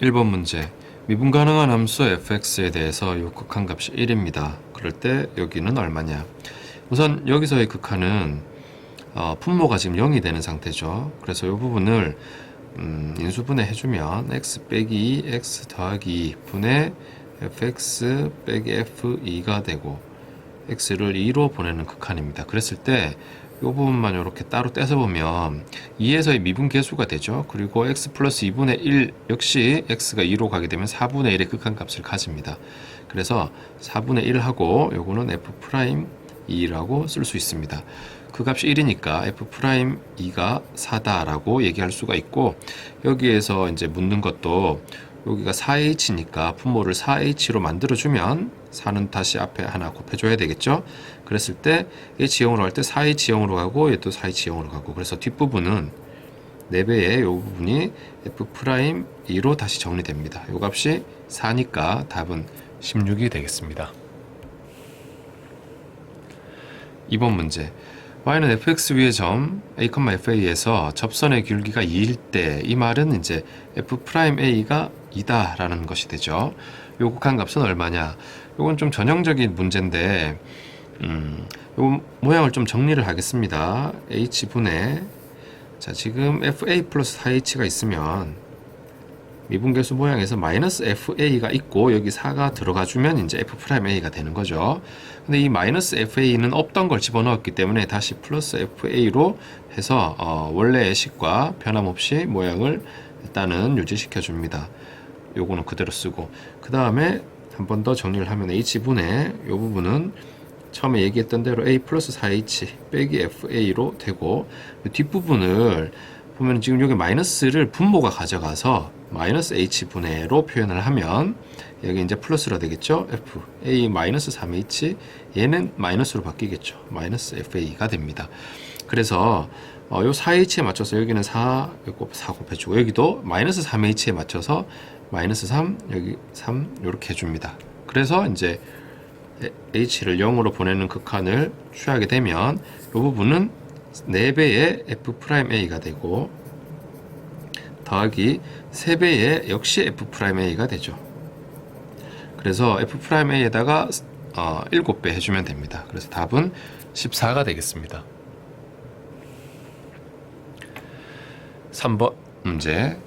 1번 문제. 미분 가능한 함수 fx에 대해서 요 극한값이 1입니다. 그럴 때 여기는 얼마냐? 우선 여기서의 극한은 분모가 지금 0이 되는 상태죠. 그래서 이 부분을 인수분해 해주면 x 빼기 2 x 더하기 2 분의 fx 빼기 f2가 되고 x를 2로 보내는 극한입니다. 그랬을 때 이 부분만 이렇게 따로 떼서 보면 2에서의 미분 계수가 되죠. 그리고 x 플러스 2분의 1 역시 x가 2로 가게 되면 4분의 1의 극한값을 가집니다. 그래서 4분의 1하고 요거는 f 프라임 2라고 쓸 수 있습니다. 그 값이 1이니까 f 프라임 2가 4다라고 얘기할 수가 있고, 여기에서 이제 묻는 것도 여기가 4h니까 분모를 4h로 만들어주면 4는 다시 앞에 하나 곱해줘야 되겠죠. 그랬을 때 h0으로 갈 때 4h0으로 가고 얘도 4h0으로 가고, 그래서 뒷부분은 4배의 이 부분이 f'2로 다시 정리됩니다. 이 값이 4니까 답은 16이 되겠습니다. 2번 문제. y는 fx 위의 점 a, fa에서 접선의 기울기가 2일 때, 이 말은 이제 f'a가 2다 라는 것이 되죠. 요 극한값은 얼마냐? 요건 좀 전형적인 문제인데 요 모양을 좀 정리를 하겠습니다. h분의, 자, 지금 fa 플러스 4h가 있으면 미분계수 모양에서 마이너스 fa가 있고 여기 4가 들어가주면 이제 f'a가 되는 거죠. 근데 이 마이너스 fa는 없던 걸 집어넣었기 때문에 다시 플러스 fa로 해서 원래의 식과 변함없이 모양을 일단은 유지시켜 줍니다. 요거는 그대로 쓰고, 그 다음에 한 번 더 정리를 하면 h분의 요 부분은 처음에 얘기했던 대로 a 플러스 4h 빼기 fa로 되고, 뒷부분을 보면 지금 여기 마이너스를 분모가 가져가서 마이너스 h분의로 표현을 하면 여기 이제 플러스로 되겠죠. f a 마이너스 3h, 얘는 마이너스로 바뀌겠죠. 마이너스 fa가 됩니다. 그래서 요 4h에 맞춰서 여기는 4 곱해주고, 여기도 마이너스 3h에 맞춰서 마이너스 3, 여기 3 이렇게 해줍니다. 그래서 이제 h를 0으로 보내는 극한을 취하게 되면 이 부분은 4배의 f'a가 되고 더하기 3배의 역시 f'a가 되죠. 그래서 f'a에다가 7배 해주면 됩니다. 그래서 답은 14가 되겠습니다. 3번 문제.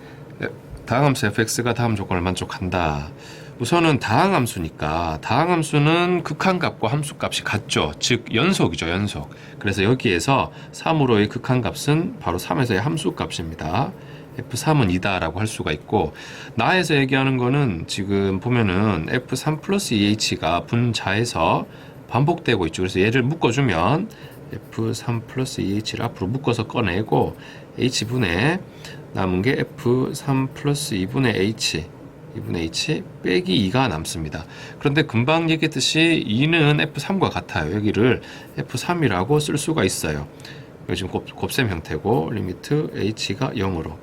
다항함수 fx가 다음 조건을 만족한다. 우선은 다항함수니까 다항함수는 극한값과 함수값이 같죠. 즉 연속이죠. 연속. 그래서 여기에서 3으로의 극한값은 바로 3에서의 함수값입니다. f3은 2다 라고 할 수가 있고, 나에서 얘기하는 거는 지금 보면은 f3 플러스 2h가 분자에서 반복되고 있죠. 그래서 얘를 묶어주면 f3 플러스 2h를 앞으로 묶어서 꺼내고 h분의 남은 게 f3 플러스 2분의 h 빼기 2가 남습니다. 그런데 금방 얘기했듯이 2는 f3과 같아요. 여기를 f3이라고 쓸 수가 있어요. 여기 지금 곱셈 형태고 리미트 h가 0으로.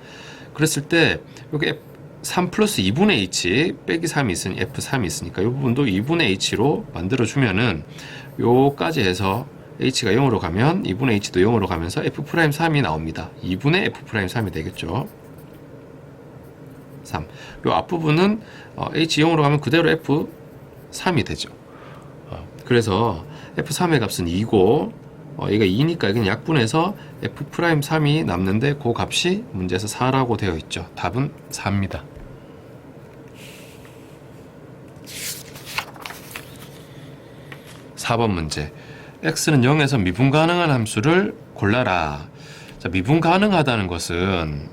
그랬을 때 여기 3 플러스 2분의 h 빼기 3이 있으니 f3이 있으니까 이 부분도 2분의 h로 만들어주면은 요까지 해서 h가 0으로 가면 2분의 h도 0으로 가면서 f'3이 나옵니다. 2분의 f'3이 되겠죠. 3. 요 앞부분은 h 0으로 가면 그대로 f3이 되죠. 그래서 f3의 값은 2고 얘가 2니까 여기는 약분해서 f'3이 남는데 그 값이 문제에서 4라고 되어 있죠. 답은 4입니다. 4번 문제. x는 0에서 미분 가능한 함수를 골라라. 자, 미분 가능하다는 것은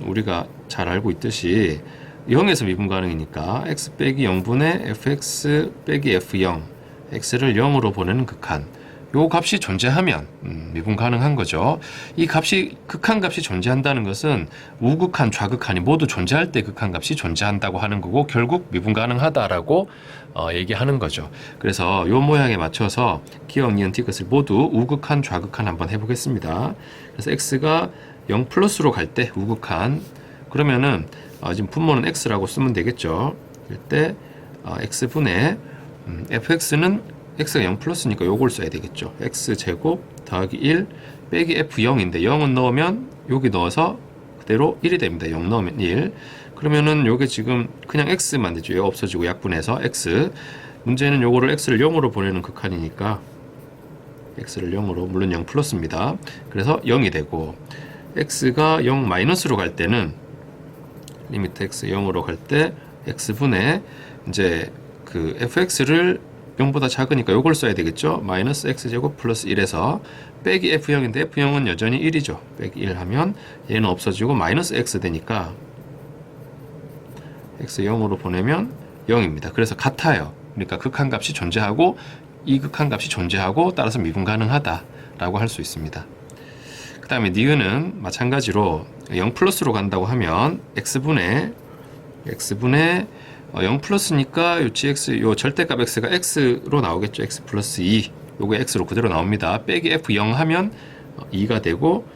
우리가 잘 알고 있듯이 0에서 미분 가능이니까 x 빼기 0분의 fx 빼기 f0, x를 0으로 보내는 극한, 요 값이 존재하면 미분 가능한 거죠. 이 값이, 극한값이 존재한다는 것은 우극한, 좌극한이 모두 존재할 때 극한값이 존재한다고 하는 거고, 결국 미분 가능하다라고 얘기하는 거죠. 그래서 요 모양에 맞춰서 기억, 니은, 티귿을 모두 우극한, 좌극한 한번 해보겠습니다. 그래서 x가 0 플러스로 갈 때 우극한, 그러면은 지금 분모는 x라고 쓰면 되겠죠. 이때 x분의 fx는 x가 0 플러스니까 요걸 써야 되겠죠. x제곱 더하기 1 빼기 f0인데 0은 넣으면 여기 넣어서 그대로 1이 됩니다. 0 넣으면 1. 그러면은 요게 지금 그냥 x만 되죠. 얘가 없어지고 약분해서 x. 문제는 요거를 x를 0으로 보내는 극한이니까 x를 0으로, 물론 0 플러스입니다. 그래서 0이 되고, x가 0 마이너스로 갈 때는 리미트 x 0으로 갈 때 x분의 이제 그 fx를 0보다 작으니까 요걸 써야 되겠죠. 마이너스 x제곱 플러스 1에서 빼기 f0인데 f0은 여전히 1이죠. 빼기 1 하면 얘는 없어지고 마이너스 x 되니까 x 0으로 보내면 0입니다. 그래서 같아요. 그러니까 극한값이 존재하고 이 극한값이 존재하고 따라서 미분 가능하다라고 할 수 있습니다. 그 다음에 니은은 마찬가지로 0 플러스로 간다고 하면 x분의 0 플러스니까 요 gx, 요 절대값 x가 x로 나오겠죠. x 플러스 2. 요거 x로 그대로 나옵니다. 빼기 f0 하면 2가 되고,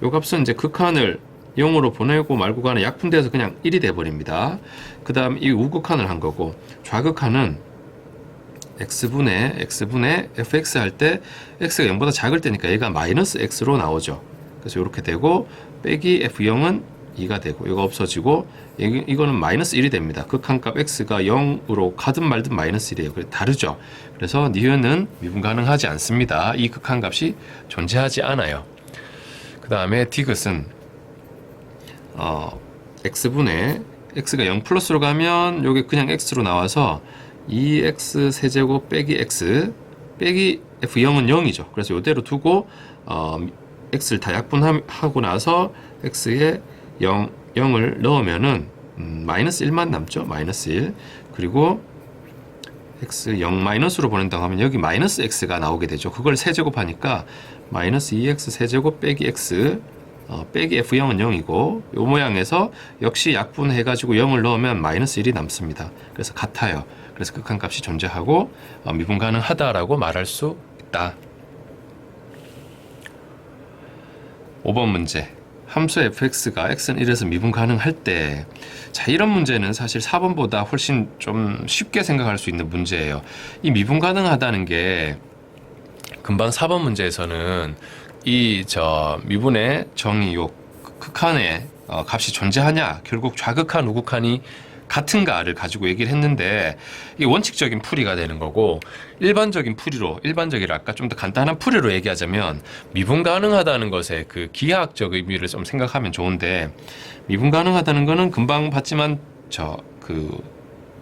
요 값은 이제 극한을 0으로 보내고 말고 가는 약분돼서 그냥 1이 돼버립니다. 그 다음 이 우극한을 한 거고, 좌극한은 x분의 fx 할 때 x가 0보다 작을 때니까 얘가 마이너스 x로 나오죠. 그래서 이렇게 되고, 빼기 f0은 2가 되고, 이거 없어지고, 이거는 마이너스 1이 됩니다. 극한값 x가 0으로 가든 말든 마이너스 1이에요. 그래서 다르죠. 그래서 니은은 미분 가능하지 않습니다. 이 극한값이 존재하지 않아요. 그 다음에 디귿은 x분의 x가 0 플러스로 가면 요게 그냥 x로 나와서 2x 세제곱 빼기 x 빼기 f0은 0이죠. 그래서 이대로 두고 x를 다 약분하고 나서 x에 0을 넣으면은 마이너스 1만 남죠. 마이너스 1. 그리고 x 0 마이너스로 보낸다고 하면 여기 마이너스 x가 나오게 되죠. 그걸 세제곱하니까 마이너스 2x 세제곱 빼기 x 빼기 f0은 0이고, 요 모양에서 역시 약분해가지고 0을 넣으면 마이너스 1이 남습니다. 그래서 같아요. 그래서 극한값이 존재하고 미분 가능하다라고 말할 수 있다. 5번 문제. 함수 fx가 x는 1에서 미분 가능할 때, 자, 이런 문제는 사실 4번보다 훨씬 좀 쉽게 생각할 수 있는 문제예요. 이 미분 가능하다는 게 금방 4번 문제에서는 미분의 정의, 요 극한의 값이 존재하냐, 결국 좌극한, 우극한이 같은가를 가지고 얘기를 했는데, 이게 원칙적인 풀이가 되는 거고, 일반적이라 아까 좀 더 간단한 풀이로 얘기하자면 미분 가능하다는 것의 그 기하학적 의미를 좀 생각하면 좋은데, 미분 가능하다는 거는 금방 봤지만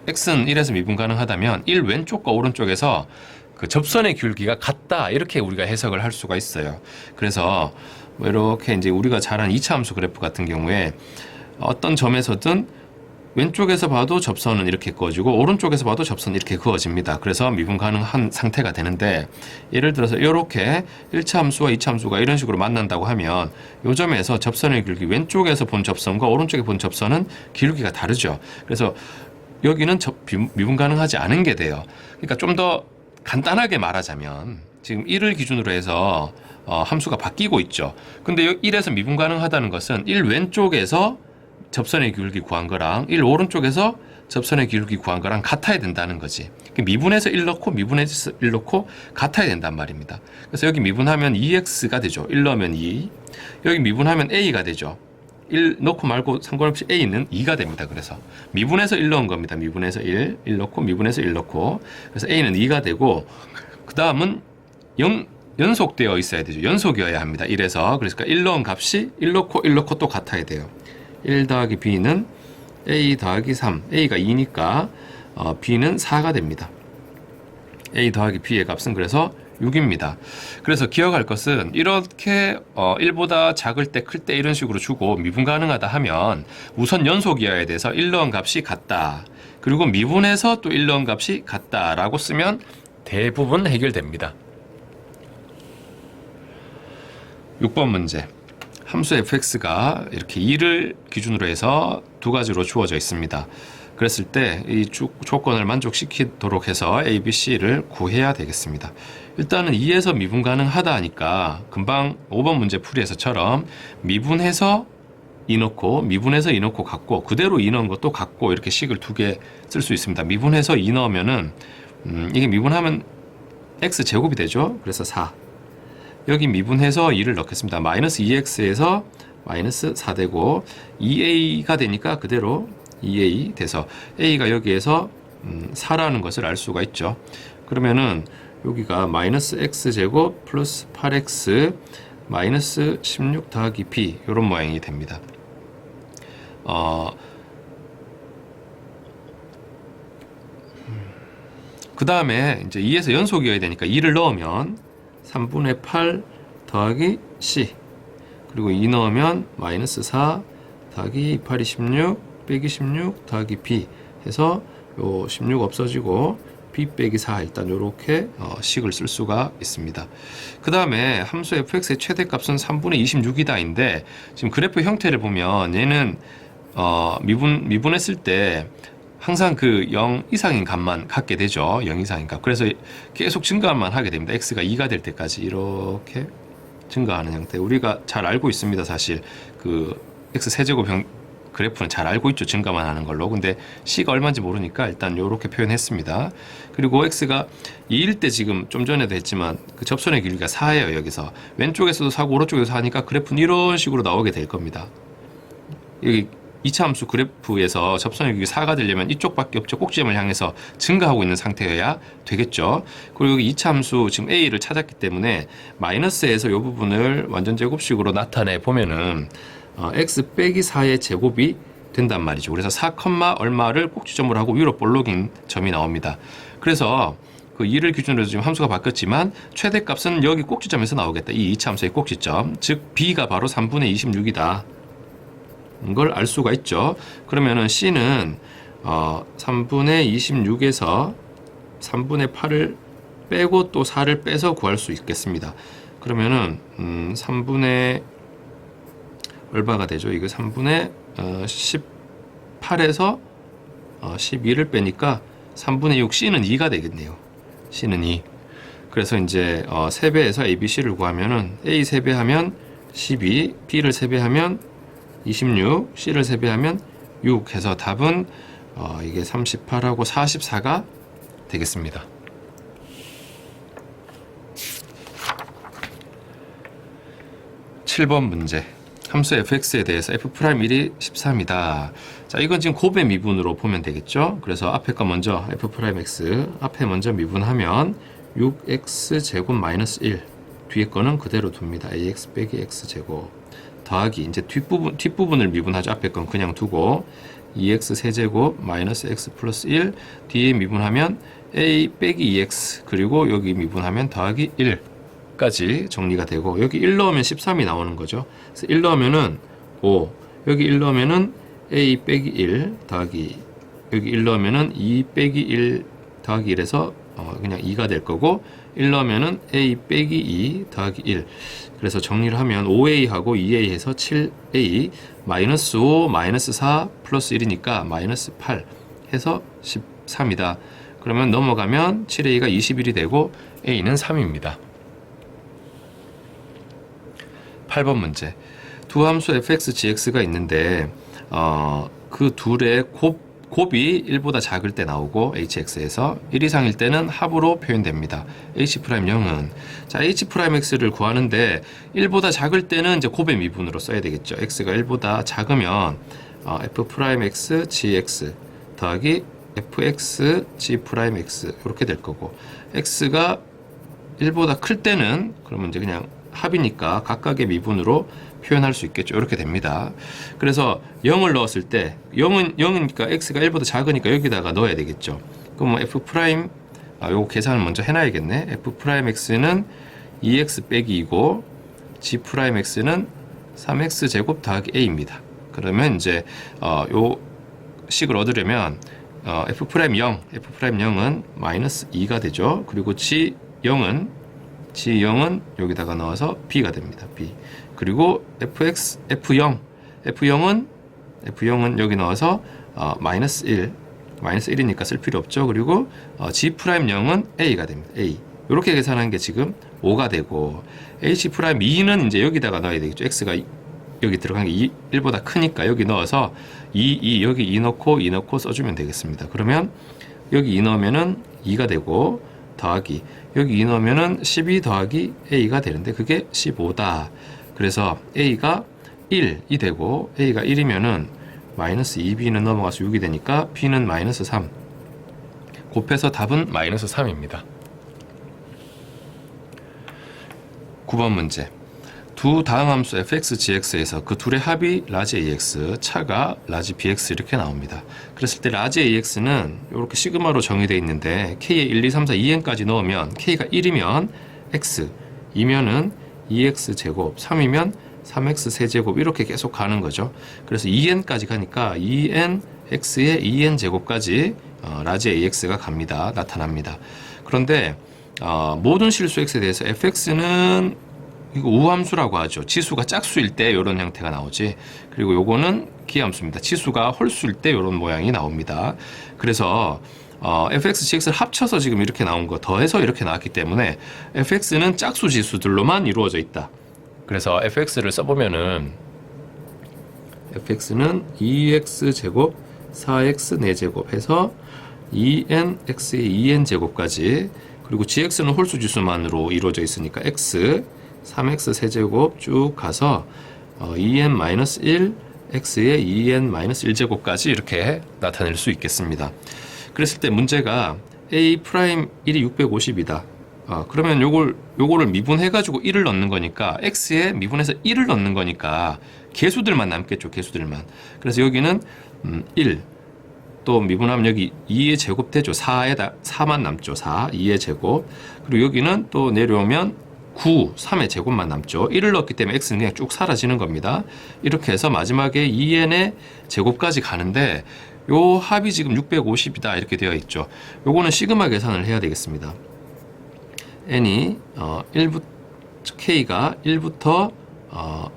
x는 1에서 미분 가능하다면 1 왼쪽과 오른쪽에서 그 접선의 기울기가 같다, 이렇게 우리가 해석을 할 수가 있어요. 그래서 이렇게 이제 우리가 잘 아는 2차 함수 그래프 같은 경우에 어떤 점에서든 왼쪽에서 봐도 접선은 이렇게 그어지고 오른쪽에서 봐도 접선은 이렇게 그어집니다. 그래서 미분 가능한 상태가 되는데, 예를 들어서 이렇게 1차 함수와 2차 함수가 이런 식으로 만난다고 하면 이 점에서 접선의 기울기, 왼쪽에서 본 접선과 오른쪽에 본 접선은 기울기가 다르죠. 그래서 여기는 미분 가능하지 않은 게 돼요. 그러니까 좀 더 간단하게 말하자면 지금 1을 기준으로 해서 함수가 바뀌고 있죠. 근데 1에서 미분 가능하다는 것은 1 왼쪽에서 접선의 기울기 구한 거랑 1 오른쪽에서 접선의 기울기 구한 거랑 같아야 된다는 거지. 미분해서 1 넣고 미분해서 1 넣고 같아야 된단 말입니다. 그래서 여기 미분하면 2x가 되죠. 1 넣으면 2. 여기 미분하면 a가 되죠. 1 넣고 말고 상관없이 a는 2가 됩니다. 그래서 미분해서 1 넣은 겁니다. 미분해서 1 넣고 미분해서 1 넣고, 그래서 a는 2가 되고, 그 다음은 연속되어 있어야 되죠. 연속이어야 합니다. 1에서. 그러니까 1 넣은 값이 1 넣고 또 같아야 돼요. 1 더하기 b는 a 더하기 3, a가 2니까 b는 4가 됩니다. a 더하기 b의 값은 그래서 6입니다. 그래서 기억할 것은 이렇게 1보다 작을 때, 클 때 이런 식으로 주고 미분 가능하다 하면 우선 연속이어야 돼서 1 넣은 값이 같다. 그리고 미분해서 또 1 넣은 값이 같다라고 쓰면 대부분 해결됩니다. 6번 문제. 함수 fx가 이렇게 2를 기준으로 해서 두 가지로 주어져 있습니다. 그랬을 때 이 조건을 만족시키도록 해서 a, b, c를 구해야 되겠습니다. 일단은 2에서 미분 가능하다 하니까 금방 5번 문제 풀이에서처럼 미분해서 2 넣고 미분해서 2 넣고 같고, 그대로 2 넣은 것도 같고, 이렇게 식을 두 개 쓸 수 있습니다. 미분해서 2 넣으면은 이게 미분하면 x제곱이 되죠. 그래서 4. 여기 미분해서 2를 넣겠습니다. 마이너스 2x에서 마이너스 4 되고 2a가 되니까 그대로 2a 돼서 a가 여기에서 4라는 것을 알 수가 있죠. 그러면은 여기가 마이너스 x제곱 플러스 8x 마이너스 16 더하기 b 이런 모양이 됩니다. 그 다음에 이제 2에서 연속이어야 되니까 2를 넣으면 3분의 8 더하기 c 그리고 2 넣으면 마이너스 4 더하기 8이 16 빼기 16 더하기 b 해서 요 16 없어지고 b 빼기 4 일단 요렇게 식을 쓸 수가 있습니다. 그 다음에 함수 fx의 최대값은 3분의 26이다인데 지금 그래프 형태를 보면 얘는 미분했을 때 항상 그 0 이상인 값만 갖게 되죠. 0 이상인 값. 그래서 계속 증가만 하게 됩니다. x가 2가 될 때까지 이렇게 증가하는 형태. 우리가 잘 알고 있습니다. 사실 그 x 세제곱 그래프는 잘 알고 있죠. 증가만 하는 걸로. 근데 c가 얼마인지 모르니까 일단 이렇게 표현했습니다. 그리고 x가 2일 때 지금 좀 전에도 했지만 그 접선의 길이가 4예요. 여기서 왼쪽에서도 4고 오른쪽에서 4니까 그래프는 이런 식으로 나오게 될 겁니다. 여기 2차 함수 그래프에서 접선의 길이 4가 되려면 이쪽밖에 없죠. 꼭지점을 향해서 증가하고 있는 상태여야 되겠죠. 그리고 여기 2차 함수 지금 a를 찾았기 때문에 마이너스에서 이 부분을 완전 제곱식으로 나타내 보면은 x 빼기 4의 제곱이 된단 말이죠. 그래서 4, 얼마를 꼭지점으로 하고 위로 볼록인 점이 나옵니다. 그래서 그 2를 기준으로 지금 함수가 바뀌었지만 최대값은 여기 꼭지점에서 나오겠다. 이 2차 함수의 꼭지점. 즉 b가 바로 3분의 26이다. 걸 알 수가 있죠. 그러면은 c는 3분의 26에서 3분의 8을 빼고 또 4를 빼서 구할 수 있겠습니다. 그러면은 3분의 얼마가 되죠? 이거 3분의 18에서 12를 빼니까 3분의 6 c는 2가 되겠네요. c는 2. 그래서 이제 3배에서 ABC를 구하면은 A 3배하면 12, B를 3배하면 26, C를 3배하면 6 해서 답은 이게 38하고 44가 되겠습니다. 7번 문제. 함수 fx에 대해서 f'1이 13이다. 자, 이건 지금 곱의 미분으로 보면 되겠죠? 그래서 앞에 거 먼저 f'x 앞에 먼저 미분하면 6x 제곱 마이너스 1 뒤에 거는 그대로 둡니다. ax 빼기 x 제곱 더하기 이제 뒷부분을 미분하죠. 앞에 건 그냥 두고 2x 세제곱 마이너스 x 플러스 1 뒤에 미분하면 a 빼기 2x 그리고 여기 미분하면 더하기 1까지 정리가 되고 여기 1 넣으면 13이 나오는 거죠. 그래서 1 넣으면은 5 여기 1 넣으면은 a 빼기 1 더하기 여기 1 넣으면은 2 빼기 1 더하기 1에서 그냥 2가 될 거고 1 넣으면은 a 빼기 2 더하기 1 그래서 정리를 하면 5a하고 2a 해서 7a 마이너스 5 마이너스 4 플러스 1이니까 마이너스 8 해서 13이다. 그러면 넘어가면 7a가 21이 되고 a는 3입니다. 8번 문제. 두 함수 fx, gx가 있는데 그 둘의 곱이 1보다 작을 때 나오고 hx에서 1 이상일 때는 합으로 표현됩니다. h'0은 자 h'x를 구하는데 1보다 작을 때는 이제 곱의 미분으로 써야 되겠죠. x가 1보다 작으면 f'x gx 더하기 fx g'x 이렇게 될 거고 x가 1보다 클 때는 그러면 이제 그냥 합이니까 각각의 미분으로 표현할 수 있겠죠. 이렇게 됩니다. 그래서 0을 넣었을 때 0이니까 x가 1보다 작으니까 여기다가 넣어야 되겠죠. 그럼 뭐 f' 요거 계산을 먼저 해놔야겠네. f'x는 2x 빼기 2고 g'x는 3x 제곱 더하기 a입니다. 그러면 이제 요 식을 얻으려면 f'0은 마이너스 2가 되죠. 그리고 g0은 여기다가 넣어서 b가 됩니다. b. 그리고 F'Y은 여기 넣어서 마이너스 1이니까 쓸 필요 없죠. 그리고 G'0은 A가 됩니다. A. 이렇게 계산한 게 지금 5가 되고 H'2는 이제 여기다가 넣어야 되겠죠. X가 여기 들어간 게 1보다 크니까 여기 넣어서 여기 2 넣고 써주면 되겠습니다. 그러면 여기 2 넣으면은 2가 되고 더하기 여기 2 넣으면은 12 더하기 A가 되는데 그게 15다. 그래서 A가 1이 되고 A가 1이면은 마이너스 2b는 넘어가서 6이 되니까 b는 마이너스 3. 곱해서 답은 마이너스 3입니다. 9번 문제. 두 다항함수 fx, gx에서 그 둘의 합이 라지 ax, 차가 라지 bx 이렇게 나옵니다. 그랬을 때 라지 ax는 이렇게 시그마로 정의되어 있는데 k에 1, 2, 3, 4, 2n까지 넣으면 k가 1이면 x, 2면은 2x 제곱, 3이면 3x 세제곱 이렇게 계속 가는 거죠. 그래서 2n까지 가니까 2n x의 2n 제곱까지 라지 ax가 갑니다. 나타납니다. 그런데 모든 실수 x에 대해서 fx는 이거 우함수라고 하죠. 지수가 짝수일 때 이런 형태가 나오지. 그리고 요거는 기함수입니다. 지수가 홀수일 때 이런 모양이 나옵니다. 그래서 fx, gx를 합쳐서 지금 이렇게 나온 거 더해서 이렇게 나왔기 때문에 fx는 짝수 지수들로만 이루어져 있다. 그래서 fx를 써보면은 fx는 2x 제곱 4x 4제곱 해서 2nx의 2n 제곱까지, 그리고 gx는 홀수 지수만으로 이루어져 있으니까 x 3x 세제곱 쭉 가서 2n-1 x의 2n-1제곱까지 이렇게 나타낼 수 있겠습니다. 그랬을 때 문제가 a 프라임 1이 650이다. 그러면 요거를 미분해가지고 1을 넣는 거니까 x에 미분해서 1을 넣는 거니까 개수들만 남겠죠. 개수들만. 그래서 여기는 1, 또 미분하면 여기 2의 제곱 되죠. 4만 남죠. 4, 2의 제곱. 그리고 여기는 또 내려오면 9, 3의 제곱만 남죠. 1을 넣었기 때문에 x는 그냥 쭉 사라지는 겁니다. 이렇게 해서 마지막에 2n의 제곱까지 가는데 요 합이 지금 650이다 이렇게 되어 있죠. 요거는 시그마 계산을 해야 되겠습니다. n이 k가 1부터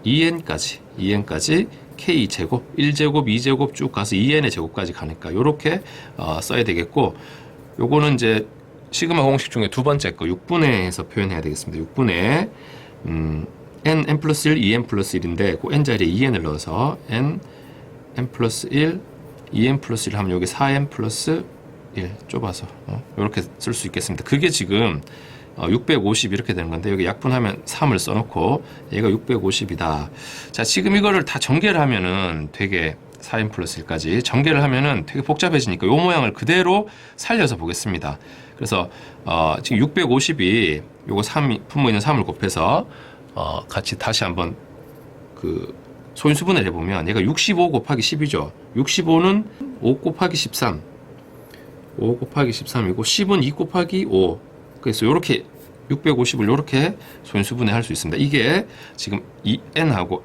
2n까지 k 제곱, 1제곱, 2제곱 쭉 가서 2n의 제곱까지 가니까 요렇게 써야 되겠고, 요거는 이제 시그마 공식 중에 두 번째 거 6분의해서 표현해야 되겠습니다. 6분의 n 플러스 1, 2n 플러스 1인데 그 n 자리에 2n을 넣어서 n 플러스 1, 2n 플러스 1 하면 여기 4n 플러스 1 좁아서 이렇게 쓸 수 있겠습니다. 그게 지금 650 이렇게 되는 건데 여기 약분하면 3을 써놓고 얘가 650이다. 자, 지금 이거를 다 전개를 하면은 되게 4n 플러스 1까지 전개를 하면은 되게 복잡해지니까 이 모양을 그대로 살려서 보겠습니다. 그래서 지금 650이 요거 3 분모 있는 3을 곱해서 같이 다시 한번 그 소인수분해를 해보면 얘가 65 곱하기 10이죠. 65는 5 곱하기 13, 5 곱하기 13이고 10은 2 곱하기 5. 그래서 이렇게 650을 이렇게 소인수분해 할 수 있습니다. 이게 지금 n하고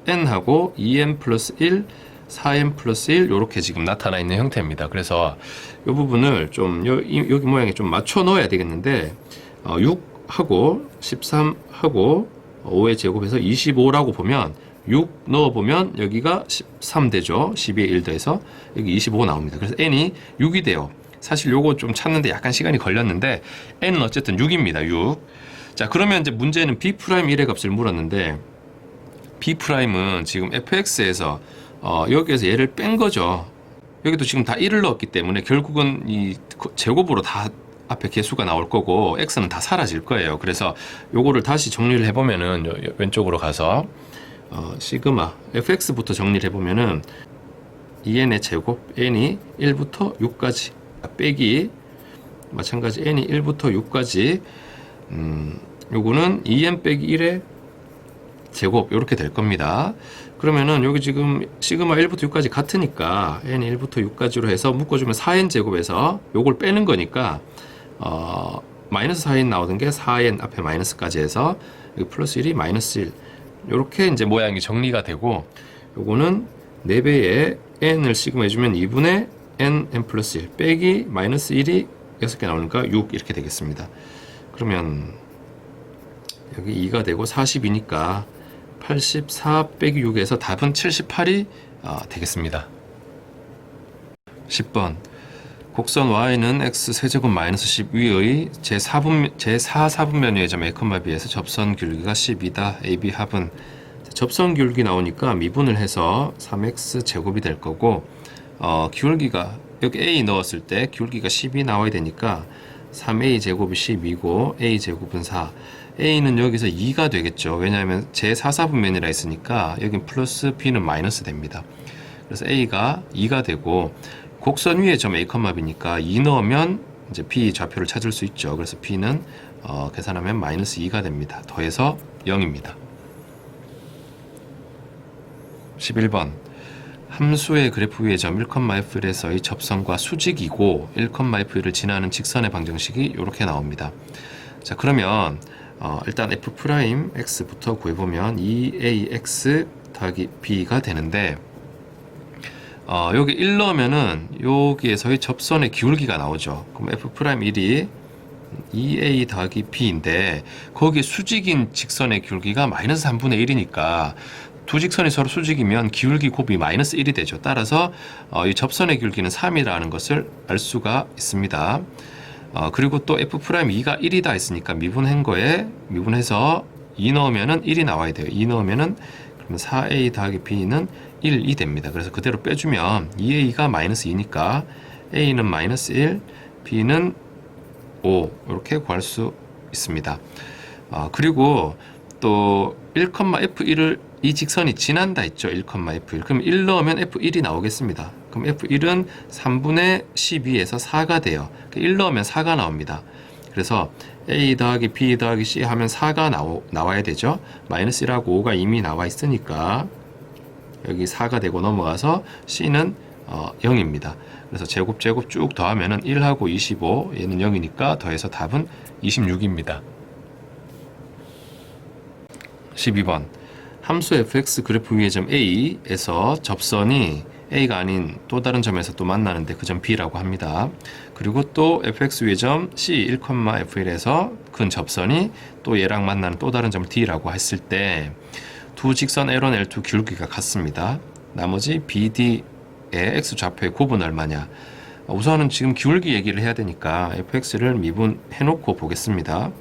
2n 플러스 1, 4n 플러스 1 이렇게 지금 나타나 있는 형태입니다. 그래서 이 부분을 좀 여기 모양에 좀 맞춰 넣어야 되겠는데 6하고 13하고 5의 제곱해서 25라고 보면 6 넣어보면 여기가 13 되죠. 12에 1 더해서 여기 25 나옵니다. 그래서 n이 6이 돼요. 사실 요거 좀 찾는데 약간 시간이 걸렸는데 n은 어쨌든 6입니다. 6. 자, 그러면 이제 문제는 b'1의 값을 물었는데 b'은 지금 fx에서 여기에서 얘를 뺀 거죠. 여기도 지금 다 1을 넣었기 때문에 결국은 이 제곱으로 다 앞에 개수가 나올 거고 x는 다 사라질 거예요. 그래서 요거를 다시 정리를 해보면은 왼쪽으로 가서 시그마 fx부터 정리를 해보면은 2n의 제곱 n이 1부터 6까지 빼기 마찬가지 n이 1부터 6까지 요거는 2n 빼기 1의 제곱 이렇게 될 겁니다. 그러면은 여기 지금 시그마 1부터 6까지 같으니까 n 1부터 6까지로 해서 묶어주면 4n 제곱에서 요걸 빼는 거니까 마이너스 4n 나오던 게 4n 앞에 마이너스까지 해서 여기 플러스 1이 마이너스 1 이렇게 이제 모양이 정리가 되고, 요거는 4배의 n을 시그마 해주면 2분의 n 플러스 1 빼기 마이너스 1이 6개 나오니까 6 이렇게 되겠습니다. 그러면 여기 2가 되고 40이니까 84 빼기 6에서 답은 78이 되겠습니다. 10번 곡선 y는 x 세제곱 마이너스 10 위의 제4사분면 위의 점 a, b에서 접선 기울기가 10이다. ab 합은 접선 기울기 나오니까 미분을 해서 3x 제곱이 될 거고, 기울기가 여기 a 넣었을 때 기울기가 10이 나와야 되니까 3a 제곱이 10이고 a 제곱은 4. a는 여기서 2가 되겠죠. 왜냐하면 제4사분면이라 했으니까 여긴 플러스 b는 마이너스 됩니다. 그래서 a가 2가 되고 곡선 위에 점 a, b니까 2 넣으면 이제 b 좌표를 찾을 수 있죠. 그래서 b는 계산하면 마이너스 2가 됩니다. 더해서 0입니다. 11번 함수의 그래프 위의 점 1,f에서의 접선과 수직이고 1,f를 지나는 직선의 방정식이 이렇게 나옵니다. 자, 그러면 일단 f'x부터 구해보면 2ax 더하기 b가 되는데 여기 1 넣으면은 여기에서의 접선의 기울기가 나오죠. 그럼 f'1이 2a 더하기 b인데 거기에 수직인 직선의 기울기가 마이너스 3분의 1이니까 두 직선이 서로 수직이면 기울기 곱이 마이너스 1이 되죠. 따라서 이 접선의 기울기는 3이라는 것을 알 수가 있습니다. 그리고 또 f'2가 1이다 했으니까 미분한 거에 미분해서 2 넣으면은 1이 나와야 돼요. 2 넣으면은 그러면 4a 더하기 b는 1이 됩니다. 그래서 그대로 빼주면 2a가 마이너스 2니까 a는 마이너스 1, b는 5 이렇게 구할 수 있습니다. 그리고 또 1,f1을 이 직선이 지난다 했죠. 1,f1. 그럼 1 넣으면 f1이 나오겠습니다. 그럼 f1은 3분의 12에서 4가 돼요. 1 넣으면 4가 나옵니다. 그래서 a 더하기 b 더하기 c 하면 4가 나와야 되죠. 마이너스 1하고 5가 이미 나와 있으니까 여기 4가 되고 넘어가서 c는 0입니다. 그래서 제곱 쭉 더하면은 1하고 25 얘는 0이니까 더해서 답은 26입니다. 12번 함수 fx 그래프 위의 점 A에서 접선이 A가 아닌 또 다른 점에서 또 만나는데 그 점 B라고 합니다. 그리고 또 fx 위의 점 C 1,f1에서 근 접선이 또 얘랑 만나는 또 다른 점 D라고 했을 때 두 직선 L1, L2 기울기가 같습니다. 나머지 BD의 x 좌표의 곱은 얼마냐? 우선은 지금 기울기 얘기를 해야 되니까 fx를 미분해 놓고 보겠습니다.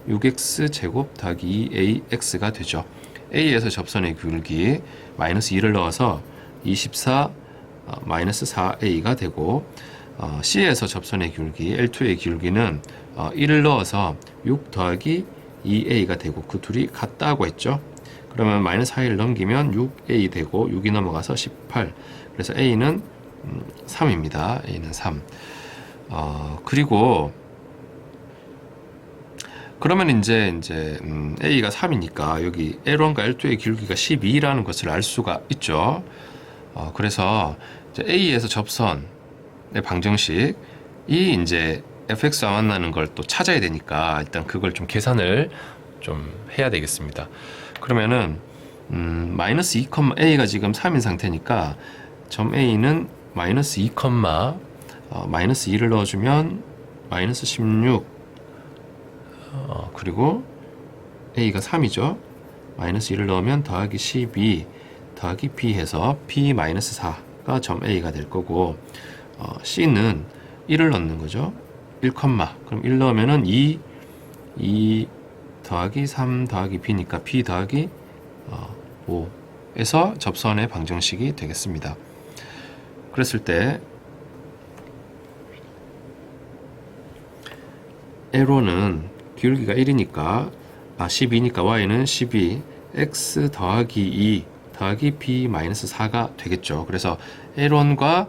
6x 제곱 더하기 2ax가 되죠. A에서 접선의 기울기 마이너스 2를 넣어서 24 마이너스 4a가 되고 C에서 접선의 기울기 L2의 기울기는 1을 넣어서 6 더하기 2a가 되고 그 둘이 같다고 했죠. 그러면 마이너스 4를 넘기면 6a 되고 6이 넘어가서 18 그래서 a는 3입니다. a는 3 그리고 그러면 이제 A가 3이니까 여기 L1과 L2의 기울기가 12라는 것을 알 수가 있죠. 그래서 이제 A에서 접선의 방정식이 이제 fx와 만나는 걸 또 찾아야 되니까 일단 그걸 좀 계산을 좀 해야 되겠습니다. 그러면은 마이너스 2, A가 지금 3인 상태니까 점 A는 마이너스 2, 마이너스 2를 넣어주면 마이너스 16 그리고 a가 3이죠. 마이너스 1을 넣으면 더하기 12 더하기 b 해서 b-4가 점 a가 될 거고 c는 1을 넣는 거죠. 1, 그럼 1 넣으면은 2 더하기 3 더하기 b니까 b 더하기 5에서 접선의 방정식이 되겠습니다. 그랬을 때 L1은 기울기가 1이니까 12니까 y는 12 x 더하기 2 더하기 b-4가 되겠죠. 그래서 L1과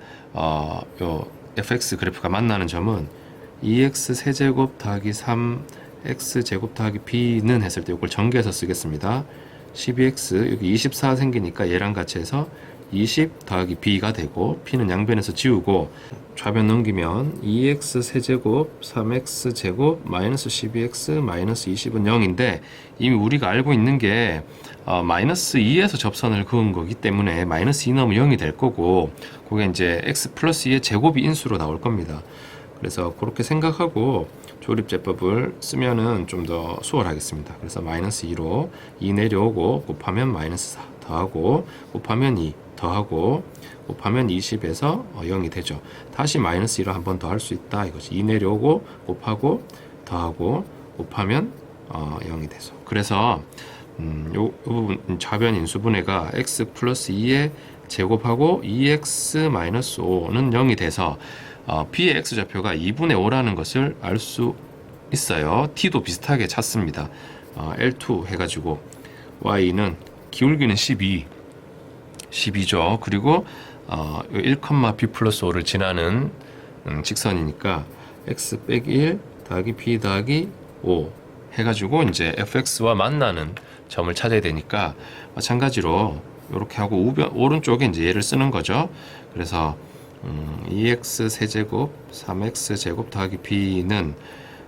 요 fx 그래프가 만나는 점은 2x 세제곱 더하기 3x 제곱 더하기 b는 했을 때 이걸 전개해서 쓰겠습니다. 12x 여기 24 생기니까 얘랑 같이 해서 20 더하기 b가 되고 p는 양변에서 지우고 좌변 넘기면 2x 세제곱 3x 제곱 마이너스 12x 마이너스 20은 0인데 이미 우리가 알고 있는 게 마이너스 2에서 접선을 그은 거기 때문에 마이너스 2 넣으면 0이 될 거고 그게 이제 x 플러스 2의 제곱이 인수로 나올 겁니다. 그래서 그렇게 생각하고 조립제법을 쓰면은 좀 더 수월하겠습니다. 그래서 마이너스 2로 2 내려오고 곱하면 마이너스 4 더하고 곱하면 2 더하고 곱하면 20에서 0이 되죠. 다시 마이너스 1을 한 번 더 할 수 있다 이거지. 2 내려오고 곱하고 더하고 곱하면 0이 되죠. 그래서 요 부분 좌변 인수분해가 x 플러스 2에 제곱하고 2x 마이너스 5는 0이 돼서 b의 x좌표가 2분의 5라는 것을 알 수 있어요. t도 비슷하게 찾습니다. L2 해가지고 y는 기울기는 12죠. 그리고 1, b 플러스 5를 지나는 직선이니까 x 빼기 1 더하기 b 더하기 5 해가지고 이제 fx와 만나는 점을 찾아야 되니까 마찬가지로 이렇게 하고 오른쪽에 이제 얘를 쓰는 거죠. 그래서 2x 세제곱 3x 제곱 더하기 b는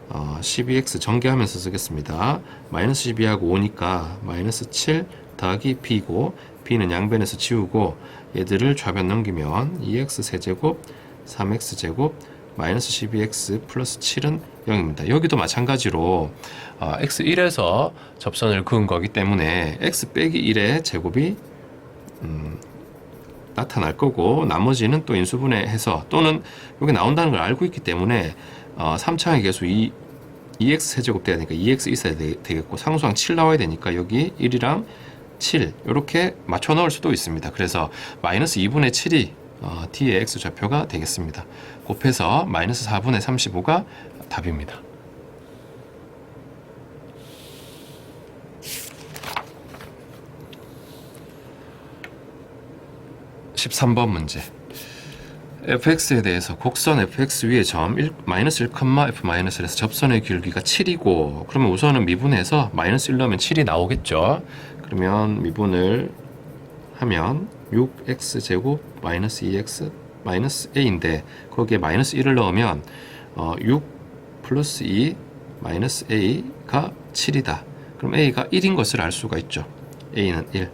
12x 전개하면서 쓰겠습니다. 마이너스 12하고 5니까 마이너스 7 더하기 b고 b는 양변에서 지우고 얘들을 좌변 넘기면 2x 세제곱 3x 제곱 마이너스 12x 플러스 7은 0입니다. 여기도 마찬가지로 x1에서 접선을 그은 거기 때문에 x 빼기 1의 제곱이 나타날 거고 나머지는 또 인수분해해서 또는 여기 나온다는 걸 알고 있기 때문에 3차항의 계수 2x 세제곱 돼야 되니까 2x 있어야 되겠고 상수항 7 나와야 되니까 여기 1이랑 7 이렇게 맞춰 넣을 수도 있습니다. 그래서 마이너스 2분의 7이 t의 x 좌표가 되겠습니다. 곱해서 마이너스 4분의 35가 답입니다. 13번 문제. fx에 대해서 곡선 fx 위의 점 마이너스 1, f-1에서 접선의 길기가 7이고 그러면 우선은 미분해서 마이너스 1 넣으면 7이 나오겠죠. 그러면 미분을 하면 6x 제곱 마이너스 2x 마이너스 a인데 거기에 마이너스 1을 넣으면 6 플러스 2 마이너스 a가 7이다. 그럼 a가 1인 것을 알 수가 있죠. a는 1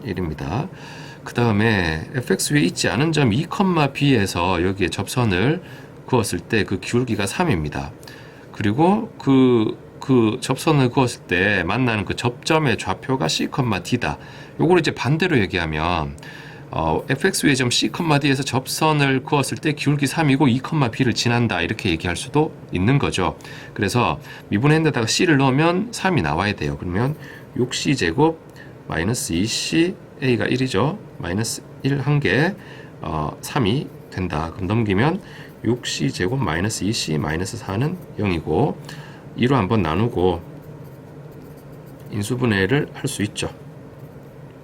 1입니다. 그 다음에 fx 위에 있지 않은 점 2, b에서 여기에 접선을 그었을 때 그 기울기가 3입니다. 그리고 그 접선을 그었을 때 만나는 그 접점의 좌표가 c, d다. 요걸 이제 반대로 얘기하면 fx 위의 점 c, d에서 접선을 그었을 때 기울기 3이고 2, b를 지난다 이렇게 얘기할 수도 있는 거죠. 그래서 미분했는데다가 c를 넣으면 3이 나와야 돼요. 그러면 6c 제곱 마이너스 2c a가 1이죠. 마이너스 1 한 개 3이 된다. 그럼 넘기면 6c 제곱 마이너스 2c 마이너스 4는 0이고 2로 한번 나누고 인수분해를 할 수 있죠.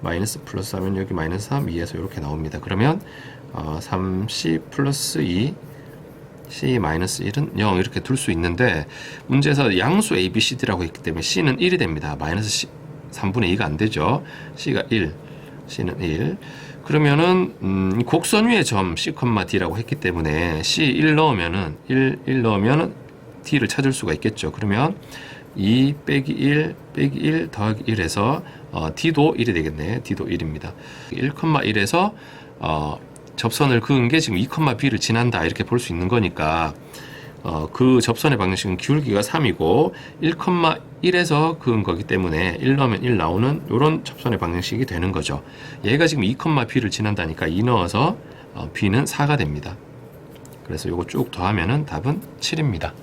마이너스 플러스 하면 여기 마이너스 3, 2에서 이렇게 나옵니다. 그러면 3c 플러스 2 c 마이너스 1은 0 이렇게 둘 수 있는데 문제에서 양수 a, b, cd라고 했기 때문에 c는 1이 됩니다. 마이너스 3분의 2가 안 되죠. c가 1 c는 1 그러면은 곡선 위의 점 c, d라고 했기 때문에 c 1 넣으면은 1 넣으면은 d를 찾을 수가 있겠죠. 그러면 2 빼기 1 빼기 1 더하기 1에서 d도 1이 되겠네. d도 1입니다. 1,1에서 접선을 그은 게 지금 2, b를 지난다 이렇게 볼 수 있는 거니까 그 접선의 방정식은 기울기가 3이고 1,1에서 그은 거기 때문에 1 넣으면 1 나오는 이런 접선의 방정식이 되는 거죠. 얘가 지금 2, b를 지난다니까 2 넣어서 b는 4가 됩니다. 그래서 이거 쭉 더하면은 답은 7입니다.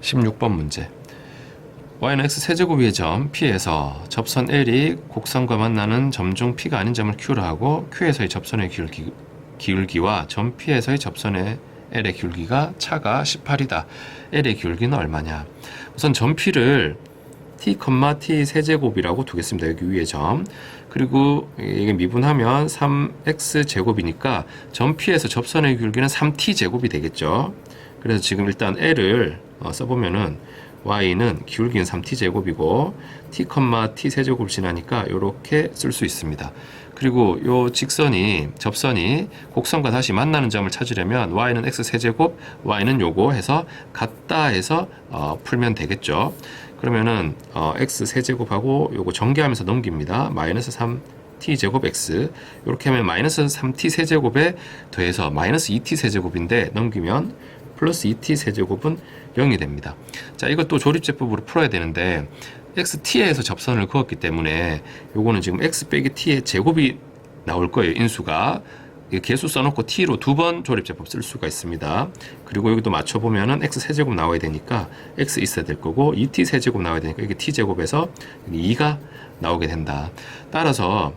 16번 문제. y는 x 세제곱 위의 점 P에서 접선 L이 곡선과 만나는 점 중 P가 아닌 점을 Q로 하고 Q에서의 접선의 기울기와 점 P에서의 접선의 L의 기울기가 차가 18이다. L의 기울기는 얼마냐? 우선 점 P를 t, t 세제곱이라고 두겠습니다. 여기 위에 점. 그리고 이게 미분하면 3x 제곱이니까 점 P에서 접선의 기울기는 3t 제곱이 되겠죠. 그래서 지금 일단 L을 써보면은 y는 기울기는 3t 제곱이고 t, t 세제곱을 지나니까 이렇게 쓸 수 있습니다. 그리고 요 접선이 곡선과 다시 만나는 점을 찾으려면 y는 x 세제곱, y는 요거 해서 같다 해서 풀면 되겠죠. 그러면은 x 세제곱하고 요거 전개하면서 넘깁니다. 마이너스 3t 제곱 x 이렇게 하면 마이너스 3t 세제곱에 더해서 마이너스 2t 세제곱인데 넘기면 플러스 2t 세제곱은 0이 됩니다. 자, 이것도 조립제법으로 풀어야 되는데 xt에서 접선을 그었기 때문에 요거는 지금 x 빼기 t의 제곱이 나올 거예요. 인수가. 개수 써놓고 t로 2번 조립제법 쓸 수가 있습니다. 그리고 여기도 맞춰보면은 x 세제곱 나와야 되니까 x 있어야 될 거고 2t 세제곱 나와야 되니까 이게 t제곱에서 2가 나오게 된다. 따라서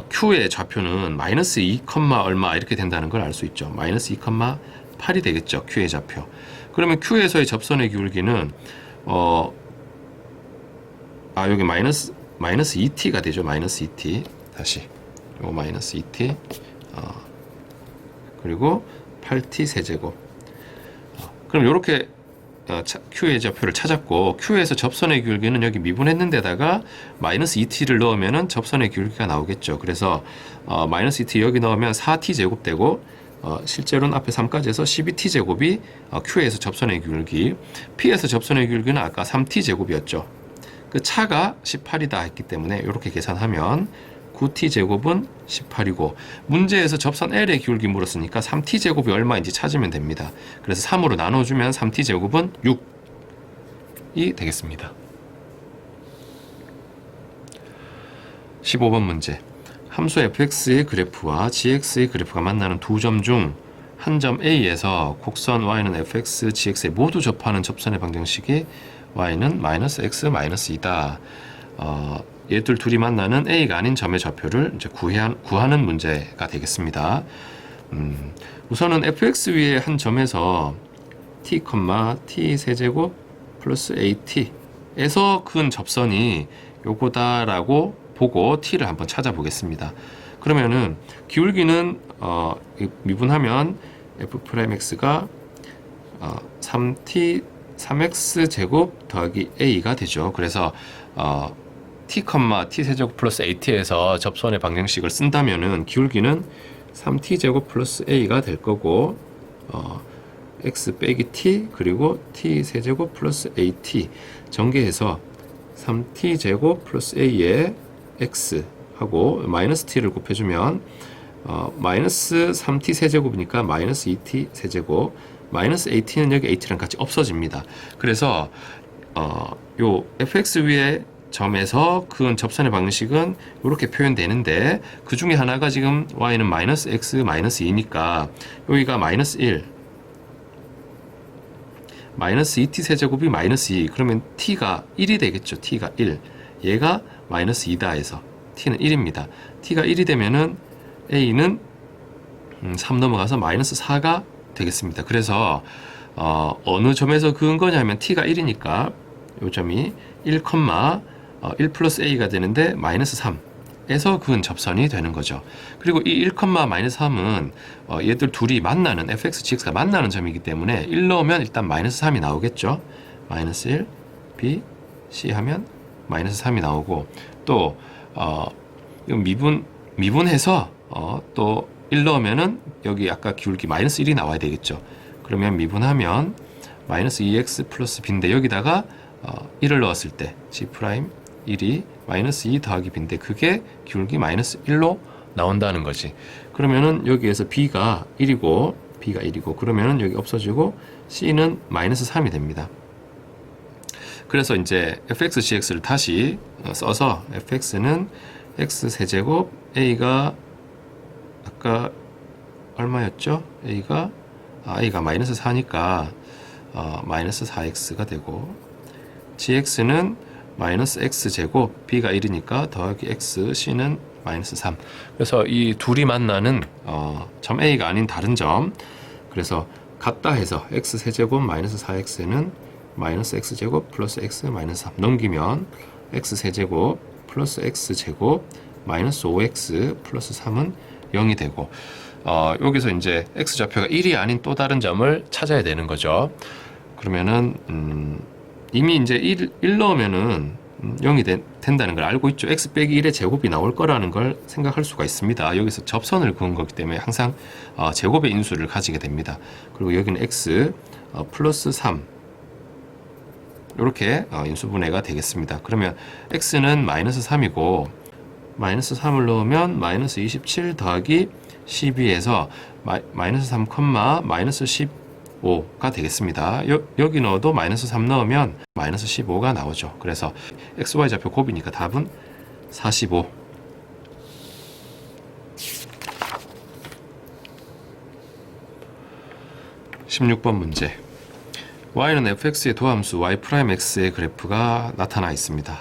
q의 좌표는 마이너스 2, 얼마 이렇게 된다는 걸 알 수 있죠. 마이너스 2, 8이 되겠죠. q의 좌표. 그러면 q에서의 접선의 기울기는 여기 마이너스 마이너스 2t가 되죠. 마이너스 2t. 다시 요 마이너스 2t 그리고 8t 세제곱. 그럼 요렇게 Q의 좌표를 찾았고, Q에서 접선의 기울기는 여기 미분했는 데다가 마이너스 2t를 넣으면은 접선의 기울기가 나오겠죠. 그래서 마이너스 2t 여기 넣으면 4t 제곱 되고, 실제로는 앞에 3까지 해서 12t 제곱이 Q에서 접선의 기울기, P에서 접선의 기울기는 아까 3t 제곱이었죠. 그 차가 18이다 했기 때문에 이렇게 계산하면 9t 제곱은 18이고, 문제에서 접선 L의 기울기 물었으니까 3t 제곱이 얼마인지 찾으면 됩니다. 그래서 3으로 나눠주면 3t 제곱은 6이 되겠습니다. 15번 문제. 함수 fx의 그래프와 gx의 그래프가 만나는 두 점 중 한 점 A에서 곡선 y는 fx, gx에 모두 접하는 접선의 방정식이 y는 마이너스 x 마이너스 2다. 얘들 둘이 만나는 A가 아닌 점의 좌표를 이제 구하는 문제가 되겠습니다. 우선은 fx 위에 한 점에서 t, t 세제곱 플러스 at에서 그은 접선이 요거다라고 보고 t를 한번 찾아보겠습니다. 그러면은 기울기는 미분하면 f'x가 3x 제곱 더하기 a가 되죠. 그래서 t, t 세제곱 플러스 at에서 접선의 방정식을 쓴다면은 기울기는 3t 제곱 플러스 a가 될 거고, x 빼기 t 그리고 t 세제곱 플러스 at 전개해서 3t 제곱 플러스 a에 x 하고 마이너스 t를 곱해주면 마이너스 3t 세제곱이니까 마이너스 2t 세제곱, 마이너스 at는 여기 at랑 같이 없어집니다. 그래서 요 fx 위에 점에서 그은 접선의 방식은 이렇게 표현되는데, 그 중에 하나가 지금 y는 마이너스 x 마이너스 2니까 여기가 마이너스 1, 마이너스 2t 세제곱이 마이너스 2, 그러면 t가 1이 되겠죠. t가 1, 얘가 마이너스 2다 해서 t는 1입니다. t가 1이 되면은 a는 3 넘어가서 마이너스 4가 되겠습니다. 그래서 어느 점에서 그은 거냐면 t가 1이니까 요 점이 1, 1 플러스 a가 되는데 마이너스 3에서 그은 접선이 되는 거죠. 그리고 이 1, 마이너스 3은 얘들 둘이 만나는 fx, gx가 만나는 점이기 때문에 1 넣으면 일단 마이너스 3이 나오겠죠. 마이너스 1, b, c 하면 마이너스 3이 나오고, 또 미분해서 또 1 넣으면은 여기 아까 기울기 마이너스 1이 나와야 되겠죠. 그러면 미분하면 마이너스 2x 플러스 b인데, 여기다가 1을 넣었을 때 g 프라임 1이 마이너스 2 더하기 b인데 그게 기울기 마이너스 1로 나온다는 거지. 그러면은 여기에서 b가 1이고 그러면은 여기 없어지고 c는 마이너스 3이 됩니다. 그래서 이제 fx, gx를 다시 써서 fx는 x 세제곱, a가 아까 얼마였죠? a가 마이너스 4니까 마이너스 4x가 되고, gx는 마이너스 x 제곱, b가 1이니까 더하기 x, c는 마이너스 3. 그래서 이 둘이 만나는 점 a가 아닌 다른 점, 그래서 같다 해서 x 세제곱 마이너스 4x는 마이너스 x 제곱 플러스 x 마이너스 3 넘기면 x 세제곱 플러스 x 제곱 마이너스 5x 플러스 3은 0이 되고, 여기서 이제 x 좌표가 1이 아닌 또 다른 점을 찾아야 되는 거죠. 그러면은 이미 이제 1 넣으면은 0이 된다는 걸 알고 있죠. x 빼기 1의 제곱이 나올 거라는 걸 생각할 수가 있습니다. 여기서 접선을 그은 거기 때문에 항상 제곱의 인수를 가지게 됩니다. 그리고 여기는 x 플러스 3 이렇게 인수분해가 되겠습니다. 그러면 x는 마이너스 3이고 마이너스 3을 넣으면 마이너스 27 더하기 12에서 마이너스 3, 마이너스 15가 되겠습니다. 여기 넣어도 마이너스 3 넣으면 마이너스 15가 나오죠. 그래서 xy 좌표 곱이니까 답은 45. 16번 문제. y는 fx의 도함수 y'x의 그래프가 나타나 있습니다.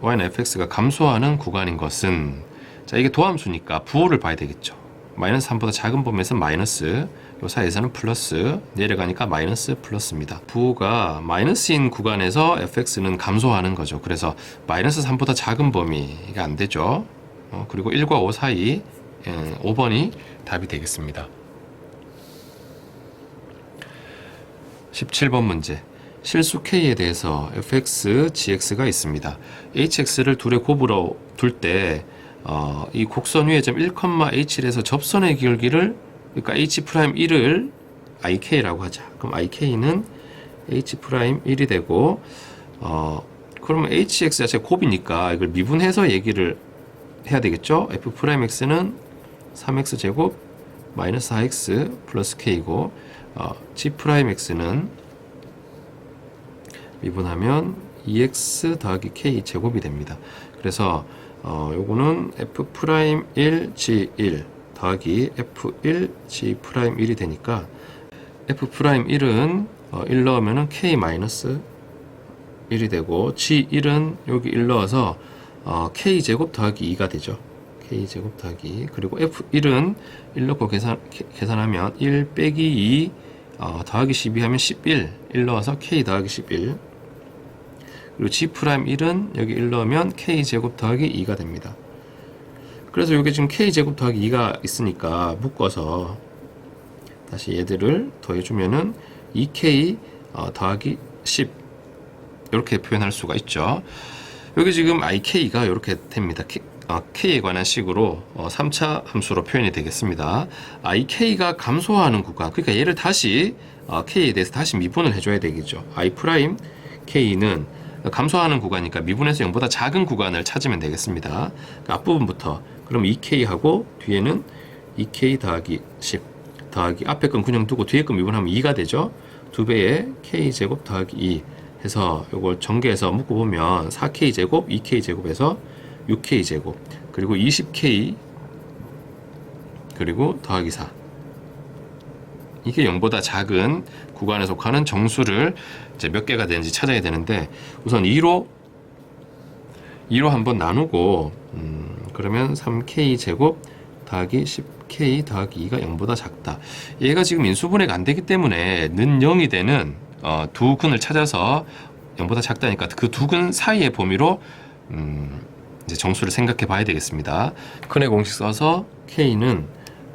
y는 fx가 감소하는 구간인 것은, 자, 이게 도함수니까 부호를 봐야 되겠죠. 마이너스 3보다 작은 범위에서 마이너스, 요 사이에서는 플러스, 내려가니까 마이너스 플러스입니다. 부호가 마이너스인 구간에서 fx는 감소하는 거죠. 그래서 마이너스 3보다 작은 범위가 안 되죠. 그리고 1과 5 사이 5번이 답이 되겠습니다. 17번 문제. 실수 k에 대해서 fx, gx가 있습니다. hx를 둘의 곱으로 둘 때 이 곡선 위의 점 1,h에서 접선의 기울기를, 그러니까 h'1을 ik라고 하자. 그럼 ik는 h'1이 되고 그러면 hx 자체가 곱이니까 이걸 미분해서 얘기를 해야 되겠죠. f'x는 3x제곱 마이너스 4x 플러스 k고 g'x는 미분하면 2x 더하기 k 제곱이 됩니다. 그래서 요거는 f'1g1 더하기 f1g'1이 되니까 f'1은 1 넣으면 k-1이 되고 g1은 여기 1 넣어서 k제곱 더하기 2가 되죠. k제곱 더하기 2. 그리고 f1은 1 넣고 계산하면 1 빼기 2 더하기 12 하면 11. 1 넣어서 k 더하기 11. 그리고 g'1은 여기 1 넣으면 k제곱 더하기 2가 됩니다. 그래서 이게 지금 k제곱 더하기 2가 있으니까 묶어서 다시 얘들을 더해주면은 2k 더하기 10 이렇게 표현할 수가 있죠. 여기 지금 ik가 이렇게 됩니다. k에 관한 식으로 3차 함수로 표현이 되겠습니다. ik가 감소하는 구간, 그러니까 얘를 다시 k에 대해서 다시 미분을 해줘야 되겠죠. i'k는 감소하는 구간이니까 미분해서 0보다 작은 구간을 찾으면 되겠습니다. 그러니까 앞부분부터 그럼 2k하고 뒤에는 2k 더하기 10 더하기 앞에 건 그냥 두고 뒤에 건 미분하면 2가 되죠. 2배의 k제곱 더하기 2 해서 이걸 전개해서 묶어보면 4k제곱, 2k제곱에서 6k제곱, 그리고 20k, 그리고 더하기 4. 이게 0보다 작은 구간에 속하는 정수를 이제 몇 개가 되는지 찾아야 되는데, 우선 2로 한번 나누고 그러면 3k제곱 더하기 10k 더하기 2가 0보다 작다. 얘가 지금 인수분해가 안 되기 때문에 는 0이 되는 두 근을 찾아서 0보다 작다니까 그 두 근 사이의 범위로 이제 정수를 생각해 봐야 되겠습니다. 근의 공식 써서 k는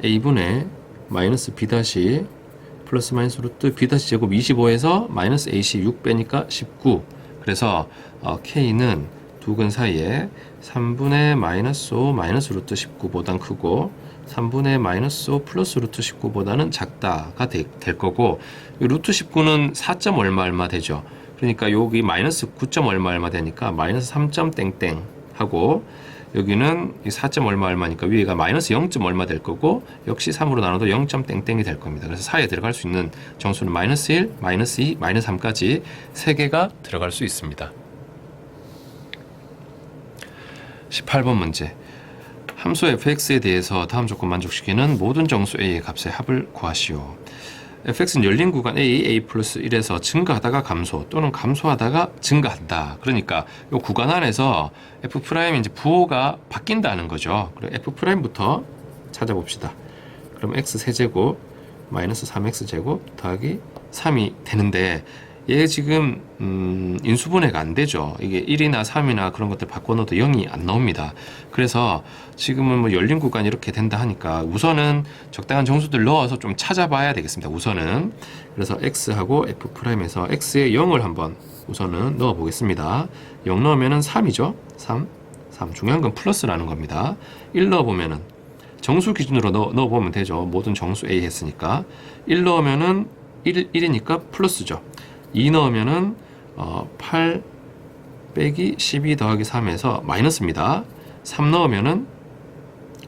a분의 마이너스 b 다시 플러스 마이너스 루트 b 다시 제곱 25에서 마이너스 ac 6 빼니까 19. 그래서 k는 두 근 사이에 3분의 마이너스 5 마이너스 루트 19보단 크고 3분의 마이너스 5 플러스 루트 19보다는 작다가 될 거고, 루트 19는 4점 얼마 되죠. 그러니까 여기 마이너스 9점 얼마 되니까 마이너스 3점 땡땡 하고, 여기는 이 4점 얼마니까 위에가 마이너스 0점 얼마 될 거고, 역시 3으로 나눠도 0점 땡땡이 될 겁니다. 그래서 사이에 들어갈 수 있는 정수는 마이너스 1, 마이너스 2, 마이너스 3까지 3개가 들어갈 수 있습니다. 18번 문제. 함수 fx에 대해서 다음 조건 만족시키는 모든 정수 a의 값의 합을 구하시오. fx는 열린 구간 a 플러스 1에서 증가하다가 감소 또는 감소하다가 증가한다. 그러니까 이 구간 안에서 f'의 이제 부호가 바뀐다는 거죠. 그럼 f'부터 찾아봅시다. 그럼 x 세제곱 마이너스 3x제곱 더하기 3이 되는데, 얘 지금 인수분해가 안 되죠. 이게 1이나 3이나 그런 것들 바꿔놓어도 0이 안 나옵니다. 그래서 지금은 뭐 열린 구간 이렇게 된다 하니까 우선은 적당한 정수들 넣어서 좀 찾아봐야 되겠습니다. 우선은. 그래서 x하고 f'에서 x에 0을 한번 우선은 넣어 보겠습니다. 0 넣으면은 3이죠. 3. 중요한 건 플러스라는 겁니다. 1 넣어보면은 정수 기준으로 넣어보면 되죠. 모든 정수 a 했으니까. 1 넣으면은 1이니까 플러스죠. 2 넣으면은 8 빼기 12 더하기 3에서 마이너스입니다. 3 넣으면은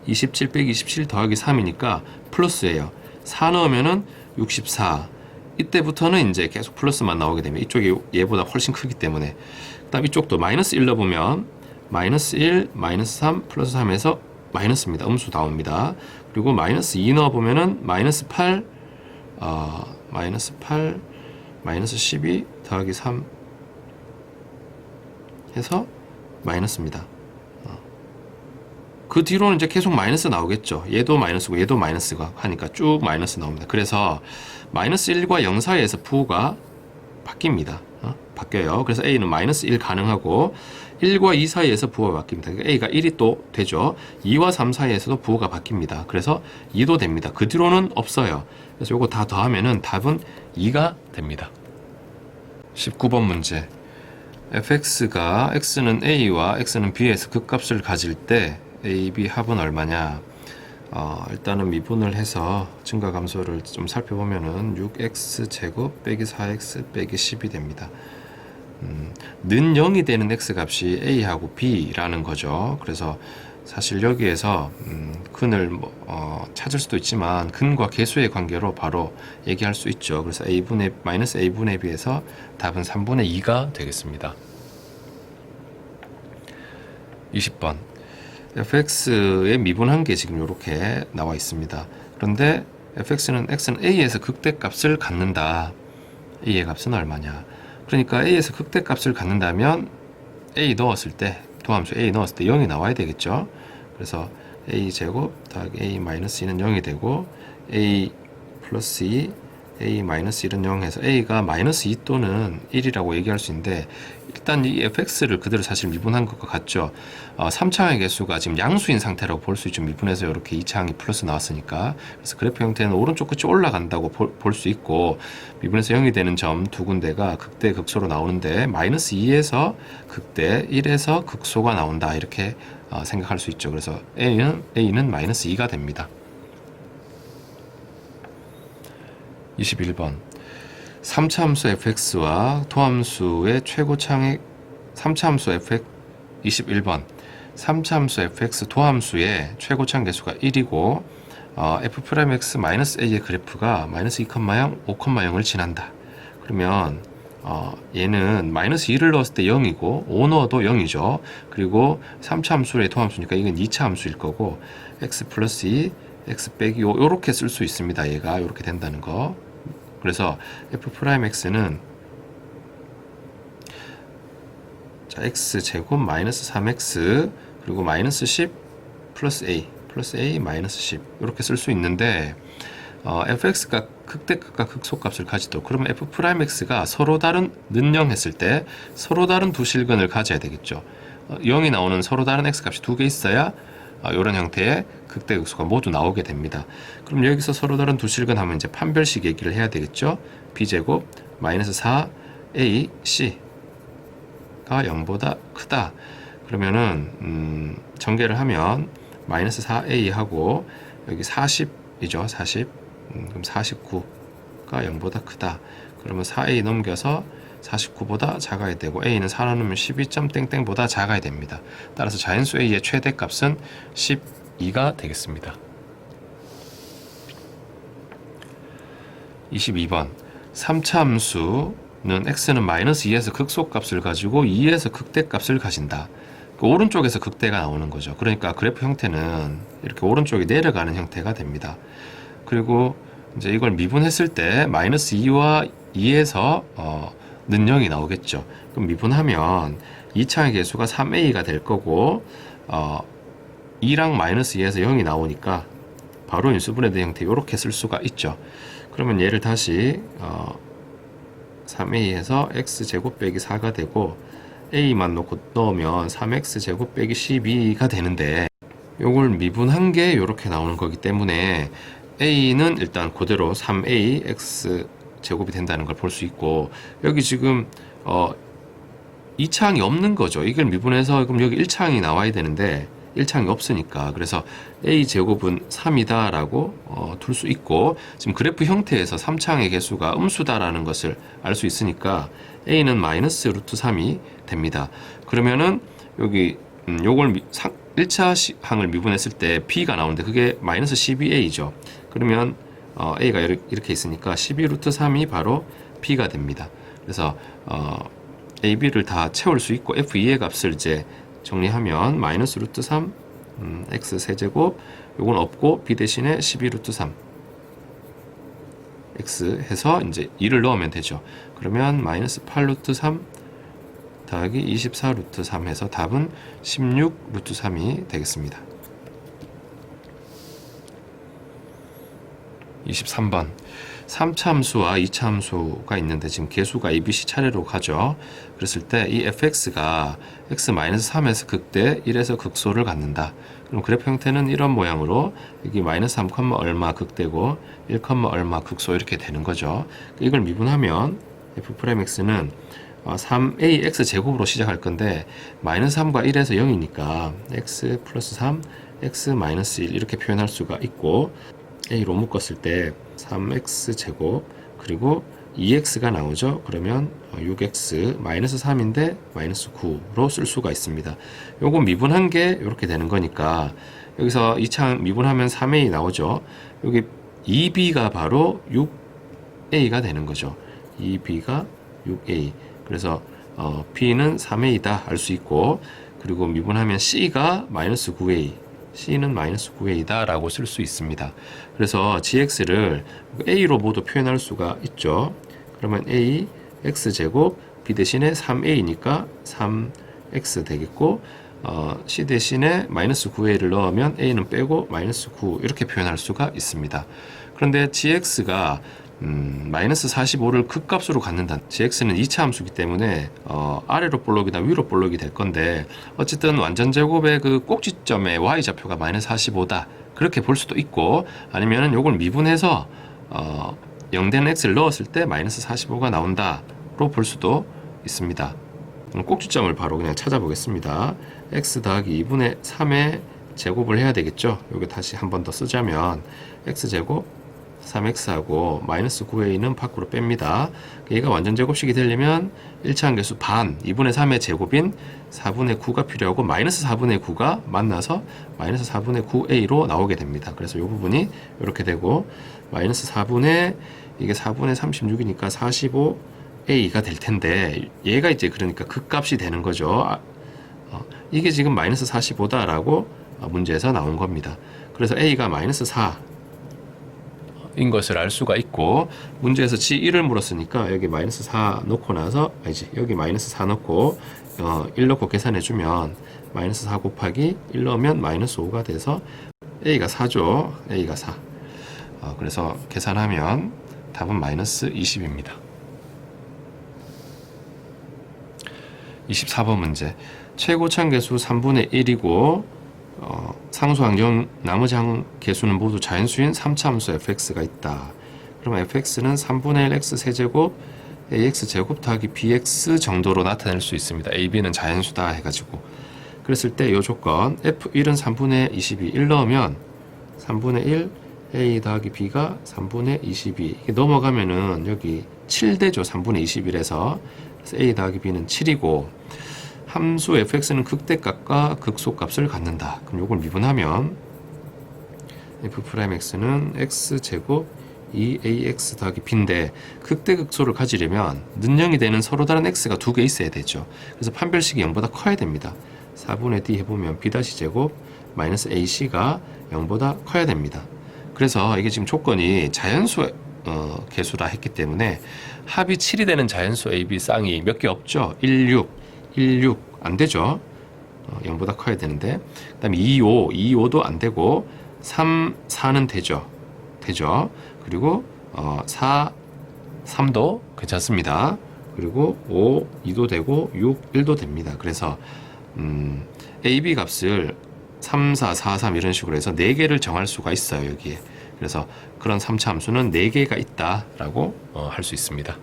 27 빼기 27 더하기 3이니까 플러스예요. 4 넣으면은 64. 이때부터는 이제 계속 플러스만 나오게 되면 이쪽이 얘보다 훨씬 크기 때문에. 그다음 이쪽도 마이너스 1 넣어보면 마이너스 1, 마이너스 3, 플러스 3에서 마이너스입니다. 음수 나옵니다. 그리고 마이너스 2 넣어보면은 마이너스 8, 마이너스 12 더하기 3 해서 마이너스입니다. 그 뒤로는 이제 계속 마이너스 나오겠죠. 얘도 마이너스고 얘도 마이너스가 하니까 쭉 마이너스 나옵니다. 그래서 마이너스 1과 0 사이에서 부호가 바뀝니다. 바뀌어요. 그래서 A는 마이너스 1 가능하고 1과 2 사이에서 부호가 바뀝니다. 그러니까 A가 1이 또 되죠. 2와 3 사이에서도 부호가 바뀝니다. 그래서 2도 됩니다. 그 뒤로는 없어요. 그래서 요거 다 더하면은 답은 2가 됩니다. 19번 문제. fx가 x는 a와 x는 b에서 극값을 가질 때 a, b 합은 얼마냐? 일단은 미분을 해서 증가감소를 좀 살펴보면은 6x 제곱 빼기 4x 빼기 10이 됩니다. 는 0이 되는 x값이 a하고 b라는 거죠. 그래서 사실 여기에서 근을 찾을 수도 있지만 근과 계수의 관계로 바로 얘기할 수 있죠. 그래서 마이너스 a분의 b에서 답은 3분의 2가 되겠습니다. 20번 fx의 미분한 게 지금 이렇게 나와 있습니다. 그런데 fx는 x는 a에서 극대값을 갖는다. a의 값은 얼마냐? 그러니까 a에서 극대값을 갖는다면 a 넣었을 때 도함수 a 넣었을 때 0이 나와야 되겠죠. 그래서 a 제곱 더하기 a 마이너스 2는 0이 되고 a 플러스 2 a 마이너스 1은 0 해서 a가 마이너스 2 또는 1이라고 얘기할 수 있는데 일단 이 fx를 그대로 사실 미분한 것과 같죠. 3차항의 개수가 지금 양수인 상태라고 볼 수 있죠. 미분해서 이렇게 2차항이 플러스 나왔으니까. 그래서 그래프 형태는 오른쪽 끝이 올라간다고 볼 수 있고 미분해서 0이 되는 점 두 군데가 극대 극소로 나오는데 마이너스 2에서 극대 1에서 극소가 나온다 이렇게 생각할 수 있죠. 그래서 a는 마이너스 2가 됩니다. 21번 3차 함수 fx와 토함수의 최고차항의 3차 함수 fx 21번 3차 함수 fx 토함수의 최고차항 개수가 1이고 f'x 마이너스 a의 그래프가 마이너스 2,0, 5,0을 지난다. 그러면 얘는 마이너스 2를 넣었을 때 0이고 5 넣어도 0이죠. 그리고 3차 함수의 토함수니까 이건 2차 함수일 거고 x 플러스 2 x 빼기 5 이렇게 쓸 수 있습니다. 얘가 이렇게 된다는 거. 그래서 f'x는 자 x 제곱 마이너스 3x 그리고 마이너스 10 플러스 a 마이너스 10 이렇게 쓸 수 있는데 fx가 극대값과 극소값을 가지도록 그러면 f'x가 서로 다른 는 0 했을 때 서로 다른 두 실근을 가져야 되겠죠. 0이 나오는 서로 다른 x값이 두 개 있어야 이런 형태의 극대극소가 모두 나오게 됩니다. 그럼 여기서 서로 다른 두 실근 하면 이제 판별식 얘기를 해야 되겠죠. b제곱 마이너스 4a c가 0보다 크다. 그러면은 전개를 하면 마이너스 4a 하고 여기 40이죠. 40 그럼 49가 0보다 크다. 그러면 4a 넘겨서 49보다 작아야 되고 a는 4 나누면 12.땡땡보다 작아야 됩니다. 따라서 자연수 a의 최대값은 12가 되겠습니다. 22번 3차 함수는 x는 마이너스 2에서 극소값을 가지고 2에서 극대값을 가진다. 그 오른쪽에서 극대가 나오는 거죠. 그러니까 그래프 형태는 이렇게 오른쪽이 내려가는 형태가 됩니다. 그리고 이제 이걸 미분했을 때 마이너스 2와 2에서 는 0이 나오겠죠. 그럼 미분하면 2차의 개수가 3a가 될 거고 2랑 마이너스 2에서 0이 나오니까 바로 인수분해된 형태 이렇게 쓸 수가 있죠. 그러면 얘를 다시 3a에서 x제곱 빼기 4가 되고 a만 넣으면 3x제곱 빼기 12가 되는데 요걸 미분한 게 이렇게 나오는 거기 때문에 a는 일단 그대로 3a x 제곱이 된다는 걸 볼 수 있고 여기 지금 2차항이 없는 거죠. 이걸 미분해서 그럼 여기 1차항이 나와야 되는데 1차항이 없으니까 그래서 a 제곱은 3이다 라고 둘 수 있고 지금 그래프 형태에서 3차항의 개수가 음수다라는 것을 알 수 있으니까 a는 마이너스 루트 3이 됩니다. 그러면은 여기 요걸 1차 항을 미분했을 때 b가 나오는데 그게 마이너스 12a죠. 그러면 a가 이렇게 있으니까 12 루트 3이 바로 b가 됩니다. 그래서 a, b를 다 채울 수 있고 f2의 값을 이제 정리하면 마이너스 루트 3 x 세제곱 요건 없고 b 대신에 12 루트 3 x 해서 이제 2를 넣으면 되죠. 그러면 마이너스 8 루트 3 더하기 24 루트 3 해서 답은 16 루트 3이 되겠습니다. 23번. 3차 함수와 2차 함수가 있는데 지금 개수가 ABC 차례로 가죠. 그랬을 때 이 fx가 x-3에서 극대 1에서 극소를 갖는다. 그럼 그래프 형태는 이런 모양으로 여기 -3, 얼마 극대고 1, 얼마 극소 이렇게 되는 거죠. 이걸 미분하면 f'x는 3ax 제곱으로 시작할 건데 -3과 1에서 0이니까 x 플러스 3, x 마이너스 1 이렇게 표현할 수가 있고, a로 묶었을 때 3x 제곱 그리고 2x가 나오죠. 그러면 6x 마이너스 3인데 마이너스 9로 쓸 수가 있습니다. 요거 미분한 게 이렇게 되는 거니까 여기서 2차 미분하면 3a 나오죠. 여기 2b가 바로 6a가 되는 거죠. 2b가 6a. 그래서 b는 3a다 알 수 있고, 그리고 미분하면 c가 마이너스 9a, c는 마이너스 9a다 라고 쓸 수 있습니다. 그래서 gx를 a로 모두 표현할 수가 있죠. 그러면 a x제곱 b 대신에 3a니까 3x 되겠고, c 대신에 마이너스 9a를 넣으면 a는 빼고 마이너스 9 이렇게 표현할 수가 있습니다. 그런데 gx가 마이너스 45를 극값으로 갖는다. gx는 2차 함수이기 때문에 아래로 볼록이나 위로 볼록이 될 건데, 어쨌든 완전 제곱의 그 꼭지점의 y좌표가 마이너스 45다 그렇게 볼 수도 있고, 아니면은 요걸 미분해서 0되는 x를 넣었을 때 마이너스 45가 나온다로 볼 수도 있습니다. 그럼 꼭지점을 바로 그냥 찾아보겠습니다. x 더하기 2분의 3의 제곱을 해야 되겠죠. 요거 다시 한 번 더 쓰자면 x제곱 3x하고 마이너스 9a는 밖으로 뺍니다. 얘가 완전 제곱식이 되려면 1차 함계수 반 2분의 3의 제곱인 4분의 9가 필요하고 마이너스 4분의 9가 만나서 마이너스 4분의 9a로 나오게 됩니다. 그래서 이 부분이 이렇게 되고, 마이너스 4분의 이게 4분의 36이니까 45a가 될 텐데, 얘가 이제 그러니까 극값이 되는 거죠. 이게 지금 마이너스 45다라고 문제에서 나온 겁니다. 그래서 a가 마이너스 4 인 것을 알 수가 있고, 문제에서 g1을 물었으니까 여기 마이너스 4 넣고 나서, 아니지, 여기 마이너스 4 넣고 1 넣고 계산해 주면 마이너스 4 곱하기 1 넣으면 마이너스 5가 돼서 a가 4죠. a가 4. 그래서 계산하면 답은 마이너스 20입니다. 24번 문제. 최고차함계수 3분의 1이고 상수항 0, 나머지 개수는 모두 자연수인 3차 함수 fx가 있다. 그러면 fx는 3분의 1 x 세제곱 ax 제곱 더하기 bx 정도로 나타낼 수 있습니다. a, b는 자연수다 해가지고. 그랬을 때 이 조건 f1은 3분의 22 1 넣으면 3분의 1 a 더하기 b가 3분의 22, 이게 넘어가면은 여기 7되죠. 3분의 21에서. 그래서 a 더하기 b는 7이고, 함수 fx는 극대값과 극소값을 갖는다. 그럼 이걸 미분하면 f'x는 x제곱 2ax 더하기 b인데, 극대극소를 가지려면 는영이 되는 서로 다른 x가 두 개 있어야 되죠. 그래서 판별식이 0보다 커야 됩니다. 4분의 d 해보면 b-제곱 마이너스 ac가 0보다 커야 됩니다. 그래서 이게 지금 조건이 자연수 개수라 했기 때문에 합이 7이 되는 자연수 a, b 쌍이 몇 개 없죠. 1, 6 안 되죠. 0보다 커야 되는데, 그 다음에 2, 5도 안 되고 3, 4는 되죠. 그리고 4, 3도 괜찮습니다. 그리고 5, 2도 되고 6, 1도 됩니다. 그래서 a, b 값을 3, 4, 4, 3 이런 식으로 해서 4개를 정할 수가 있어요. 여기에. 그래서 그런 3차 함수는 4개가 있다라고 할 수 있습니다.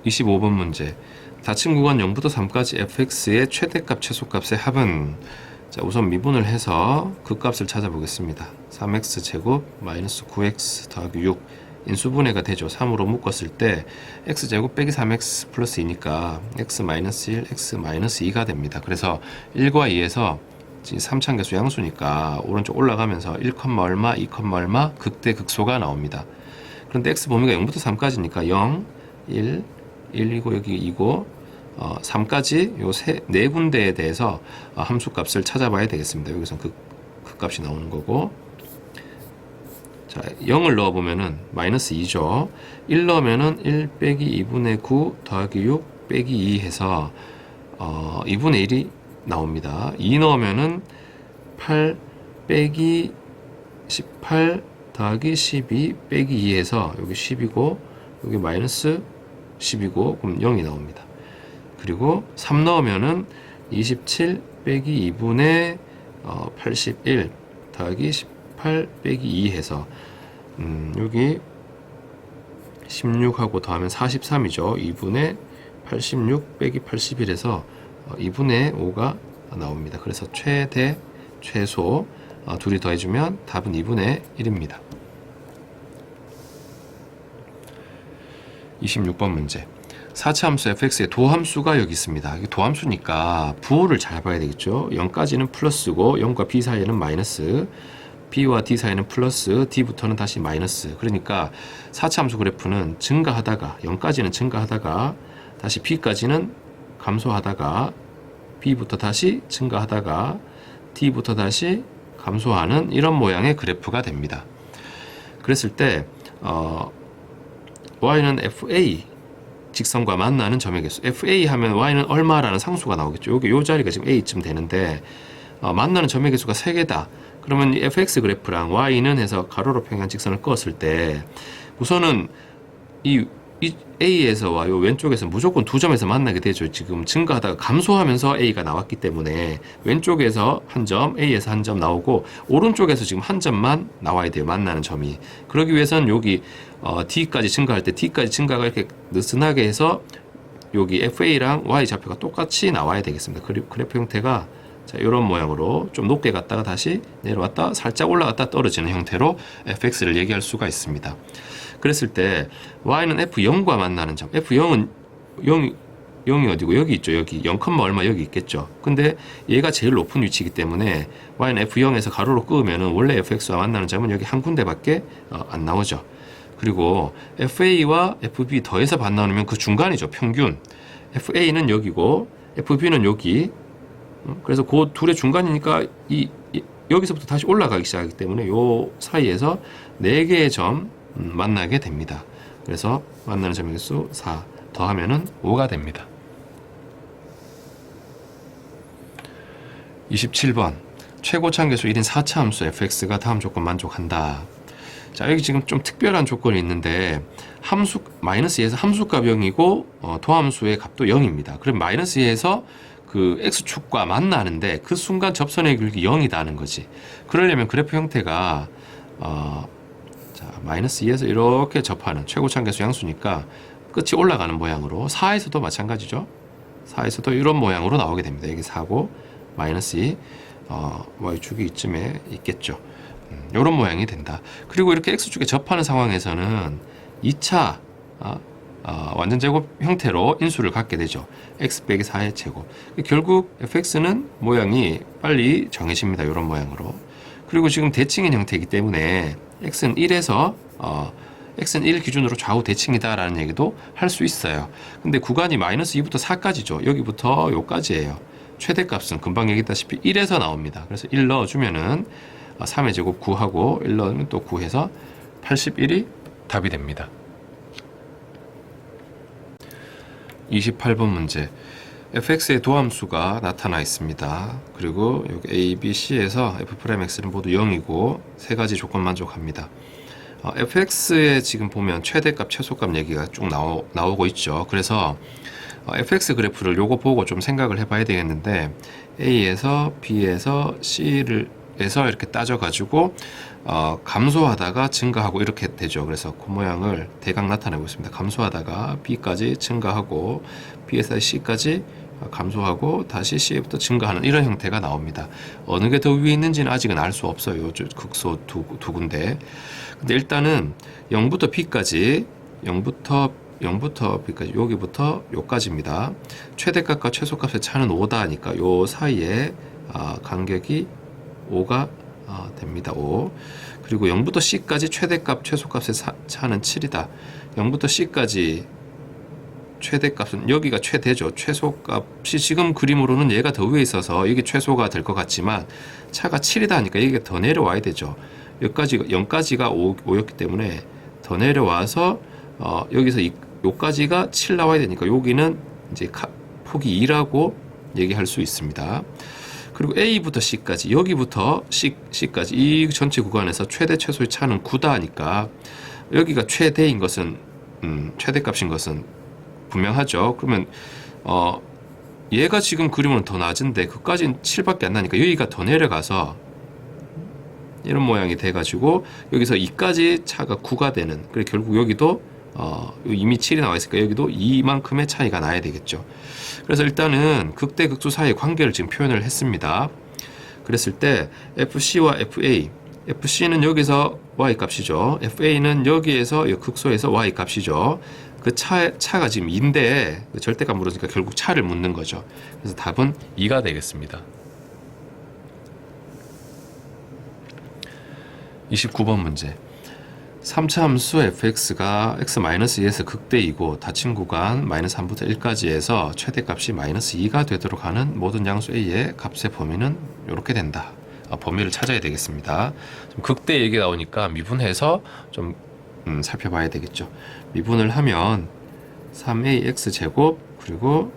25번 문제. 닫힌 구간 0부터 3까지 fx의 최대값, 최소값의 합은, 자, 우선 미분을 해서 그 값을 찾아보겠습니다. 3x 제곱 마이너스 9x 더하기 6 인수분해가 되죠. 3으로 묶었을 때 x제곱 빼기 3x 플러스 2니까 x 마이너스 1, x 마이너스 2가 됩니다. 그래서 1과 2에서 3차함계수 양수니까 오른쪽 올라가면서 1, 얼마, 2, 얼마 극대 극소가 나옵니다. 그런데 x 범위가 0부터 3까지니까 0, 1, 1이고 여기 2고 3까지 요 네 군데에 대해서 함수값을 찾아봐야 되겠습니다. 여기서 그 값이 나오는 거고, 자, 0을 넣어보면은 마이너스 2죠. 1 넣으면은 1 빼기 2분의 9 더하기 6 빼기 2 해서 2분의 1이 나옵니다. 2 넣으면은 8 빼기 18 더하기 12 빼기 2에서 여기 10이고 여기 마이너스 10이고 그럼 0이 나옵니다. 그리고 3 넣으면은 27 빼기 2분의 81 더하기 18 빼기 2 해서 여기 16하고 더하면 43이죠. 2분의 86 빼기 81에서 2분의 5가 나옵니다. 그래서 최대, 최소 둘이 더해주면 답은 2분의 1입니다. 26번 문제. 4차 함수 fx의 도함수가 여기 있습니다. 이게 도함수니까 부호를 잘 봐야 되겠죠. 0까지는 플러스고 0과 b 사이에는 마이너스, b와 d 사이에는 플러스, d부터는 다시 마이너스. 그러니까 4차 함수 그래프는 증가하다가 0까지는 증가하다가 다시 b까지는 감소하다가 b부터 다시 증가하다가 d부터 다시 감소하는 이런 모양의 그래프가 됩니다. 그랬을 때 y는 fa 직선과 만나는 점의 개수. fa 하면 y는 얼마라는 상수가 나오겠죠. 여기 요 자리가 지금 a쯤 되는데 만나는 점의 개수가 3개다. 그러면 이 fx 그래프랑 y는 해서 가로로 평행한 직선을 그었을 때 우선은 이 A에서와 요 왼쪽에서 무조건 두 점에서 만나게 되죠. 지금 증가하다가 감소하면서 A가 나왔기 때문에 왼쪽에서 한 점, A에서 한 점 나오고 오른쪽에서 지금 한 점만 나와야 돼요. 만나는 점이. 그러기 위해서는 여기 D까지 증가할 때 D까지 증가가 이렇게 느슨하게 해서 여기 FA랑 Y 좌표가 똑같이 나와야 되겠습니다. 그래프 형태가 자, 이런 모양으로 좀 높게 갔다가 다시 내려왔다 살짝 올라갔다 떨어지는 형태로 fx를 얘기할 수가 있습니다. 그랬을 때 y는 f0과 만나는 점, f0은 0이 어디고 여기 있죠. 여기 0, 얼마 여기 있겠죠. 근데 얘가 제일 높은 위치이기 때문에 y는 f0에서 가로로 끄으면은 원래 fx와 만나는 점은 여기 한 군데밖에 안 나오죠. 그리고 fa와 fb 더해서 반 나누면 그 중간이죠. 평균. fa는 여기고 fb는 여기. 그래서 그 둘의 중간이니까 여기서부터 다시 올라가기 시작하기 때문에 요 사이에서 4개의 점 만나게 됩니다. 그래서 만나는 점의 개수 4 더하면은 5가 됩니다. 27번 최고차항 계수 1인 4차 함수 fx가 다음 조건 만족한다. 자, 여기 지금 좀 특별한 조건이 있는데 함수 마이너스 2에서 함수값 0이고 도함수의 값도 0입니다. 그럼 마이너스 2에서 그 x축과 만나는데 그 순간 접선의 길이 0이다는 거지. 그러려면 그래프 형태가 자, 마이너스 2에서 이렇게 접하는 최고차항계수 양수니까 끝이 올라가는 모양으로 4에서도 마찬가지죠. 4에서도 이런 모양으로 나오게 됩니다. 여기 4고 마이너스 2 y축이 이쯤에 있겠죠. 이런 모양이 된다. 그리고 이렇게 x축에 접하는 상황에서는 2차 완전 제곱 형태로 인수를 갖게 되죠. x 빼기 4의 제곱. 결국 fx는 모양이 빨리 정해집니다. 이런 모양으로. 그리고 지금 대칭인 형태이기 때문에 x는 1에서 x는 1 기준으로 좌우 대칭이다 라는 얘기도 할 수 있어요. 근데 구간이 마이너스 2부터 4까지죠. 여기부터 요까지예요. 최대값은 금방 얘기했다시피 1에서 나옵니다. 그래서 1 넣어주면은 3의 제곱 9하고 1 넣으면 또 9해서 81이 답이 됩니다. 28번 문제. fx의 도함수가 나타나 있습니다. 그리고 여기 a, b, c에서 f'x는 모두 0이고 세 가지 조건 만족합니다. fx에 지금 보면 최대값, 최소값 얘기가 쭉 나오고 있죠. 그래서 fx 그래프를 요거 보고 좀 생각을 해봐야 되겠는데 a에서 b에서 c에서 이렇게 따져가지고 감소하다가 증가하고 이렇게 되죠. 그래서 그 모양을 대강 나타내고 있습니다. 감소하다가 b까지 증가하고 b에서 c까지 감소하고 다시 c부터 증가하는 이런 형태가 나옵니다. 어느 게 더 위에 있는지는 아직은 알 수 없어요. 극소 두 군데. 근데 일단은 0부터 b까지 0부터 b까지 여기부터 요까지입니다. 최대값과 최소값의 차는 5다 하니까 요 사이에 간격이 5가 됩니다. 5. 그리고 0부터 c까지 최대값, 최소값의 차는 7이다. 0부터 c까지 최대값은 여기가 최대죠. 최소값이 지금 그림으로는 얘가 더 위에 있어서 이게 최소가 될 것 같지만 차가 7이다 하니까 이게 더 내려와야 되죠. 여기까지 0까지가 5였기 때문에 더 내려와서 여기서 요까지가 7 나와야 되니까 여기는 이제 폭이 2라고 얘기할 수 있습니다. 그리고 A부터 C까지, 여기부터 C까지 이 전체 구간에서 최대 최소의 차는 9다니까 여기가 최대인 것은 최대값인 것은 분명하죠. 그러면 얘가 지금 그림은 더 낮은데 그까지는 7밖에 안 나니까 여기가 더 내려가서 이런 모양이 돼가지고 여기서 2까지 차가 9가 되는, 그래 결국 여기도 이미 7이 나와 있으니까 여기도 이만큼의 차이가 나야 되겠죠. 그래서 일단은 극대 극소 사이의 관계를 지금 표현을 했습니다. 그랬을 때 FC와 FA, FC는 여기서 Y 값이죠. FA는 여기에서 이 극소에서 Y 값이죠. 그 차가 지금 2인데 절대값 물으니까 결국 차를 묻는 거죠. 그래서 답은 2가 되겠습니다. 29번 문제. 3차 함수 fx가 x-2에서 극대이고 닫힌 구간 -3부터 1까지에서 최대값이 -2가 되도록 하는 모든 양수 a의 값의 범위는 이렇게 된다. 범위를 찾아야 되겠습니다. 좀 극대 얘기 나오니까 미분해서 좀 살펴봐야 되겠죠. 미분을 하면 3ax 제곱 그리고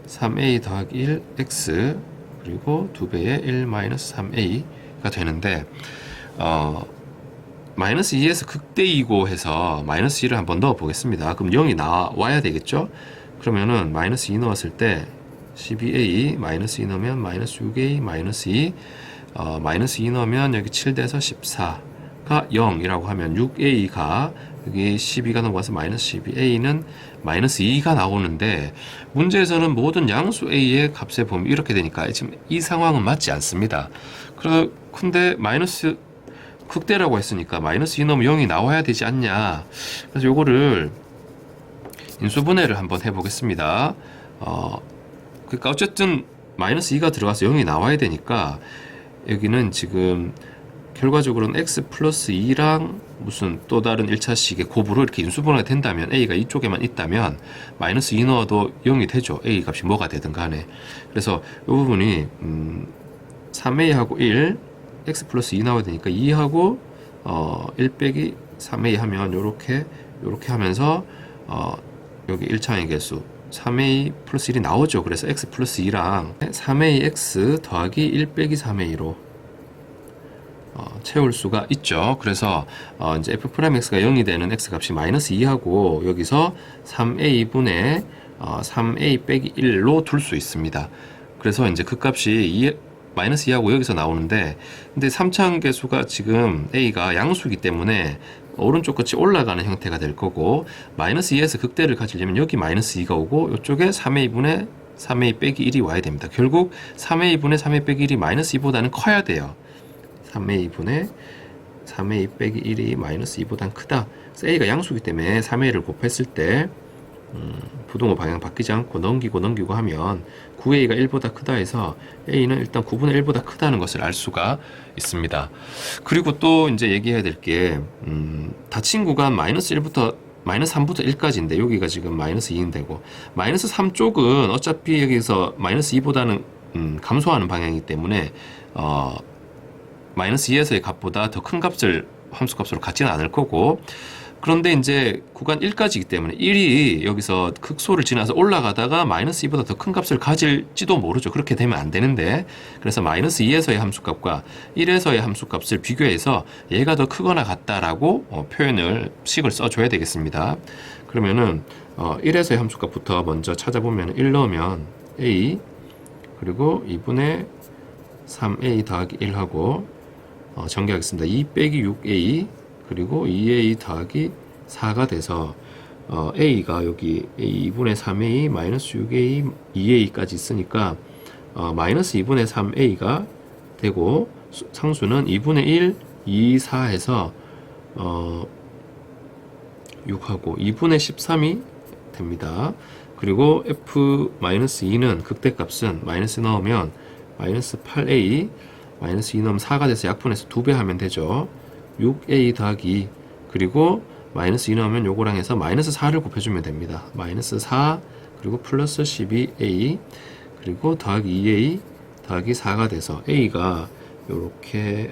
3a 더하기 1x 그리고 2배의 1-3a가 되는데 -2에서 극대이고 해서 -2를 한번 넣어 보겠습니다. 그럼 0이 나와야 되겠죠? 그러면은 -2 넣었을 때 12a, -2 넣으면 -6a, -2 -2 넣으면 여기 7돼서 14가 0이라고 하면 6a가 여기 12가 넘어가서 -12a는 -2가 나오는데 문제에서는 모든 양수 a의 값의 범위 이렇게 되니까 지금 이 상황은 맞지 않습니다. 근데 극대라고 했으니까 -2 넣으면 0이 나와야 되지 않냐. 그래서 요거를 인수분해를 한번 해보겠습니다. 그러니까 어쨌든 -2가 들어가서 0이 나와야 되니까 여기는 지금 결과적으로는 x 플러스 2랑 무슨 또 다른 1차식의 곱으로 이렇게 인수분해가 된다면 a가 이쪽에만 있다면 -2 넣어도 0이 되죠. a 값이 뭐가 되든 간에. 그래서 이 부분이 3a하고 1 x 플러스 2 나와야 되니까 2하고 1 빼기 3a 하면 요렇게 하면서 여기 1차의 개수 3a 플러스 1이 나오죠. 그래서 x 플러스 2랑 3ax 더하기 1 빼기 3a로 채울 수가 있죠. 그래서 이제 f'x가 0이 되는 x 값이 -2하고 여기서 3a분의 3a 빼기 1로 둘 수 있습니다. 그래서 이제 그 값이 -2하고 여기서 나오는데, 근데 3차항 계수가 지금 a가 양수이기 때문에 오른쪽 끝이 올라가는 형태가 될 거고, -2에서 극대를 가지려면 여기 -2가 오고 이쪽에 3a분의 3a 빼기 1이 와야 됩니다. 결국 3a분의 3a 빼기 1이 -2보다는 커야 돼요. 3a분의 3a 빼기 1이 -2보다는 크다. 그래서 a가 양수이기 때문에 3a를 곱했을 때 부동호 방향 바뀌지 않고 넘기고 하면 9a가 1보다 크다 해서 a는 일단 9분의 1보다 크다는 것을 알 수가 있습니다. 그리고 또 이제 얘기해야 될 게 닫힌 구간 -1부터 -3부터 1까지인데 여기가 지금 -2인 되고 -3 쪽은 어차피 여기서 -2보다는 감소하는 방향이기 때문에 -2에서의 값보다 더 큰 값을 함수값으로 갖지는 않을 거고, 그런데 이제 구간 1까지이기 때문에 1이 여기서 극소를 지나서 올라가다가 -2보다 더 큰 값을 가질지도 모르죠. 그렇게 되면 안 되는데, 그래서 -2에서의 함수값과 1에서의 함수값을 비교해서 얘가 더 크거나 같다라고 식을 써줘야 되겠습니다. 그러면은 1에서의 함수값부터 먼저 찾아보면 1 넣으면 a 그리고 2분의 3a 더하기 1하고 전개하겠습니다. 2 빼기 6a 그리고 2a 더하기 4가 돼서 a가 여기 2분의 3a 마이너스 6a 2a까지 있으니까 -2분의 3a가 되고 상수는 2분의 1 2 4 해서 6하고 2분의 13이 됩니다. 그리고 f-2는 극대값은 마이너스 넣으면 -8a -2 넣으면 4가 돼서 약분해서 2배 하면 되죠. 6a 더하기 그리고 -2 넣으면 요거랑 해서 -4를 곱해주면 됩니다. -4 그리고 플러스 12a 그리고 더하기 2a 더하기 4가 돼서 a가 요렇게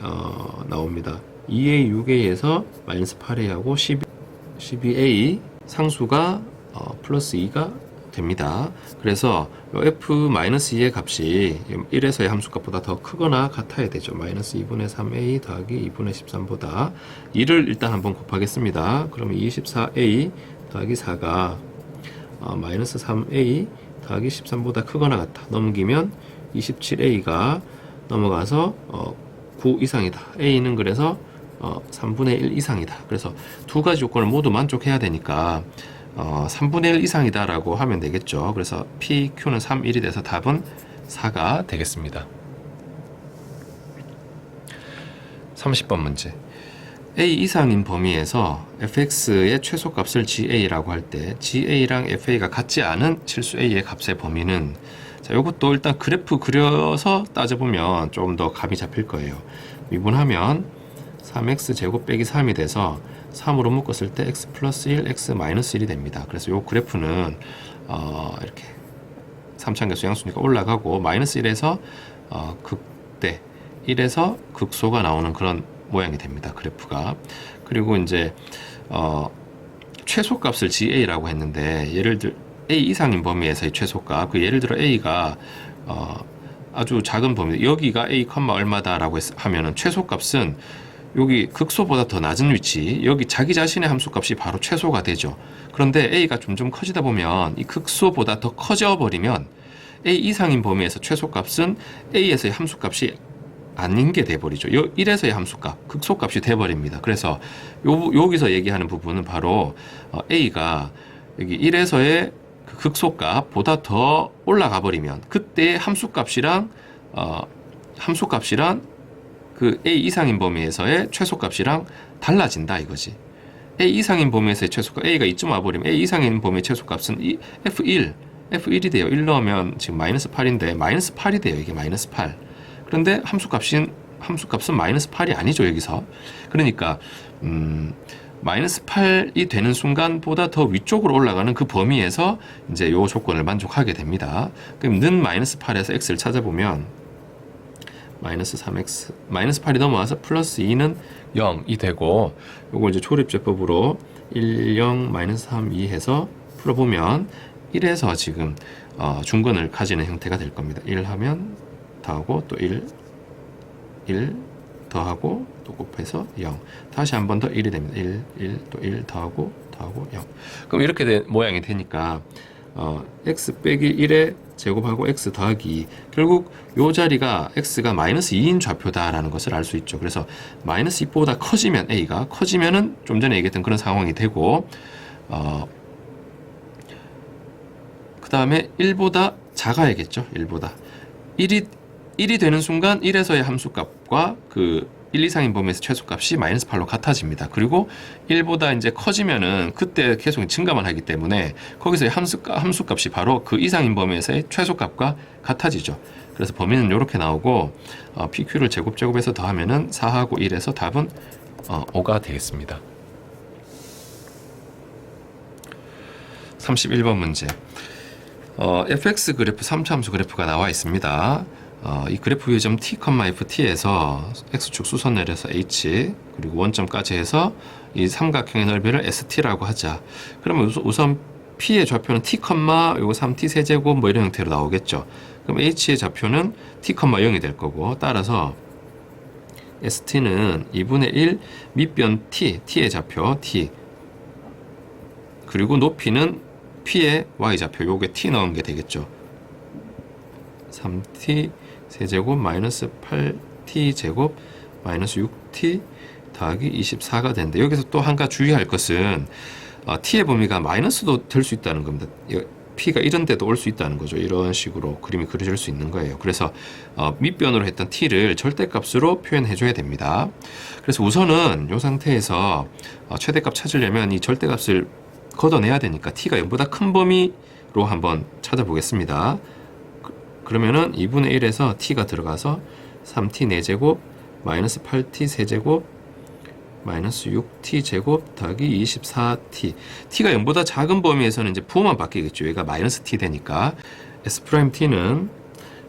나옵니다. 2a 6a에서 -8a 하고 12a 상수가 플러스 2가 됩니다. 그래서 f-2의 값이 1에서의 함수값보다 더 크거나 같아야 되죠. 마이너스 2분의 3a 더하기 2분의 13보다 2를 일단 한번 곱하겠습니다. 그러면 24a 더하기 4가 마이너스 3a 더하기 13보다 크거나 같다. 넘기면 27a가 넘어가서 9 이상이다. a는 그래서 3분의 1 이상이다. 그래서 두 가지 조건을 모두 만족해야 되니까 3분의 1 이상이다 라고 하면 되겠죠. 그래서 PQ는 3, 1이 돼서 답은 4가 되겠습니다. 30번 문제. A 이상인 범위에서 fx의 최소값을 GA라고 할 때 GA랑 FA가 같지 않은 실수 A의 값의 범위는, 자, 이것도 일단 그래프 그려서 따져보면 조금 더 감이 잡힐 거예요. 미분하면 3x제곱 빼기 3이 돼서 3으로 묶었을 때 x 플러스 1, x 마이너스 1이 됩니다. 그래서 이 그래프는 이렇게 3차함계수 양수니까 올라가고 마이너스 1에서 극대 1에서 극소가 나오는 그런 모양이 됩니다. 그래프가. 그리고 이제 최소값을 GA라고 했는데, 예를 들어 A 이상인 범위에서의 최소값, 그 예를 들어 A가 아주 작은 범위, 여기가 A, 얼마다라고 하면은 최소값은 여기 극소보다 더 낮은 위치, 여기 자기 자신의 함수값이 바로 최소가 되죠. 그런데 A가 점점 커지다 보면 이 극소보다 더 커져 버리면 A 이상인 범위에서 최소값은 A에서의 함수값이 아닌 게 돼버리죠. 1에서의 함수값, 극소값이 돼버립니다. 그래서 여기서 얘기하는 부분은 바로 A가 여기 1에서의 그 극소값보다 더 올라가 버리면 그때 함수값이랑 그 A 이상인 범위에서의 최소값이랑 달라진다 이거지. A 이상인 범위에서의 최소값, A가 이쯤 와버리면 A 이상인 범위의 최소값은 F1이 돼요. 1 넣으면 지금 마이너스 8인데 마이너스 8이 돼요. 이게 마이너스 8. 그런데 함수값은 마이너스 8이 아니죠, 여기서. 그러니까 마이너스 8이 되는 순간보다 더 위쪽으로 올라가는 그 범위에서 이제 요 조건을 만족하게 됩니다. 그럼 는 마이너스 8에서 x를 찾아보면 마이너스 3x, 마이너스 8이 넘어와서 플러스 2는 0이 되고, 요거 이제 초립제법으로 1, 0, 마이너스 3, 2 해서 풀어보면 1에서 지금 중건을 가지는 형태가 될 겁니다. 1 하면 더하고 또 1 더하고 또 곱해서 0. 다시 한 번 더 1이 됩니다. 1 또 1 더하고 0. 그럼 이렇게 된 모양이 되니까 x 빼기 1의 제곱하고 x 더하기 2. 결국 요 자리가 x가 마이너스 2인 좌표다라는 것을 알 수 있죠. 그래서 마이너스 2보다 커지면 a가 커지면은 좀 전에 얘기했던 그런 상황이 되고, 그 다음에 1보다 작아야겠죠. 1보다 1이 되는 순간 1에서의 함수값과 그 1 이상인 범위에서 최소값이 마이너스 8로 같아집니다. 그리고 1보다 이제 커지면은 그때 계속 증가만 하기 때문에 거기서의 함수값이 바로 그 이상인 범위에서의 최소값과 같아지죠. 그래서 범위는 이렇게 나오고 PQ를 제곱해서 더하면은 4하고 1에서 답은 5가 되겠습니다. 31번 문제. fx 그래프 3차함수 그래프가 나와 있습니다. 이 그래프 위에 점 t, ft에서 x축 수선 내려서 h 그리고 원점까지 해서 이 삼각형의 넓이를 st라고 하자. 그러면 우선 p의 좌표는 t, 요거 3t 세제곱 뭐 이런 형태로 나오겠죠. 그럼 h의 좌표는 t, 0이 될 거고, 따라서 st는 2분의 1 밑변 t의 좌표 t, 그리고 높이는 p의 y좌표, 요게 t 넣은 게 되겠죠. 3t 세제곱 마이너스 8t 제곱 마이너스 6t 더하기 24가 되는데, 여기서 또 한 가지 주의할 것은 t의 범위가 마이너스도 될 수 있다는 겁니다. p가 이런 데도 올 수 있다는 거죠. 이런 식으로 그림이 그려질 수 있는 거예요. 그래서 밑변으로 했던 t를 절대값으로 표현해 줘야 됩니다. 그래서 우선은 이 상태에서 최대값 찾으려면 이 절대값을 걷어내야 되니까 t가 0보다 큰 범위로 한번 찾아보겠습니다. 그러면은 2분의 1에서 t가 들어가서 3t 4제곱 마이너스 8t 세제곱 마이너스 6t 제곱 더하기 24t. t가 0보다 작은 범위에서는 이제 부호만 바뀌겠죠. 얘가 마이너스 t 되니까 s't는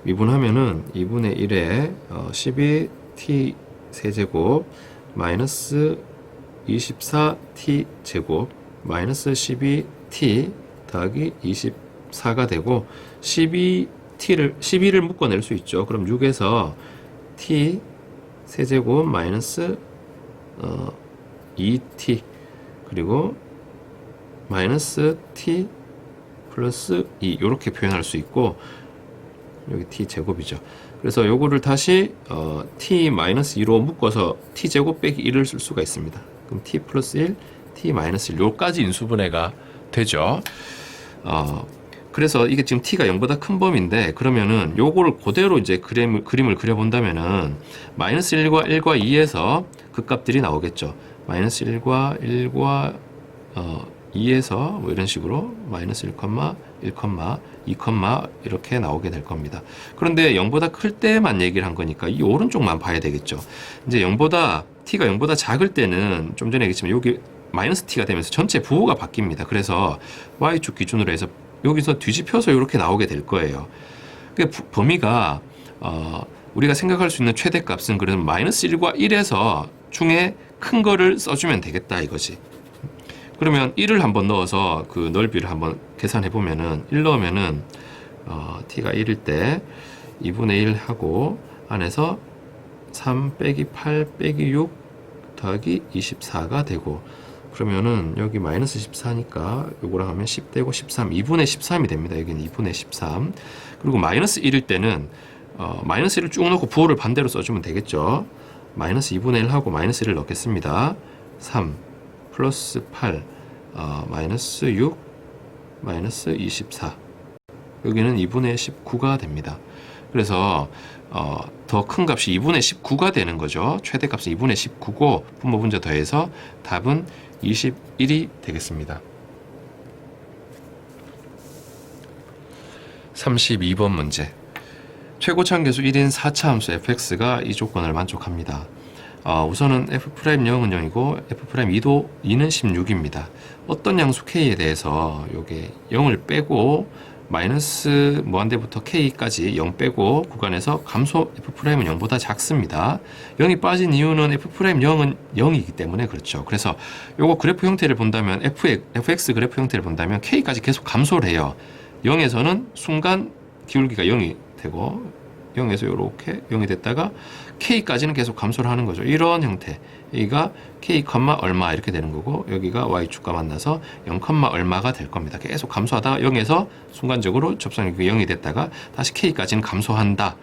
미분하면은 2분의 1에 12t 세제곱 마이너스 24t 제곱 마이너스 12t 더하기 4가 되고 12를 묶어낼 수 있죠. 그럼 6에서 t 세제곱 마이너스 2t 그리고 마이너스 t 플러스 2 이렇게 표현할 수 있고 여기 t 제곱이죠. 그래서 요거를 다시 t 마이너스 2로 묶어서 t 제곱 빼기 1을 쓸 수가 있습니다. 그럼 t 플러스 1, t 마이너스 1 요까지 인수분해가 되죠. 그래서 이게 지금 t가 0보다 큰 범위인데 그러면은 요거를 그대로 이제 그림을 그려본다면은 마이너스 1과 1과 2에서 그 값들이 나오겠죠. 마이너스 1과 2에서 뭐 이런 식으로 마이너스 1, 1, 2, 이렇게 나오게 될 겁니다. 그런데 0보다 클 때만 얘기를 한 거니까 이 오른쪽만 봐야 되겠죠. 이제 t가 0보다 작을 때는 좀 전에 얘기했지만 여기 마이너스 t가 되면서 전체 부호가 바뀝니다. 그래서 y축 기준으로 해서 여기서 뒤집혀서 이렇게 나오게 될 거예요. 범위가 우리가 생각할 수 있는 최대값은 그러면 마이너스 1과 1에서 중에 큰 거를 써주면 되겠다 이거지. 그러면 1을 한번 넣어서 그 넓이를 한번 계산해 보면은 1 넣으면은 t가 1일 때 2분의 1 하고 안에서 3 빼기 8 빼기 6 더하기 24가 되고 그러면은 여기 마이너스 14니까 요거랑 하면 10 되고 13 2분의 13이 됩니다. 여기는 2분의 13 그리고 마이너스 1일 때는 마이너스 1을 쭉 넣고 부호를 반대로 써주면 되겠죠. 마이너스 2분의 1 하고 마이너스 1을 넣겠습니다. 3 플러스 8 마이너스 6 마이너스 24 여기는 2분의 19가 됩니다. 그래서 더 큰 값이 2분의 19가 되는 거죠. 최대값은 2분의 19고 분모 분자 더해서 답은 21이 되겠습니다. 32번 문제. 최고차함계수 1인 4차 함수 fx가 이 조건을 만족합니다. 우선은 f'0은 0이고 f'2도 2는 16입니다. 어떤 양수 k에 대해서 요게 0을 빼고 마이너스 무한대부터 k까지 0 빼고 구간에서 감소 f'은 0보다 작습니다. 0이 빠진 이유는 f'은 0은 0이기 때문에 그렇죠. 그래서 요거 그래프 형태를 본다면 fx 그래프 형태를 본다면 k까지 계속 감소를 해요. 0에서는 순간 기울기가 0이 되고 0에서 이렇게 0이 됐다가 k까지는 계속 감소를 하는 거죠. 이런 형태. 여기가 k, 얼마 이렇게 되는 거고 여기가 y축과 만나서 0, 얼마가 될 겁니다. 계속 감소하다가 0에서 순간적으로 접선율이 0이 됐다가 다시 k까지는 감소한다.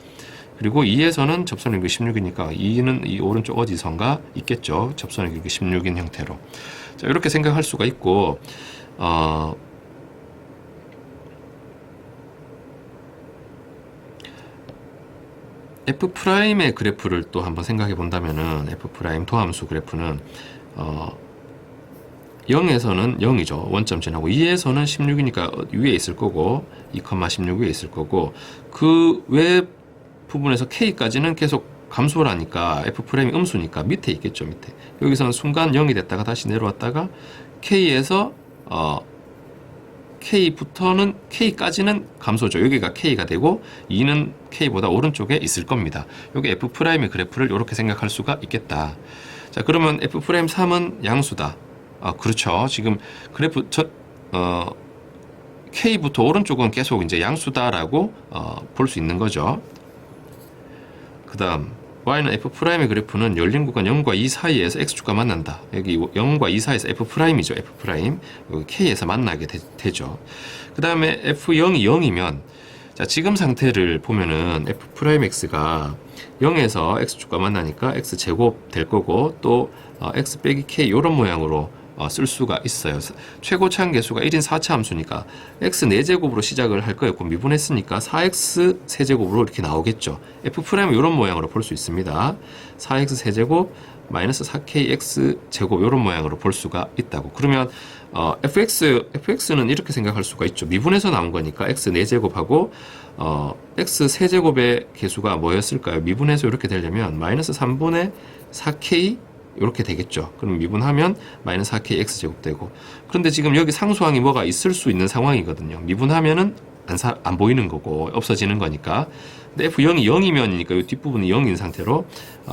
그리고 2에서는 접선율이 16이니까 2는 이 오른쪽 어디선가 있겠죠. 접선율이 16인 형태로. 자, 이렇게 생각할 수가 있고 f'의 그래프를 또 한번 생각해 본다면은 f' 도함수 그래프는 0에서는 0이죠. 원점 지나고 2에서는 16이니까 위에 있을 거고 2,16 위에 있을 거고 그 외 부분에서 k까지는 계속 감소를 하니까 f'이 음수니까 밑에 있겠죠. 밑에. 여기서는 순간 0이 됐다가 다시 내려왔다가 k에서 k부터는 k까지는 감소죠. 여기가 k가 되고 2는 k보다 오른쪽에 있을 겁니다. 여기 f'의 그래프를 이렇게 생각할 수가 있겠다. 자, 그러면 f'3은 양수다. 그렇죠. 지금 그래프 k부터 오른쪽은 계속 이제 양수다라고 볼 수 있는 거죠. 그다음 y는 f'의 그래프는 열린 구간 0과 2 사이에서 x축과 만난다. 여기 0과 2 사이에서 f'이죠. f'. 여기 k에서 만나게 되죠. 그 다음에 f0이 0이면 자, 지금 상태를 보면은 f'x가 0에서 x축과 만나니까 x제곱 될 거고 또 x 빼기 k 이런 모양으로 쓸 수가 있어요. 최고차함 계수가 1인 4차 함수니까 x 4제곱으로 시작을 할 거였고 미분했으니까 4x 세제곱으로 이렇게 나오겠죠. f'은 이런 모양으로 볼 수 있습니다. 4x 세제곱 마이너스 4kx 제곱 이런 모양으로 볼 수가 있다고. 그러면 fx는 이렇게 생각할 수가 있죠. 미분해서 나온 거니까 x 4제곱하고 x 세제곱의 계수가 뭐였을까요? 미분해서 이렇게 되려면 마이너스 3분의 4k 이렇게 되겠죠. 그럼 미분하면 마이너스 4k x제곱 되고 그런데 지금 여기 상수항이 뭐가 있을 수 있는 상황이거든요. 미분하면은 안 보이는 거고 없어지는 거니까. 근데 f0이 0이면이니까 이 뒷부분이 0인 상태로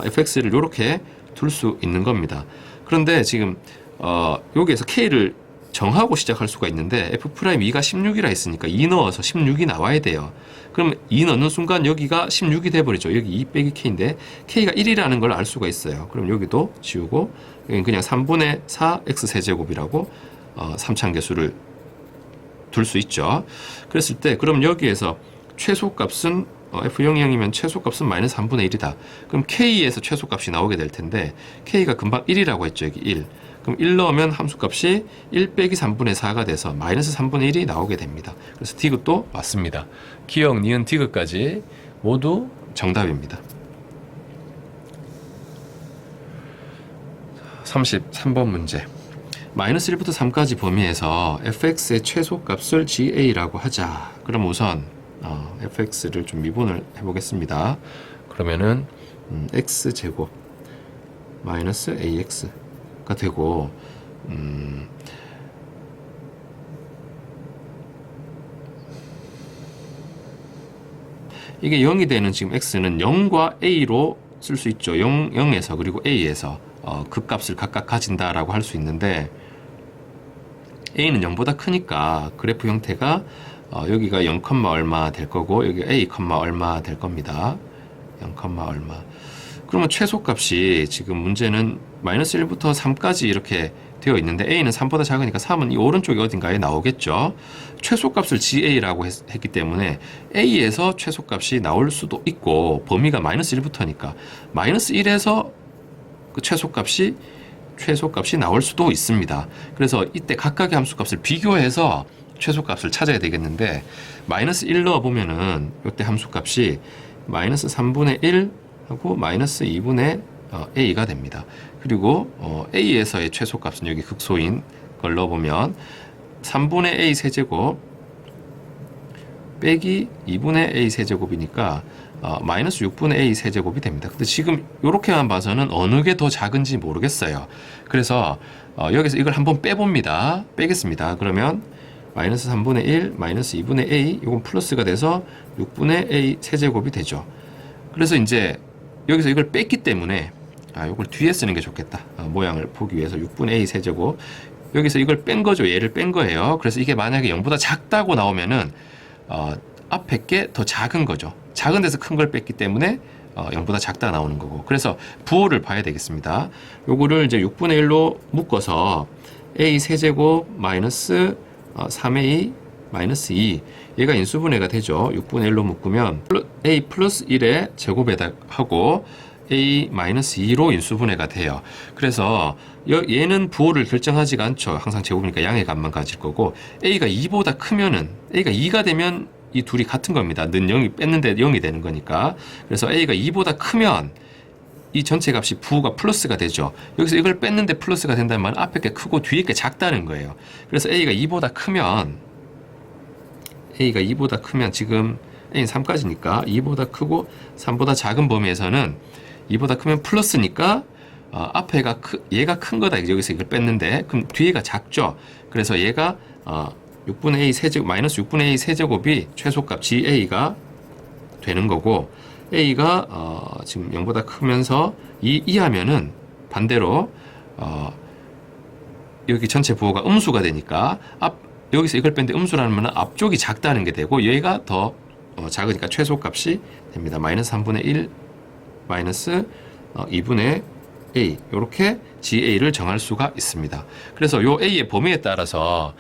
fx를 이렇게 둘 수 있는 겁니다. 그런데 지금 여기에서 k를 정하고 시작할 수가 있는데 F'2가 16이라 했으니까 2 넣어서 16이 나와야 돼요. 그럼 2 넣는 순간 여기가 16이 돼버리죠. 여기 2 빼기 K인데 K가 1이라는 걸 알 수가 있어요. 그럼 여기도 지우고 여기 그냥 3분의 4 X세제곱이라고 3차함계수를 둘 수 있죠. 그랬을 때 그럼 여기에서 최소값은 F00이면 최소값은 마이너스 3분의 1이다. 그럼 K에서 최소값이 나오게 될 텐데 K가 금방 1이라고 했죠. 여기 1. 그럼 1 넣으면 함수값이 1 빼기 3분의 4가 돼서 마이너스 3분의 1이 나오게 됩니다. 그래서 디귿도 맞습니다. 기역, 니은, 디귿까지 모두 정답입니다. 33번 문제. 마이너스 1부터 3까지 범위에서 fx의 최소값을 ga라고 하자. 그럼 우선 fx를 좀 미분을 해보겠습니다. 그러면은 x제곱 마이너스 ax가 되고 이게 0이 되는 지금 x는 0과 a로 쓸 수 있죠. 0에서 그리고 a에서 극값을 각각 가진다라고 할 수 있는데 a는 0보다 크니까 그래프 형태가 여기가 0, 얼마 될 거고 여기가 a, 얼마 될 겁니다. 0, 얼마. 그러면 최소값이 지금 문제는 마이너스 1부터 3까지 이렇게 되어 있는데 a는 3보다 작으니까 3은 이 오른쪽에 어딘가에 나오겠죠. 최소값을 ga라고 했기 때문에 a에서 최소값이 나올 수도 있고 범위가 마이너스 1부터니까 마이너스 1에서 그 최소값이 나올 수도 있습니다. 그래서 이때 각각의 함수값을 비교해서 최소값을 찾아야 되겠는데 마이너스 1 넣어보면은 이때 함수값이 마이너스 3분의 1 하고 마이너스 2분의 a가 됩니다. 그리고 a에서의 최소값은 여기 극소인 걸 넣어보면 3분의 a 세제곱 빼기 2분의 a 세제곱이니까 마이너스 6분의 a 세제곱이 됩니다. 근데 지금 이렇게만 봐서는 어느 게 더 작은지 모르겠어요. 그래서 여기서 이걸 한번 빼봅니다. 빼겠습니다. 그러면 마이너스 3분의 1 마이너스 2분의 a 이건 플러스가 돼서 6분의 a 세제곱이 되죠. 그래서 이제 여기서 이걸 뺐기 때문에 이걸 뒤에 쓰는 게 좋겠다. 모양을 보기 위해서 6분의 a 세제곱 여기서 이걸 뺀 거죠. 얘를 뺀 거예요. 그래서 이게 만약에 0보다 작다고 나오면은 앞에 게 더 작은 거죠. 작은 데서 큰 걸 뺐기 때문에 0보다 작다 나오는 거고. 그래서 부호를 봐야 되겠습니다. 요거를 이제 6분의 1로 묶어서 a 세제곱 마이너스 3a 마이너스 2 얘가 인수분해가 되죠. 6분의 1로 묶으면 a 플러스 1의 제곱에다 하고 a 마이너스 2로 인수분해가 돼요. 그래서 얘는 부호를 결정하지가 않죠. 항상 제곱이니까 양의 값만 가질 거고 a가 2보다 크면은 a가 2가 되면 이 둘이 같은 겁니다. 는 0이 뺐는데 0이 되는 거니까. 그래서 a가 2보다 크면 이 전체 값이 부호가 플러스가 되죠. 여기서 이걸 뺐는데 플러스가 된다는 말은 앞에 게 크고 뒤에 게 작다는 거예요. 그래서 a가 2보다 크면 지금 a는 3까지니까 2보다 크고 3보다 작은 범위에서는 2보다 크면 플러스니까 앞에가 얘가 큰 거다. 여기서 이걸 뺐는데 그럼 뒤에가 작죠. 그래서 얘가 6분의 a 세제곱 마이너스 6분의 a 세제곱이 최소값 ga가 되는 거고 a가 지금 0보다 크면서 이하면은 반대로 여기 전체 부호가 음수가 되니까 여기서 이걸 뺐는데 음수라는 말은 앞쪽이 작다는 게 되고 얘가 더 작으니까 최소값이 됩니다. 마이너스 3분의 1 마이너스 2분의 a 이렇게 ga를 정할 수가 있습니다. 그래서 요 a의 범위에 따라서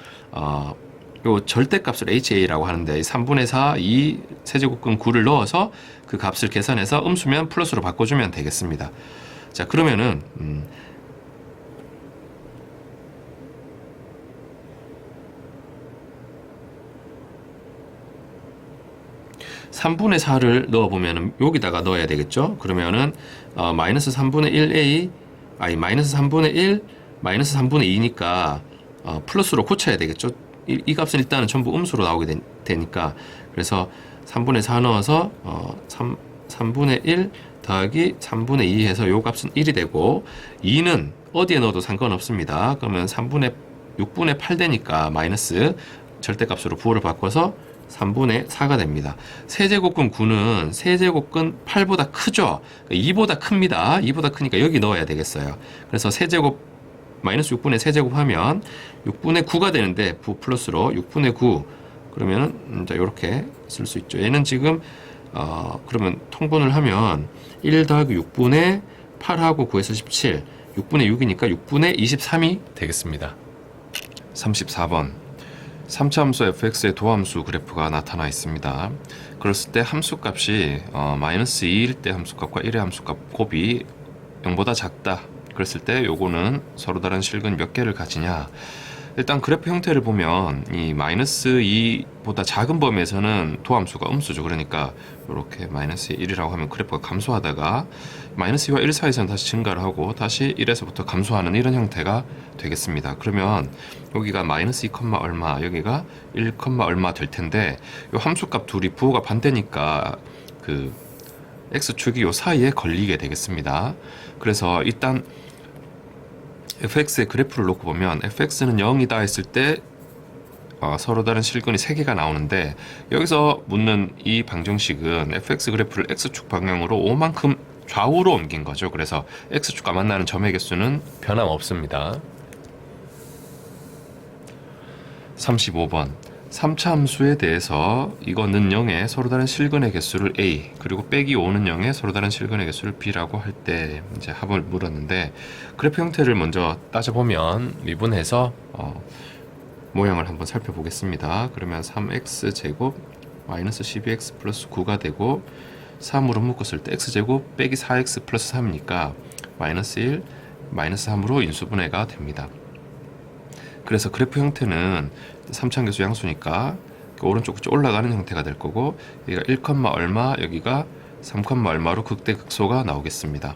요 절대값을 ha라고 하는데 3분의 4, 2 세제곱근 9를 넣어서 그 값을 계산해서 음수면 플러스로 바꿔주면 되겠습니다. 자 그러면은 3분의 4를 넣어보면 여기다가 넣어야 되겠죠. 그러면은 마이너스 3분의 1a 마이너스 3분의 1 마이너스 3분의 2니까 플러스로 고쳐야 되겠죠. 이 값은 일단은 전부 음수로 나오게 되니까 그래서 3분의 4 넣어서 3분의 1 더하기 3분의 2 해서 요 값은 1이 되고 2는 어디에 넣어도 상관없습니다. 그러면 6분의 8 되니까 마이너스 절대값으로 부호를 바꿔서 3분의 4가 됩니다. 세제곱근 9는 세제곱근 8보다 크죠. 2보다 큽니다. 2보다 크니까 여기 넣어야 되겠어요. 그래서 세제곱 마이너스 6분의 세제곱 하면 6분의 9가 되는데 부 플러스로 6분의 9 그러면은 이제 이렇게 쓸 수 있죠. 얘는 지금 그러면 통분을 하면 1 더하기 6분의 8하고 9에서 17 6분의 6이니까 6분의 23이 되겠습니다. 34번 3차 함수 fx의 도함수 그래프가 나타나 있습니다. 그랬을 때 함수값이 마이너스 2일 때 함수값과 1의 함수값 곱이 0보다 작다. 그랬을 때 요거는 서로 다른 실근 몇 개를 가지냐. 일단 그래프 형태를 보면 이 마이너스 2보다 작은 범위에서는 도함수가 음수죠. 그러니까 이렇게 마이너스 1이라고 하면 그래프가 감소하다가 마이너스 2와 1 사이에서는 다시 증가를 하고 다시 1에서부터 감소하는 이런 형태가 되겠습니다. 그러면 여기가 마이너스 2, 얼마 여기가 1, 얼마 될 텐데 이 함수값 둘이 부호가 반대니까 그 x축이 요 사이에 걸리게 되겠습니다. 그래서 일단 fx의 그래프를 놓고 보면 fx는 0이다 했을 때 서로 다른 실근이 3개가 나오는데 여기서 묻는 이 방정식은 fx 그래프를 x축 방향으로 5만큼 좌우로 옮긴 거죠. 그래서 x축과 만나는 점의 개수는 변함없습니다. 35번 3차 함수에 대해서 이거는 0에 서로 다른 실근의 개수를 a 그리고 빼기 5는 0에 서로 다른 실근의 개수를 b라고 할 때 이제 합을 물었는데 그래프 형태를 먼저 따져보면 미분해서 모양을 한번 살펴보겠습니다. 그러면 3x 제곱 마이너스 12x 플러스 9가 되고 3으로 묶었을 때 x제곱 빼기 4x 플러스 3이니까 마이너스 1 마이너스 3으로 인수분해가 됩니다. 그래서 그래프 형태는 3차함계수 양수니까 오른쪽 올라가는 형태가 될 거고 여기가 1, 얼마 여기가 3, 얼마로 극대극소가 나오겠습니다.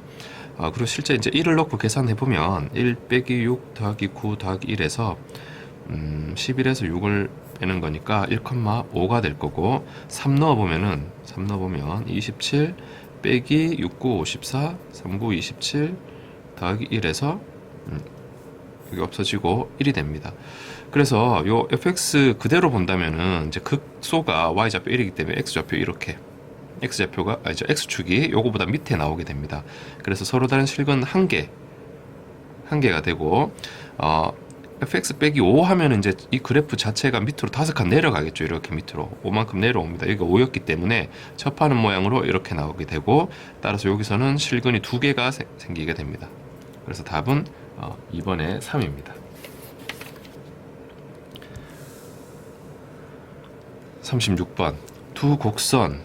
그리고 실제 이제 1을 넣고 계산해 보면 1 빼기 6 더하기 9 더하기 1에서 11에서 6을 빼는 거니까 1,5가 될 거고 3 넣어보면 27 빼기 6, 9, 54 3, 9, 27 더하기 1에서 여기 없어지고 1이 됩니다. 그래서 요 fx 그대로 본다면은 이제 극소가 y좌표 1이기 때문에 x좌표 이렇게 x좌표가 x축이 요거보다 밑에 나오게 됩니다. 그래서 서로 다른 실근 한 개가 되고 fx 빼기 5 하면 이제 이 그래프 자체가 밑으로 5칸 내려가겠죠. 이렇게 밑으로 5만큼 내려옵니다. 여기가 5였기 때문에 접하는 모양으로 이렇게 나오게 되고 따라서 여기서는 실근이 2개가 생기게 됩니다. 그래서 답은 2번에 3입니다. 36번 두 곡선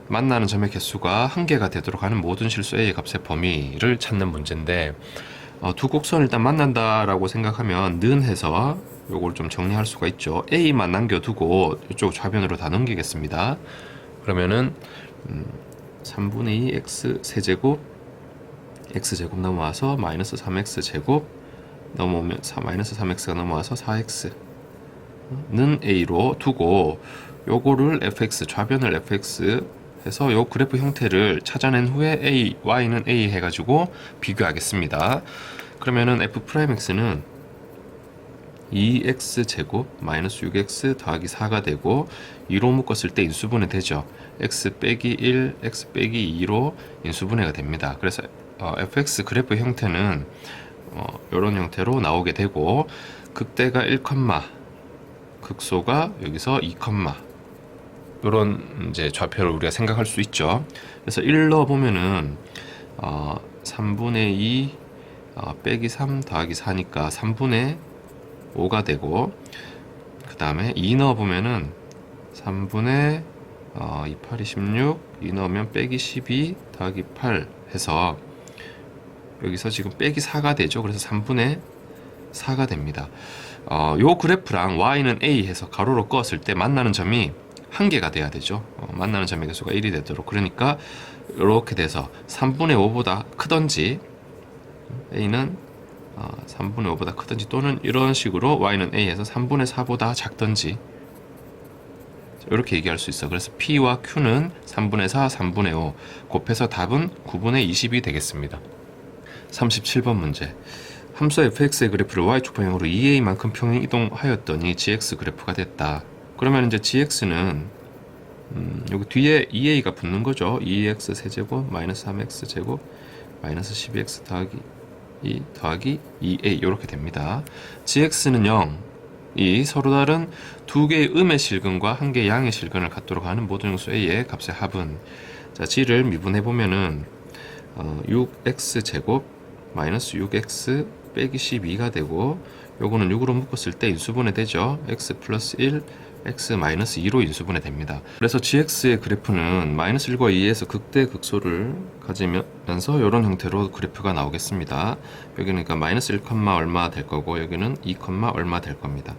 만나는 점의 개수가 1개가 되도록 하는 모든 실수 A의 값의 범위를 찾는 문제인데 두 곡선을 일단 만난다라고 생각하면 는 해서 요걸 좀 정리할 수가 있죠. A만 남겨두고 이쪽 좌변으로 다 넘기겠습니다. 그러면은 3분의 2 x 세제곱 x제곱 넘어와서 마이너스 3x 제곱 넘어오면 마이너스 3x가 넘어와서 4x는 a로 두고 요거를 fx 좌변을 fx 해서 요 그래프 형태를 찾아낸 후에 a y는 a 해가지고 비교하겠습니다. 그러면은 f'x는 2x 제곱 마이너스 6x 더하기 4가 되고 2로 묶었을 때 인수분해 되죠. x 빼기 1 x 빼기 2로 인수분해가 됩니다. 그래서 fx 그래프 형태는 이런 형태로 나오게 되고 극대가 1, 극소가 여기서 2, 이런 이제 좌표를 우리가 생각할 수 있죠. 그래서 1 넣어보면은 3분의 2 빼기 3 더하기 4니까 3분의 5가 되고 그 다음에 2 넣어보면은 3분의 2, 8, 16 2 넣으면 빼기 12 더하기 8 해서 여기서 지금 빼기 4가 되죠. 그래서 3분의 4가 됩니다. 요 그래프랑 y는 a 해서 가로로 그었을 때 만나는 점이 1개가 돼야 되죠. 만나는 점의 개수가 1이 되도록. 그러니까 이렇게 돼서 3분의 5보다 크던지 a는 3분의 5보다 크던지 또는 이런 식으로 y는 a에서 3분의 4보다 작던지 이렇게 얘기할 수 있어. 그래서 p와 q는 3분의 4, 3분의 5 곱해서 답은 9분의 20이 되겠습니다. 37번 문제. 함수 fx의 그래프를 y축 방향으로 2a만큼 평행 이동하였더니 gx 그래프가 됐다. 그러면 이제 gx는 여기 뒤에 2a가 붙는 거죠. 2x 세제곱 마이너스 3x 제곱 마이너스 12x 더하기 2 더하기 2a 이렇게 됩니다. gx는 0, 이 서로 다른 두 개의 음의 실근과 한 개의 양의 실근을 갖도록 하는 모든 영수 a의 값의 합은, 자, g를 미분해 보면은 6x 제곱 마이너스 6x 빼기 12가 되고, 요거는 6으로 묶었을 때 인수분해 되죠. x 플러스 1, x 마이너스 2로 인수분해 됩니다. 그래서 gx의 그래프는 마이너스 1과 2에서 극대 극소를 가지면서 이런 형태로 그래프가 나오겠습니다. 여기는 그러니까 마이너스 1, 얼마 될 거고, 여기는 2, 얼마 될 겁니다.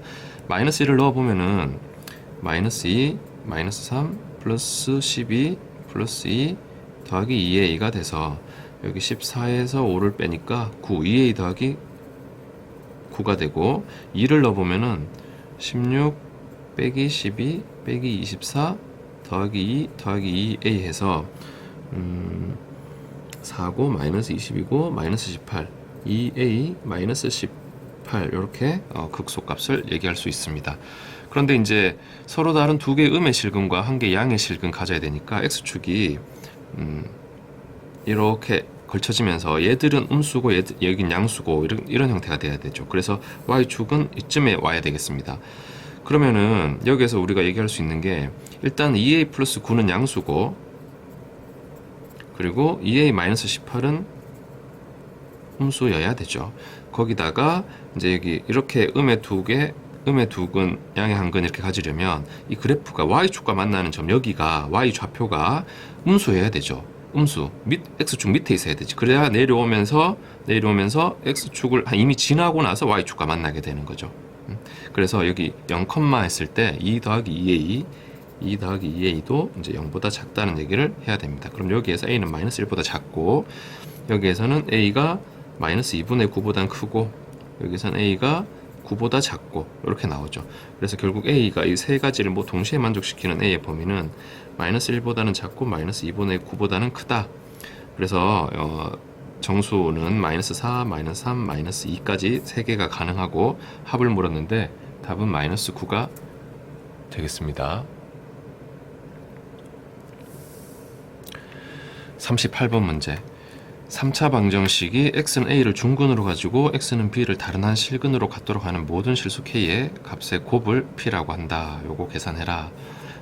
마이너스 1을 넣어보면은 마이너스 2, 마이너스 3, 플러스 12, 플러스 2 더하기 2a가 돼서, 여기 14에서 5를 빼니까 9, 2a 더하기 9가 되고, 2를 넣어보면은 16 빼기 12 빼기 24 더하기 2 더하기 2a 해서 4고 마이너스 20이고 마이너스 18, 2a 마이너스 18 이렇게 극소값을 얘기할 수 있습니다. 그런데 이제 서로 다른 두 개의 음의 실근과 한 개의 양의 실근 가져야 되니까 x축이 이렇게 걸쳐지면서 얘들은 음수고 여긴 양수고 이런 형태가 돼야 되죠. 그래서 y축은 이쯤에 와야 되겠습니다. 그러면은 여기에서 우리가 얘기할 수 있는 게, 일단 2a 플러스 9는 양수고, 그리고 2a 마이너스 18은 음수여야 되죠. 거기다가 이제 여기 이렇게 음의 두 근, 양의 한 근 이렇게 가지려면 이 그래프가 y축과 만나는 점, 여기가 y 좌표가 음수여야 되죠. 음수 x축 밑에 있어야 되지. 그래야 내려오면서 x축을 이미 지나고 나서 y축과 만나게 되는 거죠. 그래서 여기 0, 했을 때 2 더하기 2a도 이제 0보다 작다는 얘기를 해야 됩니다. 그럼 여기에서 a는 마이너스 1보다 작고, 여기에서는 a가 마이너스 2분의 9보다는 크고, 여기서는 a가 9보다 작고, 이렇게 나오죠. 그래서 결국 a가 이 세 가지를 동시에 만족시키는 a의 범위는 마이너스 1보다는 작고 마이너스 2분의 9보다는 크다. 그래서 정수는 마이너스 4, 마이너스 3, 마이너스 2까지 3개가 가능하고, 합을 물었는데 답은 마이너스 9가 되겠습니다. 38번 문제. 3차 방정식이 x는 a를 중근으로 가지고 x는 b를 다른 한 실근으로 갖도록 하는 모든 실수 k의 값의 곱을 p라고 한다. 요거 계산해라.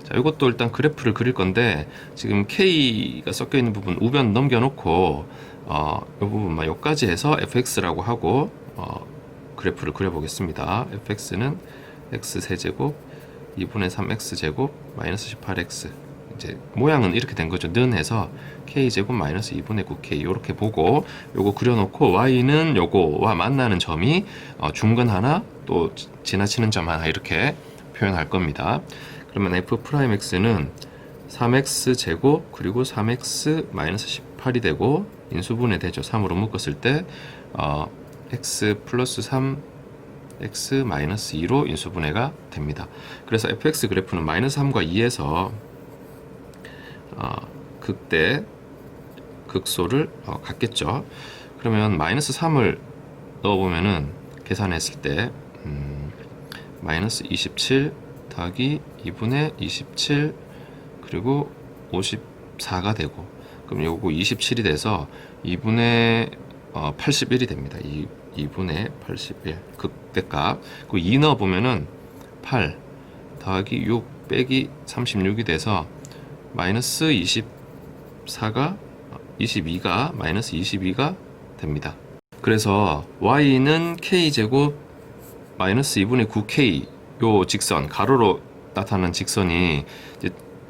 자, 이것도 일단 그래프를 그릴 건데, 지금 k가 섞여 있는 부분 우변 넘겨놓고 이 부분만 여기까지 해서 fx라고 하고 그래프를 그려보겠습니다. fx는 x 세제곱 2분의 3x 제곱 마이너스 18x, 이제 모양은 이렇게 된 거죠. 는 해서 k제곱 마이너스 2분의 9k 이렇게 보고, 요거 그려놓고 y는 요거와 만나는 점이 중근 하나, 또 지나치는 점 하나 이렇게 표현할 겁니다. 그러면 f'x는 3x 제곱 그리고 3x 마이너스 18이 되고, 인수분해 되죠. 3으로 묶었을 때 x 플러스 3 x 마이너스 2로 인수분해가 됩니다. 그래서 fx 그래프는 마이너스 3과 2에서 극대 극소를 갖겠죠. 그러면 마이너스 3을 넣어보면은 계산했을 때 마이너스 27 더하기 2분의 27 그리고 54가 되고, 그럼 요거 27이 돼서 2분의 81이 됩니다. 2분의 81 극대값. 그 2 넣어보면은 8 더하기 6 빼기 36이 돼서 마이너스 22가 마이너스 22가 됩니다. 그래서 y는 k제곱 마이너스 2분의 9k 요 직선, 가로로 나타나는 직선이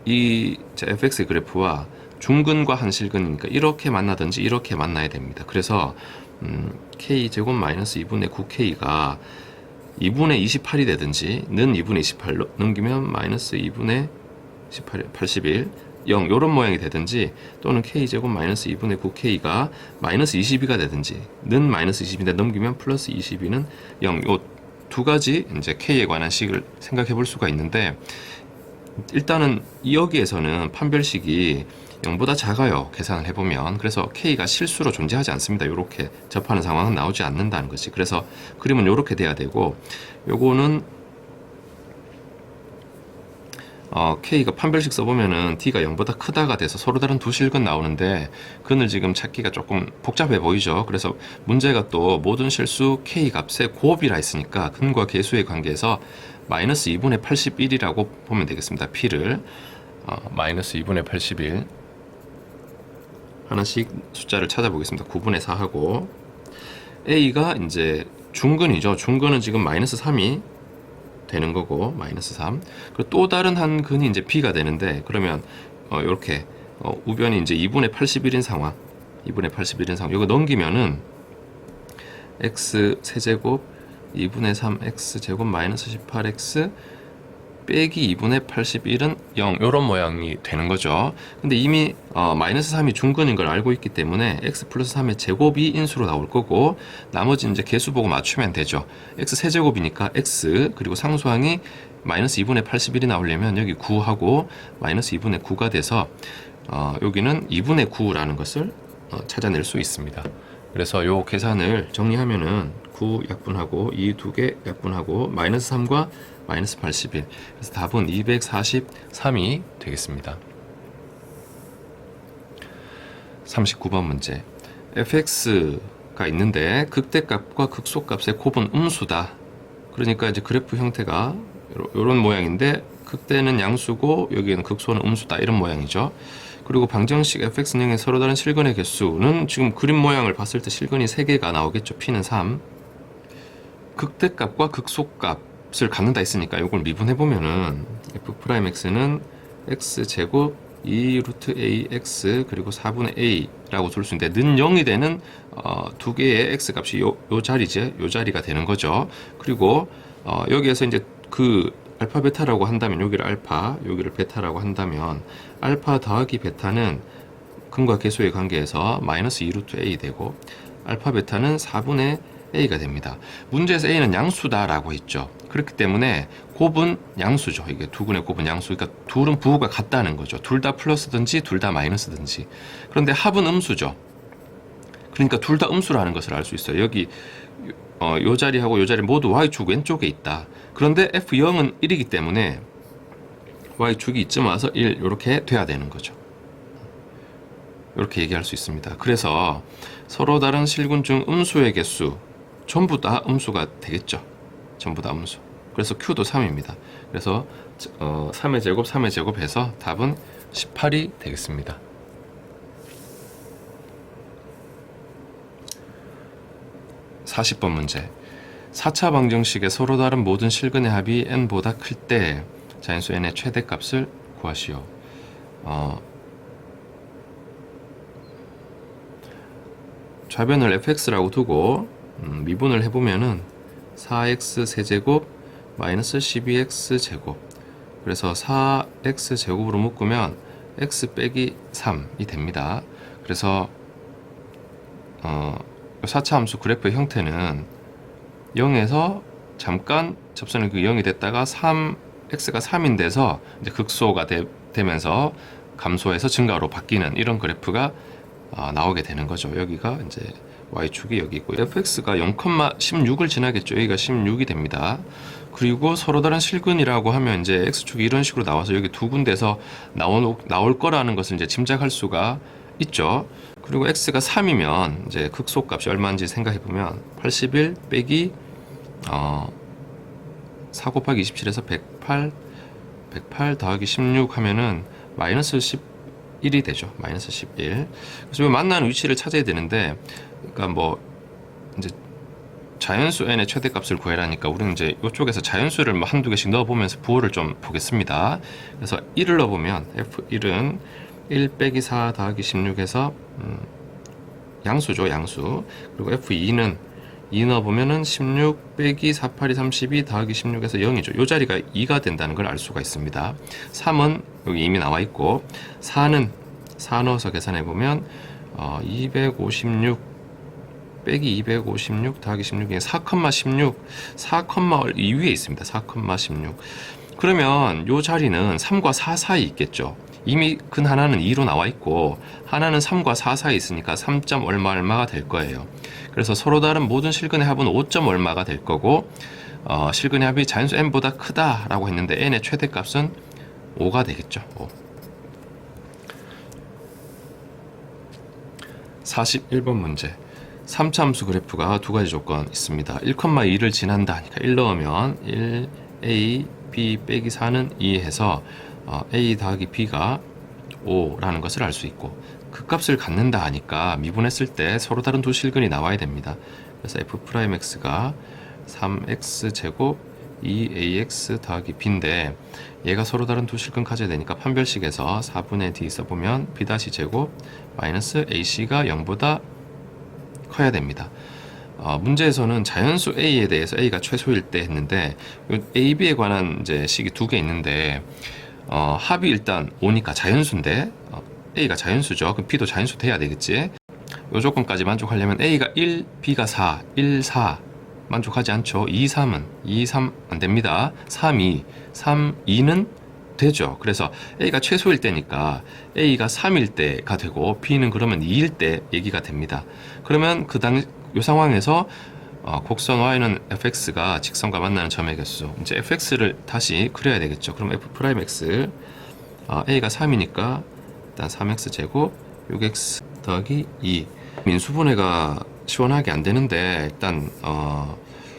이 fx의 그래프와 중근과 한실근이니까 이렇게 만나든지 이렇게 만나야 됩니다. 그래서 k제곱 마이너스 2분의 9k가 2분의 28이 되든지, 는 2분의 28로 넘기면 마이너스 2분의 18, 81, 0 요런 모양이 되든지, 또는 k제곱 마이너스 2분의 9k가 마이너스 22가 되든지, 는 마이너스 20인데 넘기면 플러스 22는 0, 요 두 가지 이제 k에 관한 식을 생각해 볼 수가 있는데, 일단은 여기에서는 판별식이 0보다 작아요. 계산을 해보면. 그래서 k가 실수로 존재하지 않습니다. 이렇게 접하는 상황은 나오지 않는다는 것이. 그래서 그림은 이렇게 돼야 되고, 요거는 K가 판별식 써보면은 D가 0보다 크다가 돼서 서로 다른 두 실근 나오는데 근을 지금 찾기가 조금 복잡해 보이죠. 그래서 문제가 또 모든 실수 K 값의 곱이라 했으니까 근과 계수의 관계에서 마이너스 2분의 81이라고 보면 되겠습니다. P를 마이너스 2분의 81 하나씩 숫자를 찾아보겠습니다. 9분의 4하고 A가 이제 중근이죠. 중근은 지금 마이너스 3이 되는 거고 마이너스 3. 그리고 또 다른 한 근이 이제 B가 되는데 그러면 이렇게 우변이 이제 2분의 81인 상황. 2분의 81인 상황. 이거 넘기면은 x 세제곱 2분의 3 x 제곱 마이너스 18x 빼기 2분의 81은 0 이런 모양이 되는 거죠. 근데 이미 마이너스 3이 중근인 걸 알고 있기 때문에 x 플러스 3의 제곱이 인수로 나올 거고 나머지 이제 개수 보고 맞추면 되죠. x 세제곱이니까 x 그리고 상수항이 마이너스 2분의 81이 나오려면 여기 9하고 마이너스 2분의 9가 돼서 여기는 2분의 9라는 것을 찾아낼 수 있습니다. 그래서 요 계산을 정리하면은 9 약분하고 2 두 개 약분하고 마이너스 3과 마이너스 81. 그래서 답은 243이 되겠습니다. 39번 문제. fx가 있는데 극대값과 극소값의 곱은 음수다. 그러니까 이제 그래프 형태가 이런 모양인데 극대는 양수고 여기는 극소는 음수다. 이런 모양이죠. 그리고 방정식 fx능의 서로 다른 실근의 개수는 지금 그림 모양을 봤을 때 실근이 3개가 나오겠죠. p는 3. 극대값과 극소값을 갖는다 했으니까 이걸 미분해보면은 f'x는 x제곱 2 루트 ax 그리고 4분의 a라고 둘 수 있는데 는 0이 되는 두 개의 x값이 요 자리지, 요 자리가 되는 거죠. 그리고 여기에서 이제 그 알파 베타라고 한다면 여기를 알파, 여기를 베타라고 한다면 알파 더하기 베타는 근과 계수의 관계에서 마이너스 2루트 a 되고 알파 베타는 4분의 a가 됩니다. 문제에서 a는 양수다라고 했죠. 그렇기 때문에 곱은 양수죠. 이게 두 근의 곱은 양수. 그러니까 둘은 부호가 같다는 거죠. 둘 다 플러스든지 둘 다 마이너스든지. 그런데 합은 음수죠. 그러니까 둘 다 음수라는 것을 알 수 있어요. 여기 요 자리하고 요 자리 모두 y축 왼쪽에 있다. 그런데 f0은 1이기 때문에 y축이 이쯤 와서 1 이렇게 돼야 되는 거죠. 이렇게 얘기할 수 있습니다. 그래서 서로 다른 실근 중 음수의 개수 전부 다 음수가 되겠죠. 전부 다 음수. 그래서 q도 3입니다. 그래서 3의 제곱 3의 제곱 해서 답은 18이 되겠습니다. 40번 문제. 4차 방정식의 서로 다른 모든 실근의 합이 n보다 클 때 자연수 n의 최대값을 구하시오. 좌변을 fx라고 두고 미분을 해보면은 4x 세제곱 마이너스 12x 제곱. 그래서 4x 제곱으로 묶으면 x 빼기 3이 됩니다. 그래서 4차 함수 그래프의 형태는 0에서 잠깐 접선이 0이 됐다가 x가 3인 데서 이제 극소가 되면서 감소해서 증가로 바뀌는 이런 그래프가 나오게 되는 거죠. 여기가 이제 y축이 여기 있고 fx가 0,16을 지나겠죠. 여기가 16이 됩니다. 그리고 서로 다른 실근이라고 하면 이제 x축이 이런 식으로 나와서 여기 두 군데서 나올 거라는 것을 이제 짐작할 수가 있죠. 그리고 x가 3이면 이제 극소값이 얼마인지 생각해 보면 81 빼기 4 곱하기 27에서 108 더하기 16 하면은 마이너스 11이 되죠. 마이너스 11. 그래서 만나는 위치를 찾아야 되는데, 그러니까 뭐 이제 자연수 n의 최대값을 구해라니까 우리는 이제 이쪽에서 자연수를 뭐 한두 개씩 넣어보면서 부호를 좀 보겠습니다. 그래서 1을 넣어보면 f1은 1 빼기 4 더하기 16에서 양수죠. 양수. 그리고 f2는 2 넣어보면은 16 빼기 4, 8이 32 더하기 16에서 0이죠. 이 자리가 2가 된다는 걸 알 수가 있습니다. 3은 여기 이미 나와 있고 4는 4 넣어서 계산해보면 256 빼기 256 더하기 16이 4,16 4,2 위에 있습니다. 4,16 그러면 이 자리는 3과 4 사이 있겠죠. 이미 근 하나는 2로 나와 있고 하나는 3과 4 사이 있으니까 3점 얼마가 될 거예요. 그래서 서로 다른 모든 실근의 합은 5점 얼마가 될 거고 실근의 합이 자연수 n보다 크다라고 했는데 n의 최대값은 5가 되겠죠. 5. 41번 문제. 3차함수 그래프가 두 가지 조건 있습니다. 1,2를 지난다 하니까 1 넣으면 1a b 빼기 4는 2 해서 a 더하기 b가 5라는 것을 알 수 있고, 그 값을 갖는다 하니까 미분했을 때 서로 다른 두 실근이 나와야 됩니다. 그래서 f'x가 3x제곱 2ax 더하기 b인데, 얘가 서로 다른 두 실근 가져야 되니까 판별식에서 4분의 d 써보면 b-제곱 마이너스 ac가 0보다 커야 됩니다. 문제에서는 자연수 a에 대해서 a가 최소일 때 했는데, a, b에 관한 이제 식이 두 개 있는데, 합이 일단 5니까 자연수인데, a가 자연수죠. 그럼 b도 자연수 돼야 되겠지. 요 조건까지 만족하려면 a가 1, b가 4, 1, 4 만족하지 않죠. 2, 3은 2, 3 안 됩니다. 3, 2, 3, 2는 되죠. 그래서 a가 최소일 때니까 a가 3일 때가 되고 b는 그러면 2일 때 얘기가 됩니다. 그러면 요 상황에서 곡선 y는 fx가 직선과 만나는 점의 개수, 이제 fx를 다시 그려야 되겠죠. 그럼 f'x a가 3이니까 일단 3x 제곱 6x 더하기 2. 인수분해가 시원하게 안 되는데, 일단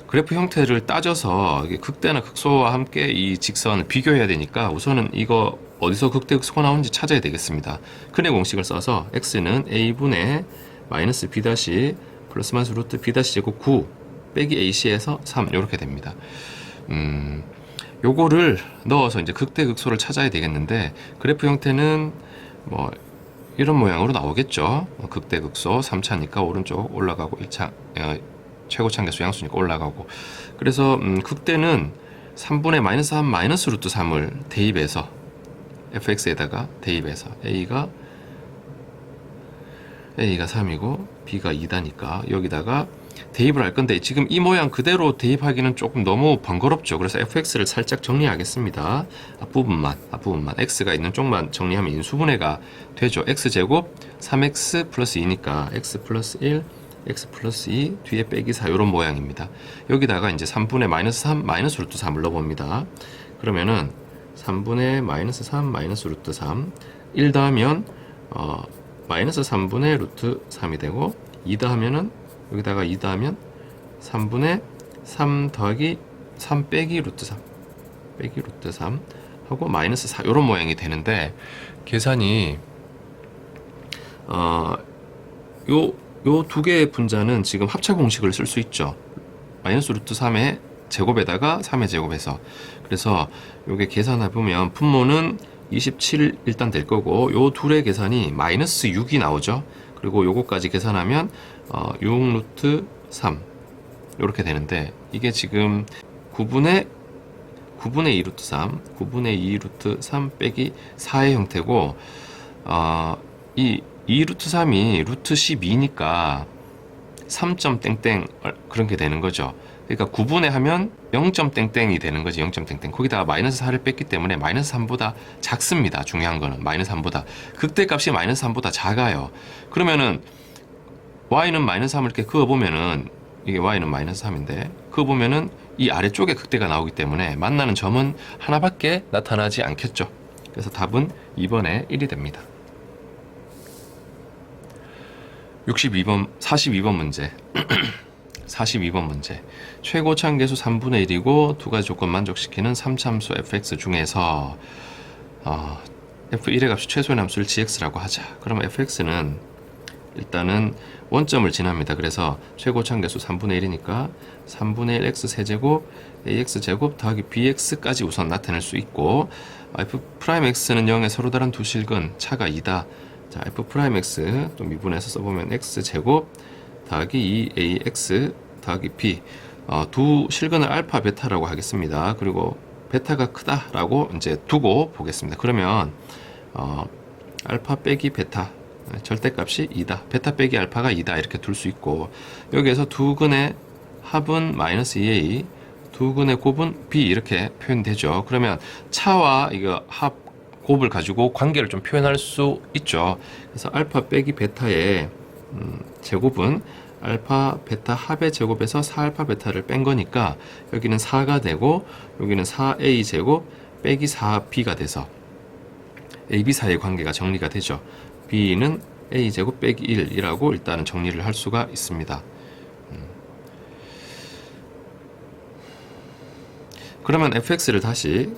그래프 형태를 따져서 극대나 극소와 함께 이 직선을 비교해야 되니까 우선은 이거 어디서 극대 극소가 나오는지 찾아야 되겠습니다. 근의 공식을 써서 x는 a분의 마이너스 b 다시 플러스 마이너스 루트 b 다시 제곱 9 빼기 ac에서 3 이렇게 됩니다. 요거를 넣어서 이제 극대 극소를 찾아야 되겠는데, 그래프 형태는 뭐 이런 모양으로 나오겠죠. 극대 극소 3차니까 오른쪽 올라가고 1차 최고 참계수 양수니까 올라가고, 그래서 극대는 3분의 마이너스 3 마이너스 루트 3을 대입해서 fx에다가 대입해서 a가 3이고 b가 2다니까 여기다가 대입을 할 건데, 지금 이 모양 그대로 대입하기는 조금 너무 번거롭죠. 그래서 fx를 살짝 정리하겠습니다. 앞부분만 x가 있는 쪽만 정리하면 인수분해가 되죠. x제곱 3x 플러스 2니까 x 플러스 1 x 플러스 2 뒤에 빼기 4 이런 모양입니다. 여기다가 이제 3분의 마이너스 3 마이너스 루트 3을 넣어봅니다. 그러면은 3분의 마이너스 3 마이너스 루트 3 1 더하면 마이너스 3분의 루트 3이 되고, 2 더하면은 여기다가 2 더하면 3분의 3 더하기 3 빼기 루트 3 빼기 루트 3 하고 마이너스 4 이런 모양이 되는데, 계산이 요 두 개의 분자는 지금 합차 공식을 쓸 수 있죠. 마이너스 루트 3의 제곱에다가 3의 제곱해서, 그래서 요게 계산해 보면 분모는 27 일단 될 거고, 요 둘의 계산이 마이너스 6이 나오죠. 그리고 요거까지 계산하면 6 루트 3 요렇게 되는데, 이게 지금 9분의 2 루트 3 9분의 2 루트 3 빼기 4의 형태고, 이 2 루트 3이 루트 12니까 3점 땡땡 그런 게 되는 거죠. 그러니까 9분의 하면 0점 땡땡이 되는 거지. 0점 땡땡. 거기다가 마이너스 4를 뺐기 때문에 마이너스 3보다 작습니다. 중요한 거는 마이너스 3보다, 극대값이 마이너스 3보다 작아요. 그러면은 y는 마이너스 3을 이렇게 그어보면은, 이게 y는 마이너스 3인데 그어보면은 이 아래쪽에 극대가 나오기 때문에 만나는 점은 하나밖에 나타나지 않겠죠. 그래서 답은 2번에 1이 됩니다. 42번 문제. 42번 문제. 최고참 계수 3분의 1이고 두 가지 조건 만족시키는 3차함수 fx 중에서 f1의 값이 최소의 함수를 gx라고 하자. 그러면 fx는 일단은 원점을 지납니다. 그래서 최고참 계수 3분의 1이니까 3분의 1 x 세제곱 ax 제곱 더하기 bx까지 우선 나타낼 수 있고, f'x는 0에 서로 다른 두 실근 차가 2다. 자, f'x 또 미분해서 써보면 x 제곱 더하기 2ax 더하기 b, 두 실근을 알파 베타라고 하겠습니다. 그리고 베타가 크다라고 이제 두고 보겠습니다. 그러면 알파 빼기 베타 절대값이 2다. 베타 빼기 알파가 2다 이렇게 둘 수 있고, 여기에서 두 근의 합은 마이너스 2a, 두 근의 곱은 b 이렇게 표현되죠. 그러면 차와 이거 합 곱을 가지고 관계를 좀 표현할 수 있죠. 그래서 알파 빼기 베타의 제곱은 알파 베타 합의 제곱에서 4알파 베타를 뺀 거니까 여기는 4가 되고, 여기는 4a 제곱 빼기 4b가 돼서 A, B 사이의 관계가 정리가 되죠. B는 A제곱 빼기 1이라고 일단은 정리를 할 수가 있습니다. 그러면 fx를 다시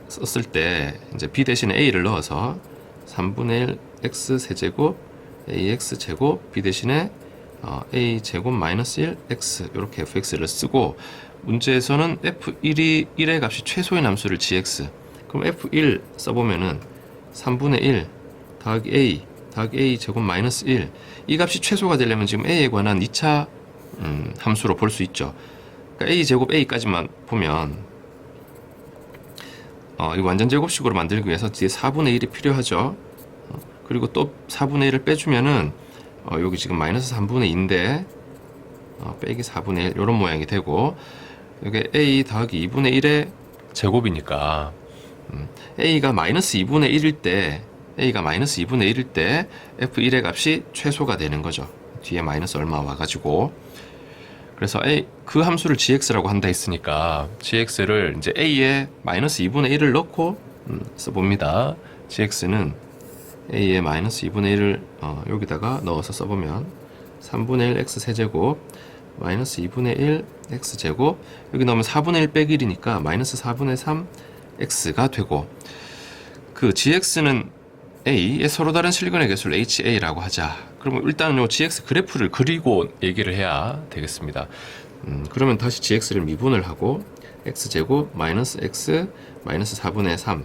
썼을 때 이제 b 대신에 a를 넣어서 3분의 1 x 세제곱 ax 제곱 b 대신에 a 제곱 마이너스 1 x 이렇게 fx를 쓰고, 문제에서는 f1이 1의 값이 최소인 함수를 gx, 그럼 f1 써보면은 3분의 1 더하기 a 제곱 마이너스 1, 이 값이 최소가 되려면 지금 a에 관한 2차 함수로 볼 수 있죠. 그러니까 a 제곱 a까지만 보면 이 완전 제곱식으로 만들기 위해서 뒤에 4분의 1이 필요하죠. 그리고 또 4분의 1을 빼주면은 여기 지금 마이너스 3분의 2인데 빼기 4분의 1 이런 모양이 되고, 여기 a 더하기 2분의 1의 제곱이니까 a가 마이너스 2분의 1일 때 f1의 값이 최소가 되는 거죠. 뒤에 마이너스 얼마 와가지고. 그래서 그 함수를 gx라고 한다 했으니까 gx를 이제 a에 마이너스 2분의 1을 넣고 써봅니다. gx는 a에 마이너스 2분의 1을 여기다가 넣어서 써보면 3분의 1 x 세제곱 마이너스 2분의 1 x 제곱, 여기 넣으면 4분의 1 빼기 1이니까 마이너스 4분의 3 x가 되고, 그 gx는 a의 서로 다른 실근의 개수를 ha라고 하자. 그러면 일단은 요 gx 그래프를 그리고 얘기를 해야 되겠습니다. 그러면 다시 gx를 미분을 하고 x제곱 마이너스 x 마이너스 4분의 3,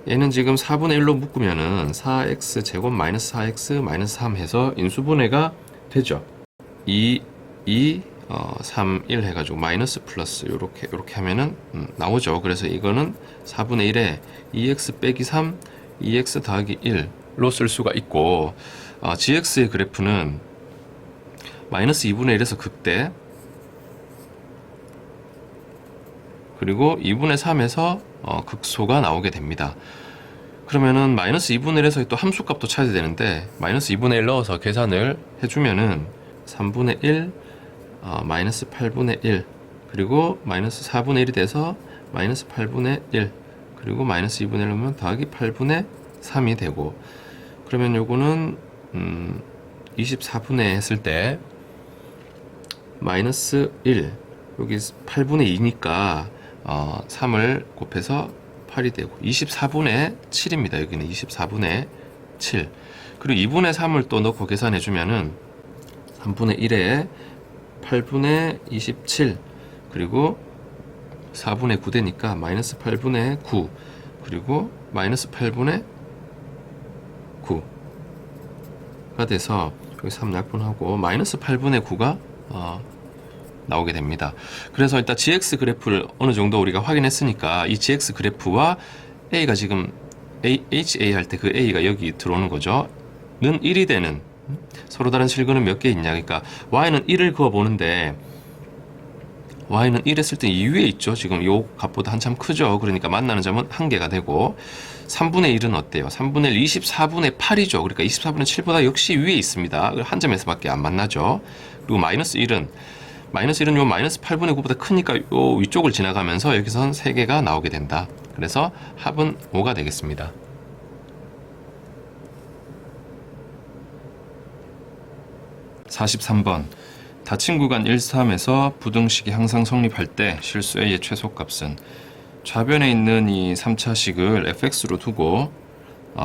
얘는 지금 4분의 1로 묶으면은 4x 제곱 마이너스 4x 마이너스 3 해서 인수분해가 되죠. 2, 3, 1 해가지고 마이너스 플러스 요렇게 하면은 나오죠. 그래서 이거는 4분의 1에 2x 빼기 3 2x 더하기 1로 쓸 수가 있고, gx의 그래프는 마이너스 2분의 1에서 극대, 그리고 2분의 3에서 극소가 나오게 됩니다. 그러면은 마이너스 2분의 1에서 또 함수값도 찾아야 되는데, 마이너스 2분의 1 넣어서 계산을 해주면은 3분의 1 마이너스 8분의 1, 그리고 마이너스 4분의 1이 돼서 마이너스 8분의 1, 그리고 마이너스 2분의 1 넣으면 더하기 8분의 3이 되고, 그러면 요거는 24분의 했을 때 마이너스 1, 여기 8분의 2니까 3을 곱해서 8이 되고 24분의 7입니다. 여기는 24분의 7. 그리고 2분의 3을 또 넣고 계산해 주면은 3분의 1에 8분의 27, 그리고 4분의 9 되니까 마이너스 8분의 9, 그리고 마이너스 8분의 9가 돼서 여기 3 약분하고 마이너스 8분의 9가 나오게 됩니다. 그래서 일단 gx 그래프를 어느 정도 우리가 확인했으니까 이 gx 그래프와 a가 지금 ha 할 때 그 a가 여기 들어오는 거죠. 는 1이 되는, 서로 다른 실근은 몇 개 있냐, 그러니까 y는 1을 그어 보는데 y는 1 했을 때 2 위에 있죠. 지금 요 값보다 한참 크죠. 그러니까 만나는 점은 1개가 되고, 3분의 1은 어때요? 3분의 1 24분의 8이죠. 그러니까 24분의 7보다 역시 위에 있습니다. 한 점에서밖에 안 만나죠. 그리고 마이너스 1은 요 마이너스 8분의 9보다 크니까 요 위쪽을 지나가면서 여기선 3개가 나오게 된다. 그래서 합은 5가 되겠습니다. 43번. 닫힌 구간 1, 3에서 부등식이 항상 성립할 때 실수 a의 최소값은, 좌변에 있는 이 3차식을 fx로 두고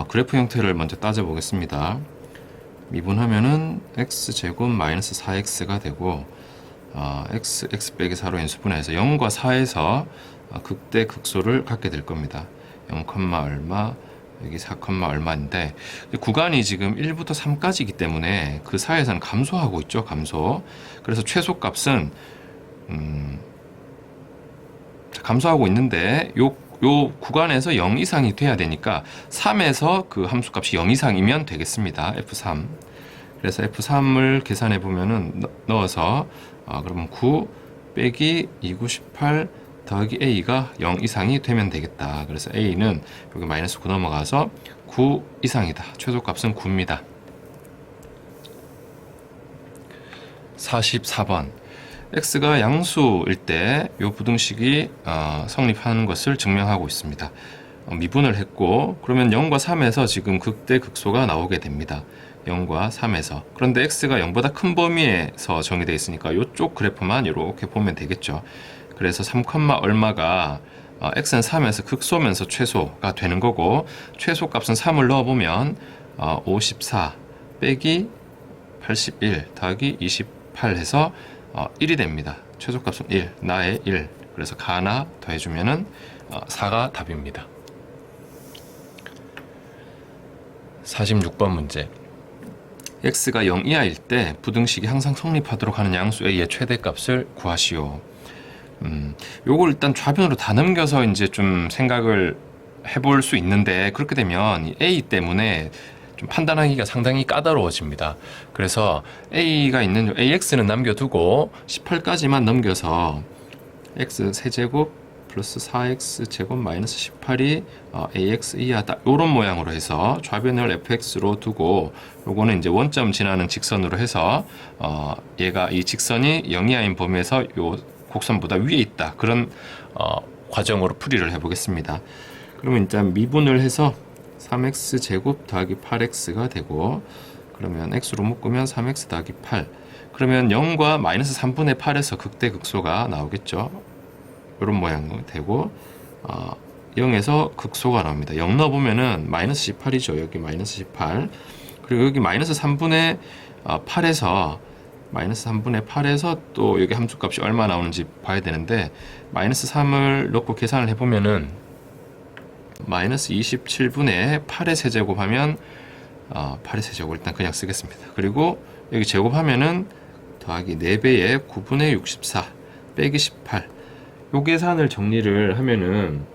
그래프 형태를 먼저 따져보겠습니다. 미분하면은 x제곱 마이너스 4x가 되고, x 빼기 4로 인수분해해서 0과 4에서 극대 극소를 갖게 될 겁니다. 0, 얼마, 여기 4, 얼마인데, 구간이 지금 1부터 3까지이기 때문에 그 사이에서는 감소하고 있죠. 감소. 그래서 최소값은 감소하고 있는데 요 구간에서 0 이상이 돼야 되니까 3에서 그 함수값이 0 이상이면 되겠습니다. F3. 그래서 F3을 계산해 보면은 넣어서 그러면 9 빼기 298 더하기 a가 0 이상이 되면 되겠다. 그래서 a는 여기 마이너스 9 넘어가서 9 이상이다. 최소값은 9입니다. 44번. x가 양수일 때 이 부등식이 성립하는 것을 증명하고 있습니다. 미분을 했고, 그러면 0과 3에서 지금 극대 극소가 나오게 됩니다. 0과 3에서. 그런데 x가 0보다 큰 범위에서 정의되어 있으니까 이쪽 그래프만 이렇게 보면 되겠죠. 그래서 3, 얼마가 x는 3에서 극소면서 최소가 되는 거고, 최소 값은 3을 넣어보면 54 빼기 81 더하기 28 해서 1이 됩니다. 최소 값은 1, 나의 1. 그래서 가나 더해주면은 4가 답입니다. 46번 문제. x가 0 이하일 때 부등식이 항상 성립하도록 하는 양수 a의 최대값을 구하시오. 요걸 일단 좌변으로 다 넘겨서 이제 좀 생각을 해볼 수 있는데, 그렇게 되면 이 a 때문에 좀 판단하기가 상당히 까다로워집니다. 그래서 a가 있는 ax는 남겨두고 18까지만 넘겨서 x 세제곱 플러스 4x 제곱 마이너스 18이 ax 이하다, 이런 모양으로 해서 좌변을 fx로 두고, 요거는 이제 원점 지나는 직선으로 해서 얘가 이 직선이 0 이하인 범위에서 요 곡선보다 위에 있다, 그런 과정으로 풀이를 해보겠습니다. 그러면 일단 미분을 해서 3x 제곱 더하기 8x가 되고, 그러면 x로 묶으면 3x 더하기 8, 그러면 0과 마이너스 3분의 8에서 극대 극소가 나오겠죠. 이런 모양이 되고, 0에서 극소가 나옵니다. 0 넣어보면은 마이너스 18이죠. 여기 마이너스 18. 그리고 여기 마이너스 3분의 8에서 마이너스 3분의 8에서 또 여기 함수값이 얼마 나오는지 봐야 되는데, 마이너스 3을 넣고 계산을 해보면은 마이너스 27분의 8의 세제곱하면 8의 세제곱 일단 그냥 쓰겠습니다. 그리고 여기 제곱하면은 더하기 4배의 9분의 64 빼기 18, 요 계산을 정리를 하면은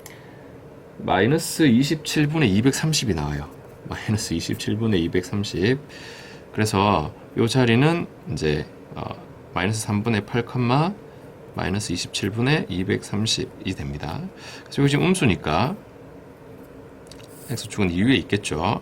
마이너스 27분의 230이 나와요. 마이너스 27분의 230. 그래서 요 자리는 이제 마이너스 3분의 8, 마이너스 27분의 230이 됩니다. 그래서 여기 지금 음수니까 x축은 이 위에 있겠죠.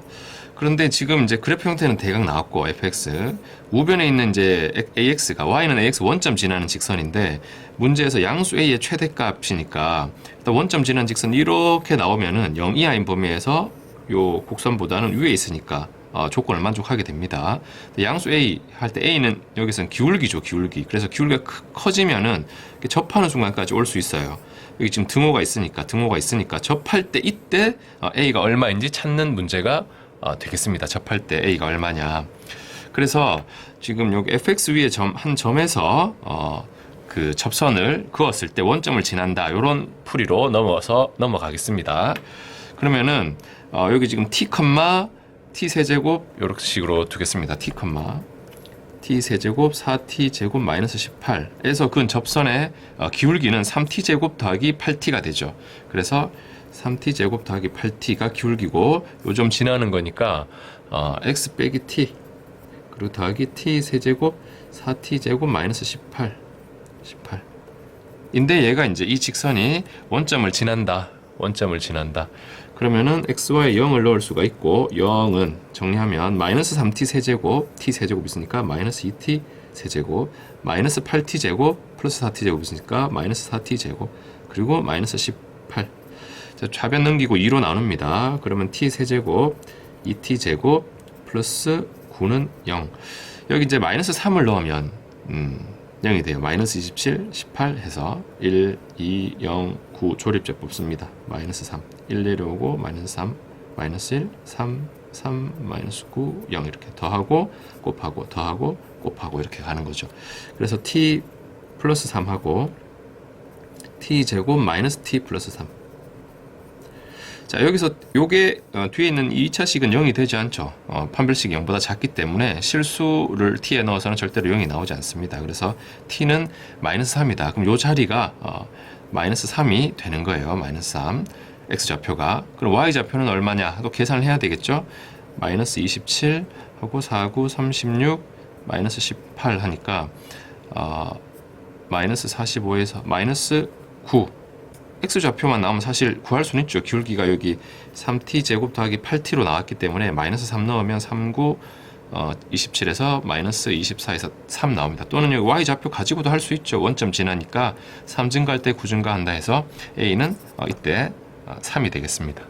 그런데 지금 이제 그래프 형태는 대강 나왔고, fx 우변에 있는 이제 ax가, y는 ax 원점 지나는 직선인데, 문제에서 양수 a의 최대값이니까 일단 원점 지나는 직선 이렇게 나오면은 0 이하인 범위에서 요 곡선보다는 위에 있으니까 조건을 만족하게 됩니다. 양수 a 할 때 a는 여기서는 기울기죠, 기울기. 그래서 기울기가 커지면은 접하는 순간까지 올 수 있어요. 여기 지금 등호가 있으니까 접할 때 이때 a가 얼마인지 찾는 문제가 되겠습니다. 접할 때 a가 얼마냐. 그래서 지금 여기 fx 위에 한 점에서 그 접선을 그었을 때 원점을 지난다, 이런 풀이로 넘어가겠습니다. 그러면은 여기 지금 t, t 세제곱 이렇게 식으로 두겠습니다. t 세제곱 4t 제곱 마이너스 18에서 그 접선의 기울기는 3t 제곱 더하기 8t가 되죠. 그래서 3t 제곱 더하기 8t가 기울기고, 요점 지나는 거니까 x 빼기 t 그리고 더하기 t 세제곱 4t 제곱 마이너스 18 인데, 얘가 이제 이 직선이 원점을 지난다. 그러면은 xy에 0을 넣을 수가 있고, 0은 정리하면 마이너스 3t 세제곱, t 세제곱 있으니까 마이너스 2t 세제곱, 마이너스 8t 제곱 플러스 4t 제곱 있으니까 마이너스 4t 제곱, 그리고 마이너스 18. 자, 좌변 넘기고 2로 나눕니다. 그러면 t 세제곱 2t 제곱 플러스 9는 0. 여기 이제 마이너스 3을 넣으면 0이 돼요. 마이너스 27, 18 해서 1, 2, 0, 9 조립제 뽑습니다. 마이너스 3, 1 내려오고 마이너스 3, 마이너스 1, 3, 3, 마이너스 9, 0 이렇게 더하고 곱하고 더하고 곱하고 이렇게 가는 거죠. 그래서 t 플러스 3하고 t 제곱 마이너스 t 플러스 3. 자, 여기서 요게 뒤에 있는 2차식은 0이 되지 않죠. 판별식이 0보다 작기 때문에 실수를 t에 넣어서는 절대로 0이 나오지 않습니다. 그래서 t는 마이너스 3이다. 그럼 요 자리가 마이너스 3이 되는 거예요. 마이너스 3. x좌표가. 그럼 y좌표는 얼마냐? 또 계산을 해야 되겠죠. 마이너스 27 하고 4, 9, 36 마이너스 18 하니까 마이너스 45에서 마이너스 9. x좌표만 나오면 사실 구할 수는 있죠. 기울기가 여기 3t 제곱 더하기 8t로 나왔기 때문에 마이너스 3 넣으면 3, 9, 27에서 마이너스 24에서 3 나옵니다. 또는 여기 y좌표 가지고도 할 수 있죠. 원점 지나니까 3 증가할 때 9 증가한다 해서 a는 이때 3이 되겠습니다.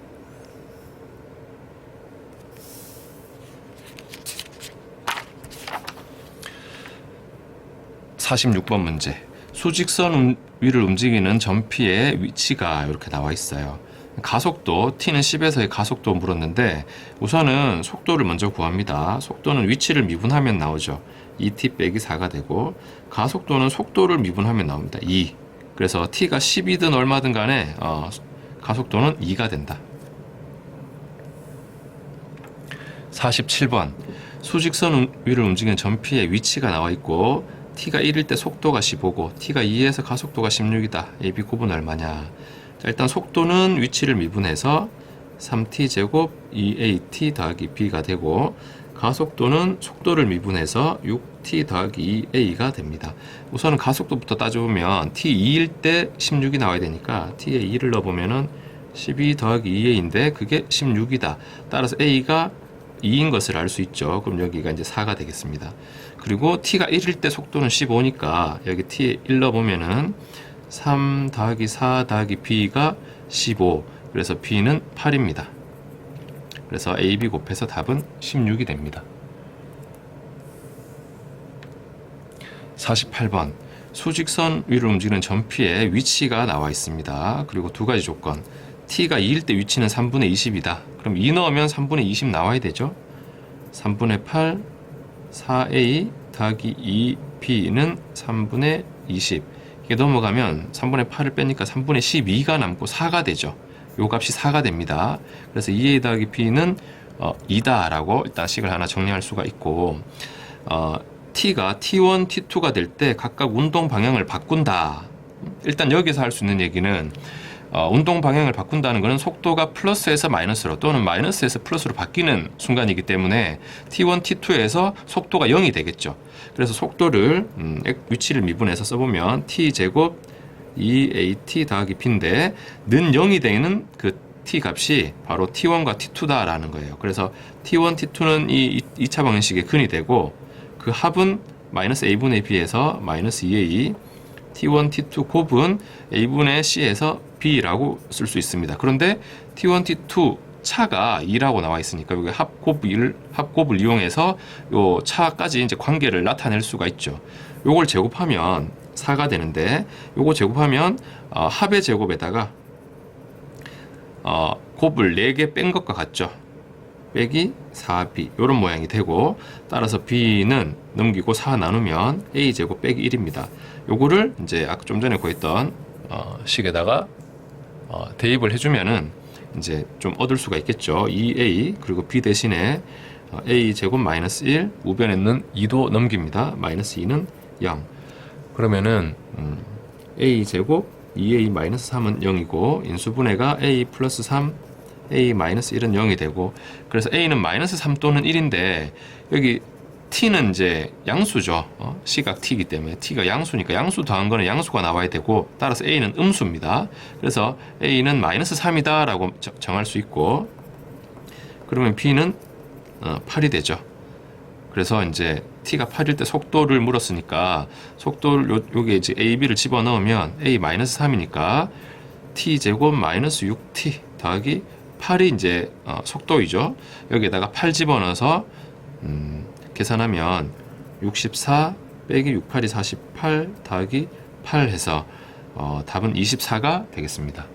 46번 문제. 수직선 위를 움직이는 전피의 위치가 이렇게 나와 있어요. 가속도, t는 10에서의 가속도 물었는데 우선은 속도를 먼저 구합니다. 속도는 위치를 미분하면 나오죠. 2t 빼기 4가 되고, 가속도는 속도를 미분하면 나옵니다. 2. 그래서 t가 10이든 얼마든 간에 가속도는 2가 된다. 47번. 수직선 위를 움직이는 전피의 위치가 나와 있고 t가 1일 때 속도가 15고 t가 2에서 가속도가 16이다. A, B 곱은 얼마냐? 자, 일단 속도는 위치를 미분해서 3t제곱 2at 더하기 b가 되고, 가속도는 속도를 미분해서 6t 더하기 2a가 됩니다. 우선은 가속도부터 따져보면 t 2일 때 16이 나와야 되니까 t에 2를 넣어보면은 12 더하기 2a인데 그게 16이다. 따라서 a가 2인 것을 알 수 있죠. 그럼 여기가 이제 4가 되겠습니다. 그리고 t가 1일 때 속도는 15니까 여기 t에 1 넣어보면은 3 더하기 4 더하기 b가 15. 그래서 b는 8입니다. 그래서 a, b 곱해서 답은 16이 됩니다. 48번. 수직선 위를 움직이는 전피의 위치가 나와 있습니다. 그리고 두 가지 조건. t가 2일 때 위치는 3분의 20이다. 그럼 2 넣으면 3분의 20 나와야 되죠. 3분의 8, 4a 더하기 2b는 3분의 20. 이게 넘어가면 3분의 8을 빼니까 3분의 12가 남고 4가 되죠. 요 값이 4가 됩니다. 그래서 2a 더하기 b는 2다 라고 일단 식을 하나 정리할 수가 있고, t가 t1, t2가 될 때 각각 운동 방향을 바꾼다. 일단 여기서 할 수 있는 얘기는 운동 방향을 바꾼다는 것은 속도가 플러스에서 마이너스로 또는 마이너스에서 플러스로 바뀌는 순간이기 때문에 t1, t2에서 속도가 0이 되겠죠. 그래서 속도를 위치를 미분해서 써보면 t제곱 2at 더하기 b인데 는 0이 되는 그 t 값이 바로 t1과 t2다 라는 거예요. 그래서 t1, t2는 이 2차 방정식의 근이 되고, 그 합은 마이너스 a분의 b에서 마이너스 2a, t1, t2 곱은 a분의 c에서 b라고 쓸 수 있습니다. 그런데 t1, t2 차가 2라고 나와 있으니까 여기 합곱을 이용해서 요 차까지 이제 관계를 나타낼 수가 있죠. 요걸 제곱하면 4가 되는데, 요거 제곱하면 합의 제곱에다가 곱을 4개 뺀 것과 같죠. 빼기 4b 요런 모양이 되고, 따라서 b는 넘기고 4 나누면 a제곱 빼기 1입니다. 요거를 이제 아까 좀 전에 구했던 식에다가 대입을 해주면은 이제 좀 얻을 수가 있겠죠. 2a 그리고 b 대신에 a제곱 마이너스 1, 우변에는 2도 넘깁니다. 마이너스 2는 0. 그러면은 a제곱 2a 마이너스 3은 0이고, 인수분해가 a 플러스 3, a 마이너스 1은 0이 되고, 그래서 a는 마이너스 3 또는 1인데 여기 t는 이제 양수죠. 시각 t이기 때문에 t가 양수니까 양수 더한 거는 양수가 나와야 되고, 따라서 a는 음수입니다. 그래서 a는 마이너스 3이다 라고 정할 수 있고, 그러면 b는 8이 되죠. 그래서 이제 t가 8일 때 속도를 물었으니까 속도를 여기에 이제 a, b를 집어넣으면 a 마이너스 3이니까 t 제곱 마이너스 6t 더하기 8이 이제 속도이죠. 여기에다가 8 집어넣어서 계산하면 64 빼기 68이 48 더하기 8 해서 답은 24가 되겠습니다.